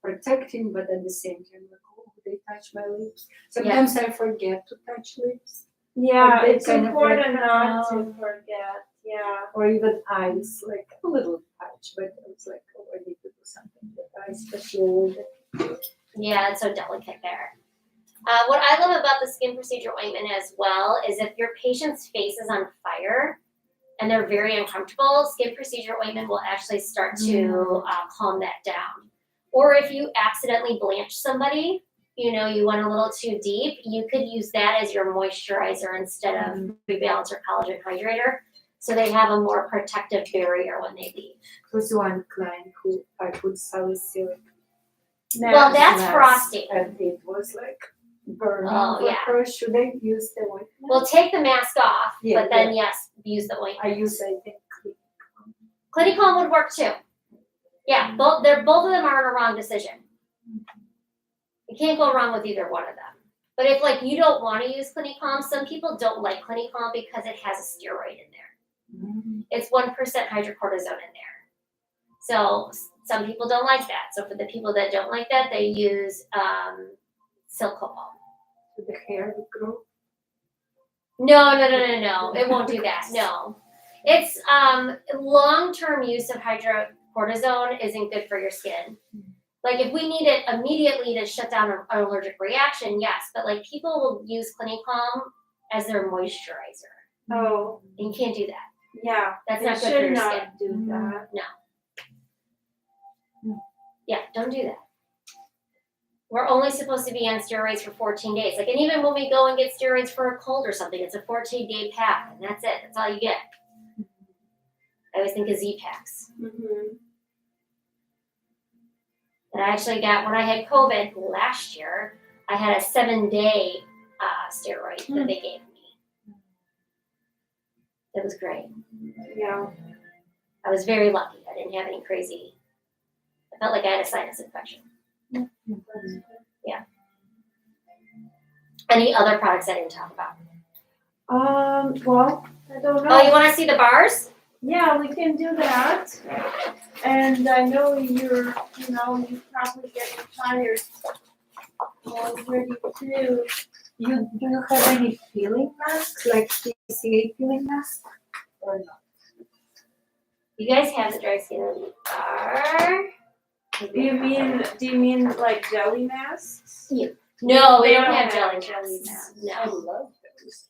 protecting, but at the same time, like, oh, they touch my lips. Sometimes I forget to touch lips, Yeah, Or they it's kind of important like, not to forget. Yeah. or even eyes, like a little touch, but it's like, oh, I need to do something with eyes, especially with yeah, it's so delicate there. What I love about the skin procedure ointment as well is if your patient's face is on fire and they're very uncomfortable, skin procedure ointment will actually start to calm that down. Or if you accidentally blanch somebody, you went a little too deep, you could use that as your moisturizer instead of rebalance or collagen hydrator. So they have a more protective barrier when they leave. There was one client who I put salicylic Well, that's mask, frosting. and it was like burning Oh, for yeah. her. Should I use the ointment? Well, take the mask off, Yeah, but then yes, use the ointment. I use, I think, Clinicalm would work too. Yeah, both of them are a wrong decision. You can't go wrong with either one of them. But if like you don't want to use Clinicalm, some people don't like Clinicalm because it has a steroid in there. It's 1% hydrocortisone in there. So some people don't like that. So for the people that don't like that, they use silk cobalt. the hair would grow. No. It won't do that. No. It's long-term use of hydrocortisone isn't good for your skin. Like if we need it immediately to shut down an allergic reaction, yes. But like people will use Clinicalm as their moisturizer. Oh, And you can't do that. yeah. That's They not good for should your not skin. do that. Yeah, don't do that. We're only supposed to be on steroids for 14 days. Like, and even when we go and get steroids for a cold or something, it's a 14-day pack, and that's it. That's all you get. I always think of Z-packs. And I actually got, when I had COVID last year, I had a 7-day steroid that they gave me. It was great. Yeah. I was very lucky. I didn't have any crazy, I felt like I had a sinus infection. Yeah. Any other products I didn't talk about? Well, I don't know. Oh, you want to see the bars? Yeah, we can do that. And I know you probably getting tired already too. Do you have any peeling masks, like PCA peeling mask, or not? You guys have the dry skin bar. Do you mean like jelly masks? No, we They don't don't have have jelly masks. jelly I No. love those.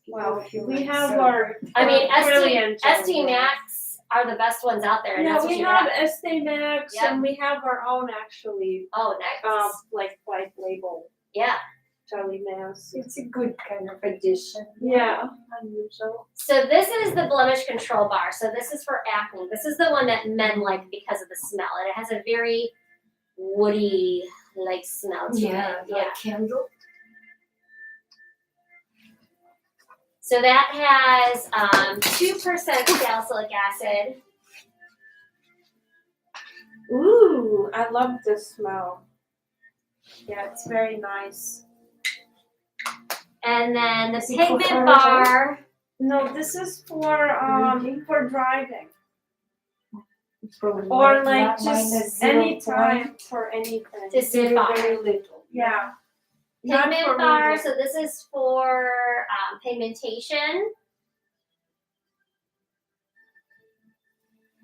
Well, People we feel have so- our I mean, brilliant jelly ST Max are the best ones out there. And No, that's what we you have have. Estee Max Yeah. and we have our own actually, Oh, nice. like white label Yeah. jelly mask. It's a good kind of addition. Yeah, unusual. So this is the blemish control bar. So this is for acne. This is the one that men like because of the smell. And it has a very woody like smell to it. Yeah. like candle. So that has 2% salicylic acid. Ooh, I love this smell. Yeah, it's very nice. And then the Is it for pigment fur, bar. No, this is for driving. Probably Or like minus just 0.1. any time for anything. Just Very, bar. very little. Yeah. Not Pigment for bar. medium. So this is for pigmentation.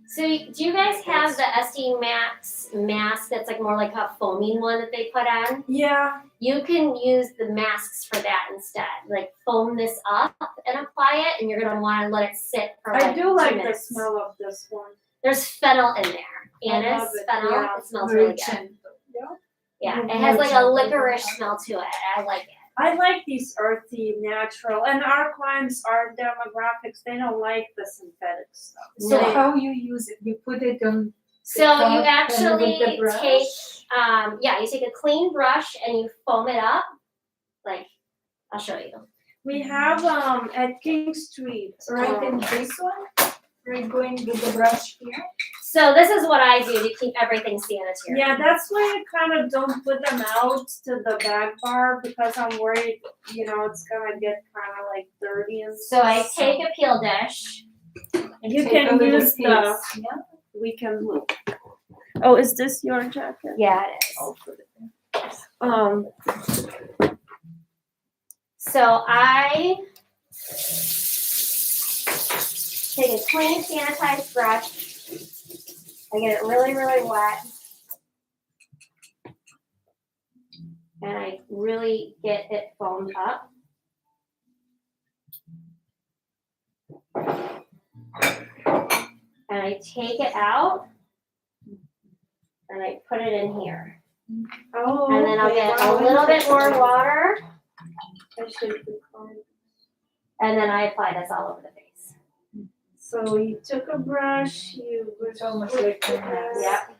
So do you guys have the ST Max mask that's like more like a foaming one that they put on? Yeah. You can use the masks for that instead. Like foam this up and apply it, and you're gonna want to let it sit for like I do 2 like the minutes. smell of this one. There's fennel in there. anise, it, fennel. yeah. It smells Very really good. gentle. Yeah, it More has like a gentle. licorice smell to it. I like it. I like these earthy, natural, and our clients, our demographics, they don't like the synthetic stuff. So No. how you use it? You put it on. So top you and actually with the brush? take, you take a clean brush and you foam it up. Like, I'll show you. We have at King Street. Right in this one. We're going with the brush here. So this is what I do to keep everything sanitary. Yeah, that's why I kind of don't put them out to the back bar because I'm worried, it's gonna get kind of like dirty and So I stuff. take a peel dish. And You take can a little use piece. the- Yeah. We can move. Oh, is this your jacket? Yeah, it is. I'll put it there. So I take a clean sanitized brush. I get it really, really wet. And I really get it foamed up. And I take it out and I put it in here. Oh, And then I'll okay. get a Wow, little bit more interesting. water I should be calm. and then I apply this all over the face. So you took a brush, you It's almost like a mask. Yep.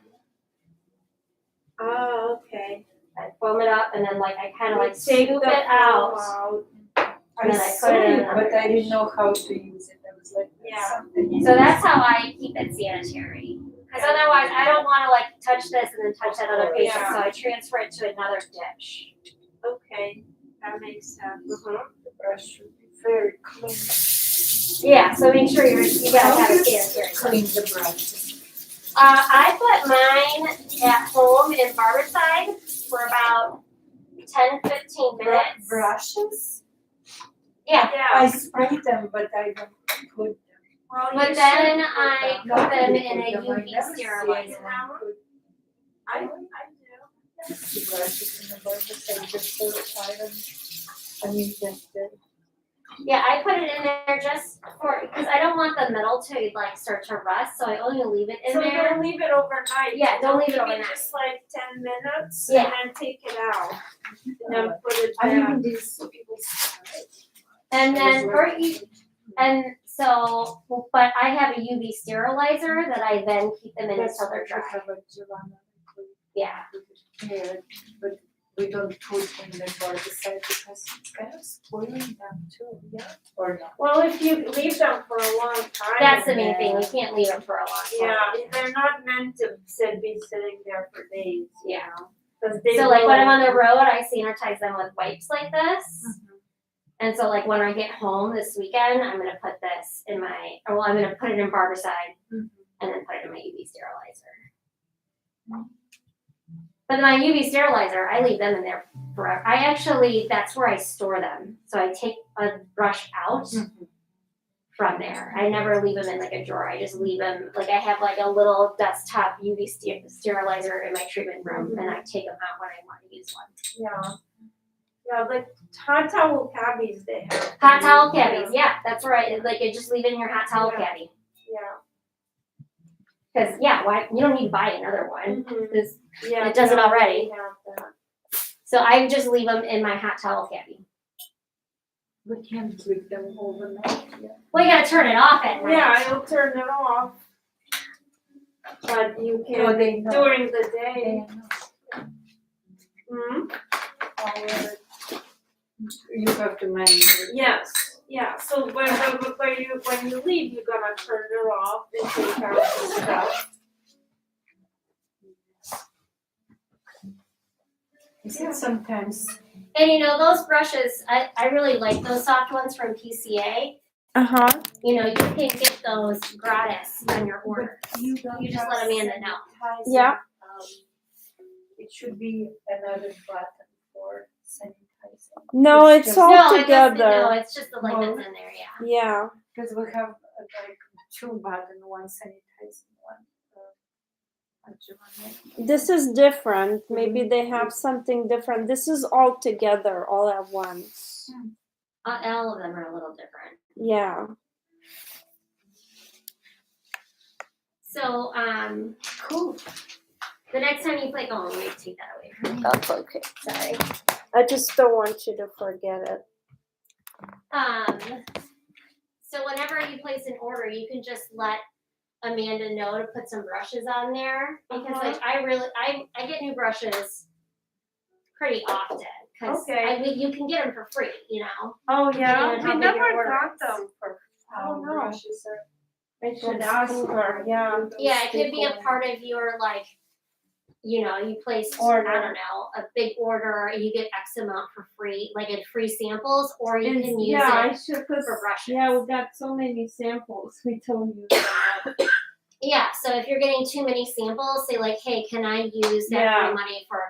Oh, okay. I foam it up and then I kind of You take scoop the it out. foam And then I saw put it in it, another but I didn't dish. know how to use it. I was like, Yeah. something. So that's how I keep it sanitary. Because otherwise I don't want to touch this and then touch that other patient. Yeah. So I transfer it to another dish. Okay, that makes sense. The brush should be very clean. Yeah, so make sure you gotta How have do it you sanitary. clean the brush? I put mine at home in barbicide for about 10-15 minutes. Brushes? Yeah. I spray them, but I don't put them. Well, you But then should I put put them Nobody in a put them. I UV never see sterilizer. anyone put I do. the brushes in the barbicide just so uninjected. Yeah, I put it in there just because I don't want the metal to start to rust, so I only leave it in So there. don't leave it overnight. Yeah, don't leave it Maybe overnight. just 10 minutes Yeah. and then take it out. And then put it I back. mean, these people. And then but I have a UV sterilizer that I then keep them in until they're dry. Yeah. Yeah, but we don't put in the barbicide because it's kind of spoiling them too, yeah? Or not? Well, if you leave them for a long time. That's the main thing. We can't leave them for a long time. Yeah, they're not meant to be sitting there for days. Yeah. Because they So when I'm will- on the road, I sanitize them with wipes like this. And so when I get home this weekend, I'm gonna put this in I'm gonna put it in barbicide and then put it in my UV sterilizer. But my UV sterilizer, I leave them in there forever. That's where I store them. So I take a brush out from there. I never leave them in a drawer. I just leave them, I have a little desktop UV sterilizer in my treatment room and I take them out when I want to use one. Yeah. Yeah, hot towel cabbies they have. Hot towel cabbies, yeah, that's where I just leave it in your hot towel Yeah. cabbie. Yeah. Because why you don't need to buy another one. Because Yeah. It does it no, already. we have that. so I just leave them in my hot towel cabbie. We can't leave them overnight, yeah. Well, you gotta turn it off at night. Yeah, I'll turn it off. But you Oh, can they know. during the They day. know. Hmm? You have to manually. Yes. Yeah. So when you leave, you're gonna turn it off and take out the stuff. Sometimes. And those brushes, I really like those soft ones from PCA. You can get those gratis on your order. You just let Amanda know. Yeah. It should be another button for sanitizing. No, It's it's just- all No, together. it's just the light that's in there, yeah. Yeah. Because we have two buttons, one sanitizing, one. This is different. Maybe they have something different. This is all together, all at once. All of them are a little different. Yeah. So, Cool. The next time you play, oh, let me take that away from me. That's okay. Sorry. I just don't want you to forget it. So whenever you place an order, you can just let Amanda know to put some brushes on there because like I get new brushes pretty often because Okay. you can get them for free, you know. Oh Depending on yeah, how we big your never order got is. them for. I don't know. Brushes are I should ask her. Yeah. Yeah, it could be a part of your like, you know, you placed Order. I don't know a big order and you get X amount for free, like in free samples, or you can use I it should, for brushes. Yeah, we got so many samples. We don't use them. Yeah, so if you're getting too many samples, say like, hey, can I use that free money for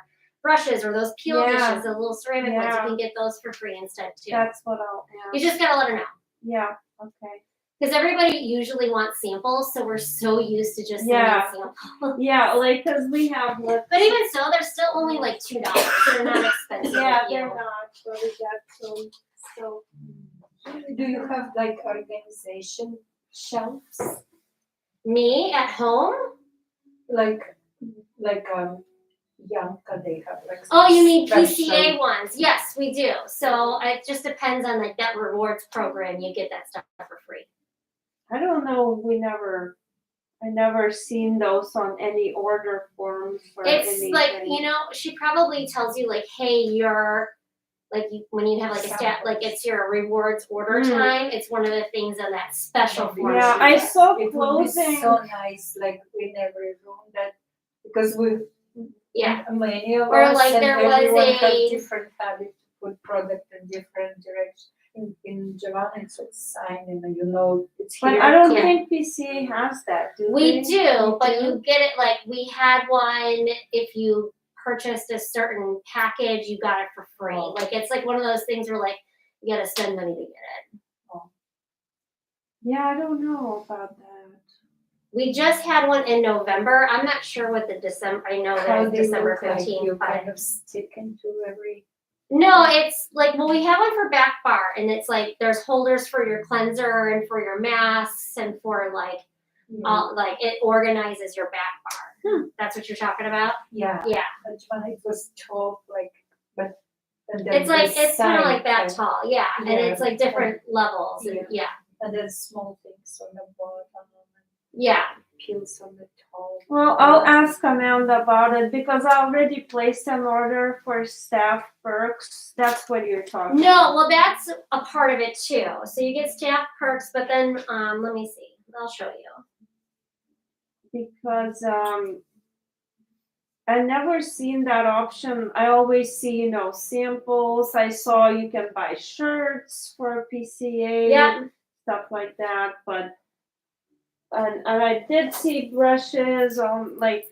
brushes or those peel dishes, the little ceramic ones? You can get those for free instead too. That's what I'll ask. You just gotta let her know. Yeah. Okay. Because everybody usually wants samples, so we're so used to just sending samples. Yeah, like because we have. But even so, they're still only like $2. So they're not expensive. Yeah, they're not. But we got some. So. Do you have like organization shelves? Me at home? Like Yanka, they have like. Oh, you mean special- PCA ones? Yes, we do. So it just depends on like that rewards program. You get that stuff for free. I don't know. I never seen those on any order forms or It's anything. like, you know, she probably tells you like, hey, you're like when you have like a stat, like it's your rewards order time. It's one of the things on that special form. Yeah, I saw It would be clothing. so nice, like in every room that because we many of Or us like and there was everyone a- have different habit to put product in different directions. In Japan, it's a sign, and you know it's But here. I don't think PCA has that. Do We they? do, but you get it like we had one if you purchased a certain package, you got it for free. Oh. Like it's like one of those things where like you gotta spend money to get it. Yeah, I don't know about that. We just had one in November. I'm not sure what the December. I know How that they December look like 15th. you but kind of stick into every. no, it's like well, we have one for back bar, and it's like there's holders for your cleanser and for your masks and for like all like it organizes your back bar. That's what you're talking about. Yeah. Yeah. Japan, it was 12 like, but. And then It's like the it's kind of side, like that tall, yeah, and Yeah. it's like different levels, and Yeah. And then small things on the bottom yeah. and peels on the top. Well, I'll ask Amanda about it because I already placed an order for staff perks. That's what you're talking No, about. well, that's a part of it too. So you get staff perks, but then let me see. I'll show you. Because I never seen that option. I always see, you know, samples. I saw you can buy shirts for PCA, Yeah. stuff like that. But and I did see brushes on like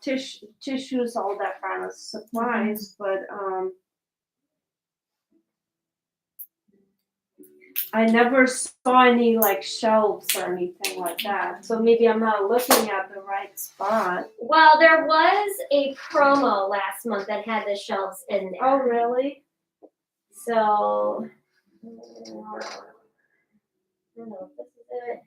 tissues, all that kind of supplies. But I never saw any like shelves or anything like that. So maybe I'm not looking at the right spot. Well, there was a promo last month that had the shelves in there. Oh, really? So I don't know if this is it.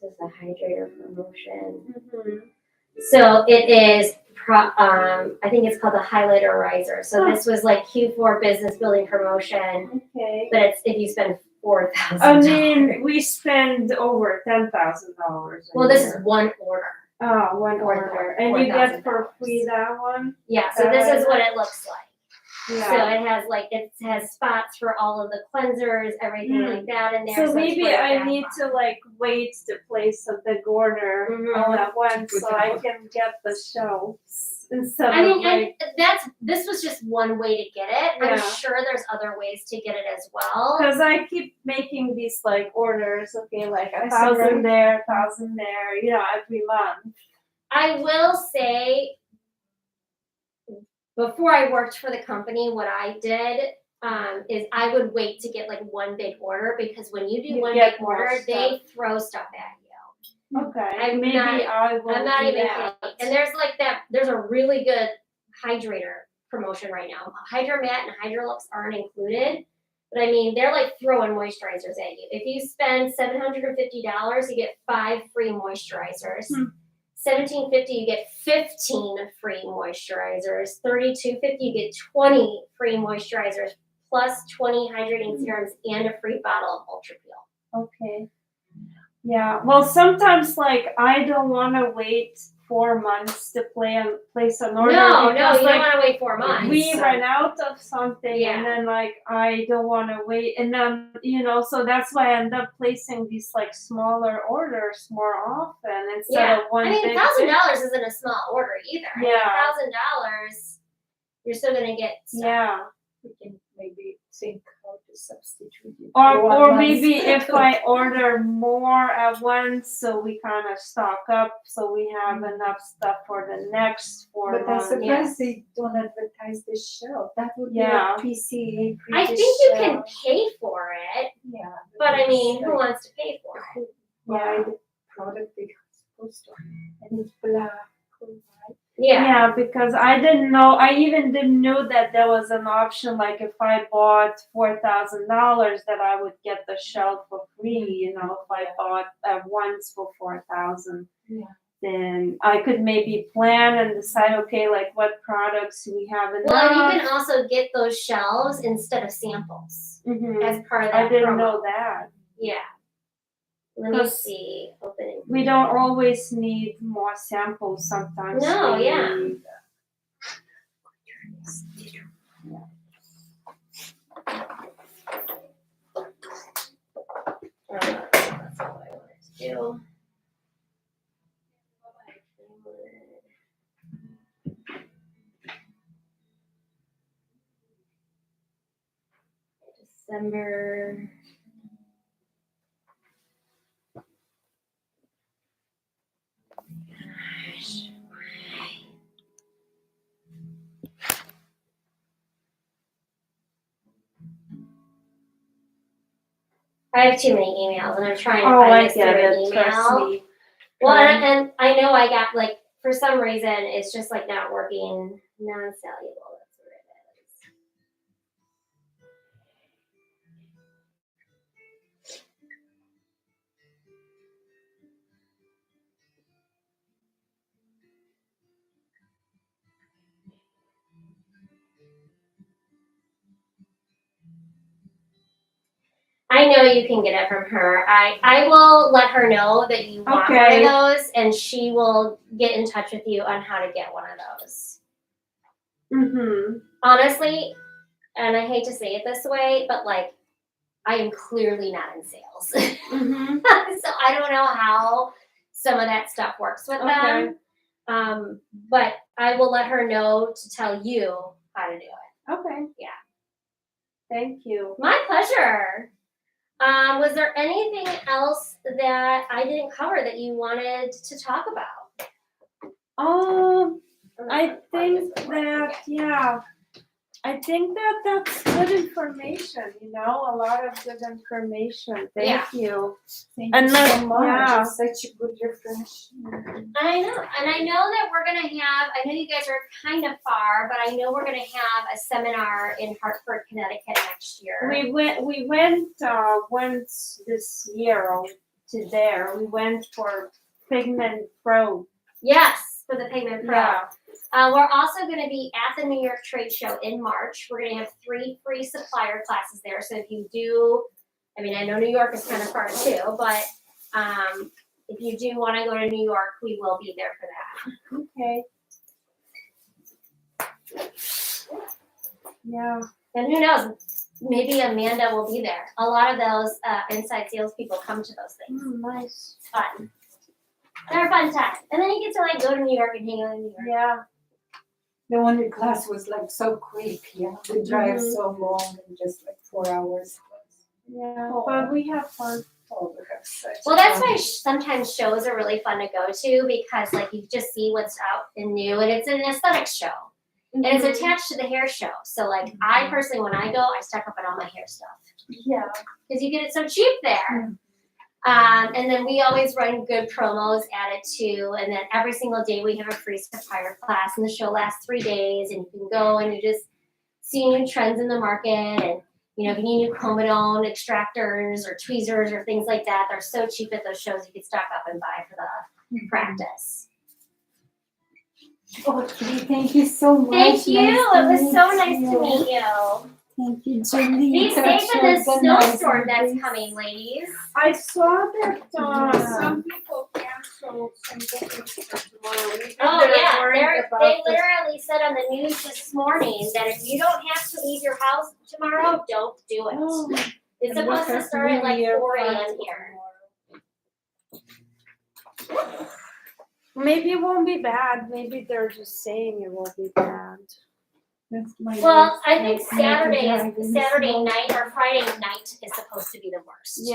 This is a hydrator promotion. Mm-hmm. So it is, I think it's called the highlighter riser. So this was like Q4 business building promotion, Okay. but it's if you spend $4,000. I mean, we spend over $10,000. Well, this is one order. Oh, one order, and you get for free that one. Yeah. So this is what it looks like. Yeah. So it has spots for all of the cleansers, everything like that in there. So maybe it's I need to like wait to place a big order all at once so I can get the shelves instead I mean, of like. and this was just one way to get it. Yeah. I'm sure there's other ways to get it as well. Because I keep making these like orders, okay, like 1,000 1,000 there, 1,000 there, you know, every month. I will say, before I worked for the company, what I did is I would wait to get like one big order because when you do You one get big more order, stuff. they throw stuff at you. Okay, I'm maybe not- I will I'm not do even that. kidding. And there's like that. There's a really good hydrator promotion right now. Hydromat and Hydrolux aren't included, but I mean they're like throwing moisturizers at you. If you spend $750, you get 5 free moisturizers. $1,750, you get 15 free moisturizers. $3,250, you get 20 free moisturizers plus 20 hydrating serums and a free bottle of Ultra Peel. Okay. Yeah. Well, sometimes like I don't want to wait 4 months to place an order. No, you because, don't like, want to wait 4 months. we run out of something, Yeah. and then like I don't want to wait, and then so that's why I end up placing these like smaller orders more often instead of one. I mean, big $1,000 isn't a small order either. Yeah. $1,000, you're still gonna get stuff. Yeah. We can maybe think how to substitute it. Or maybe if I order more at once, so we kind of stock up, so we have enough stuff for the next 4 But I'm months. surprised they don't advertise the shelf. That would Yeah. be a PCA. I think you can pay for it, Yeah. but I mean, who wants to pay for it? Buy the product they are supposed to, and it's black or white. Yeah. Because I didn't know. I even didn't know that there was an option. Like if I bought $4,000, that I would get the shelf for free. If I bought at once for $4,000, then I could maybe plan and decide. Okay, like what products do we have enough? Well, and you can also get those shelves instead of samples as part of that I didn't promo. know that. Yeah. Let me 'Cause see. Opening. We don't always need more samples. Sometimes. No, we yeah. need- That's all I wanted to do. December. Gosh. I have too many emails, and I'm trying to find I this get through an it. Trust email. me. Well, and I know I got like for some reason it's just like not working. Non-soluble. That's what it is. I know you can get it from her. I will let her know that you want one Okay. of those, and she will get in touch with you on how to get one of those. Honestly, and I hate to say it this way, but like, I am clearly not in sales. So I don't know how some of that stuff works with them. But I will let her know to tell you how to do it. Okay. Yeah. Thank you. My pleasure. Was there anything else that I didn't cover that you wanted to talk about? I think that I think that that's good information. A lot of good information. Thank you. Thank And you then- so much. yeah. It's such a good refresh. I know, and I know that we're gonna have. I know you guys are kind of far, but I know we're gonna have a seminar in Hartford, Connecticut next year. We went once this year to there. We went for Pigment Pro. Yes, for the Pigment Pro. Yeah. We're also going to be at the New York Trade Show in March. We're going to have 3 free supplier classes there. So if you do, I know New York is kind of far too, but if you do want to go to New York, we will be there for that. Okay. Yeah. And who knows, maybe Amanda will be there. A lot of those inside salespeople come to those things. Nice. It's fun. They're a fun time. And then you get to like go to New York and hang out in New York. Yeah. The one in class was like so quick. Yeah, we drive so long and just like 4 hours. Yeah. Oh. But we have fun. Oh, we have such. Well, that's fun. why sometimes shows are really fun to go to because like you just see what's out and new, and it's an aesthetics show, and it's attached to the hair show. So like I personally, when I go, I stock up on all my hair stuff Yeah. because you get it so cheap there. And then we always run good promos added too. And then every single day we have a free supplier class, and the show lasts 3 days. And you can go and you just see new trends in the market. And you know, if you need new comedone extractors or tweezers or things like that, they're so cheap at those shows. You can stock up and buy for the practice. Okay, thank you so much. Thank you. Nice It was meet so nice to meet you. Thank you, Julie. Be safe in this snowstorm that's coming, ladies. I saw that Yeah. some people canceled some bookings for tomorrow. Maybe Oh they're yeah, worried about they the literally said on the news this morning that if you don't have to leave your house tomorrow, don't do it. Oh, It's and supposed to workers start at like really are 4 a.m. fine here. Maybe it won't be bad. Maybe they're just saying it won't be bad. Well, I think Saturday night or Friday night is supposed to be the worst. Yeah.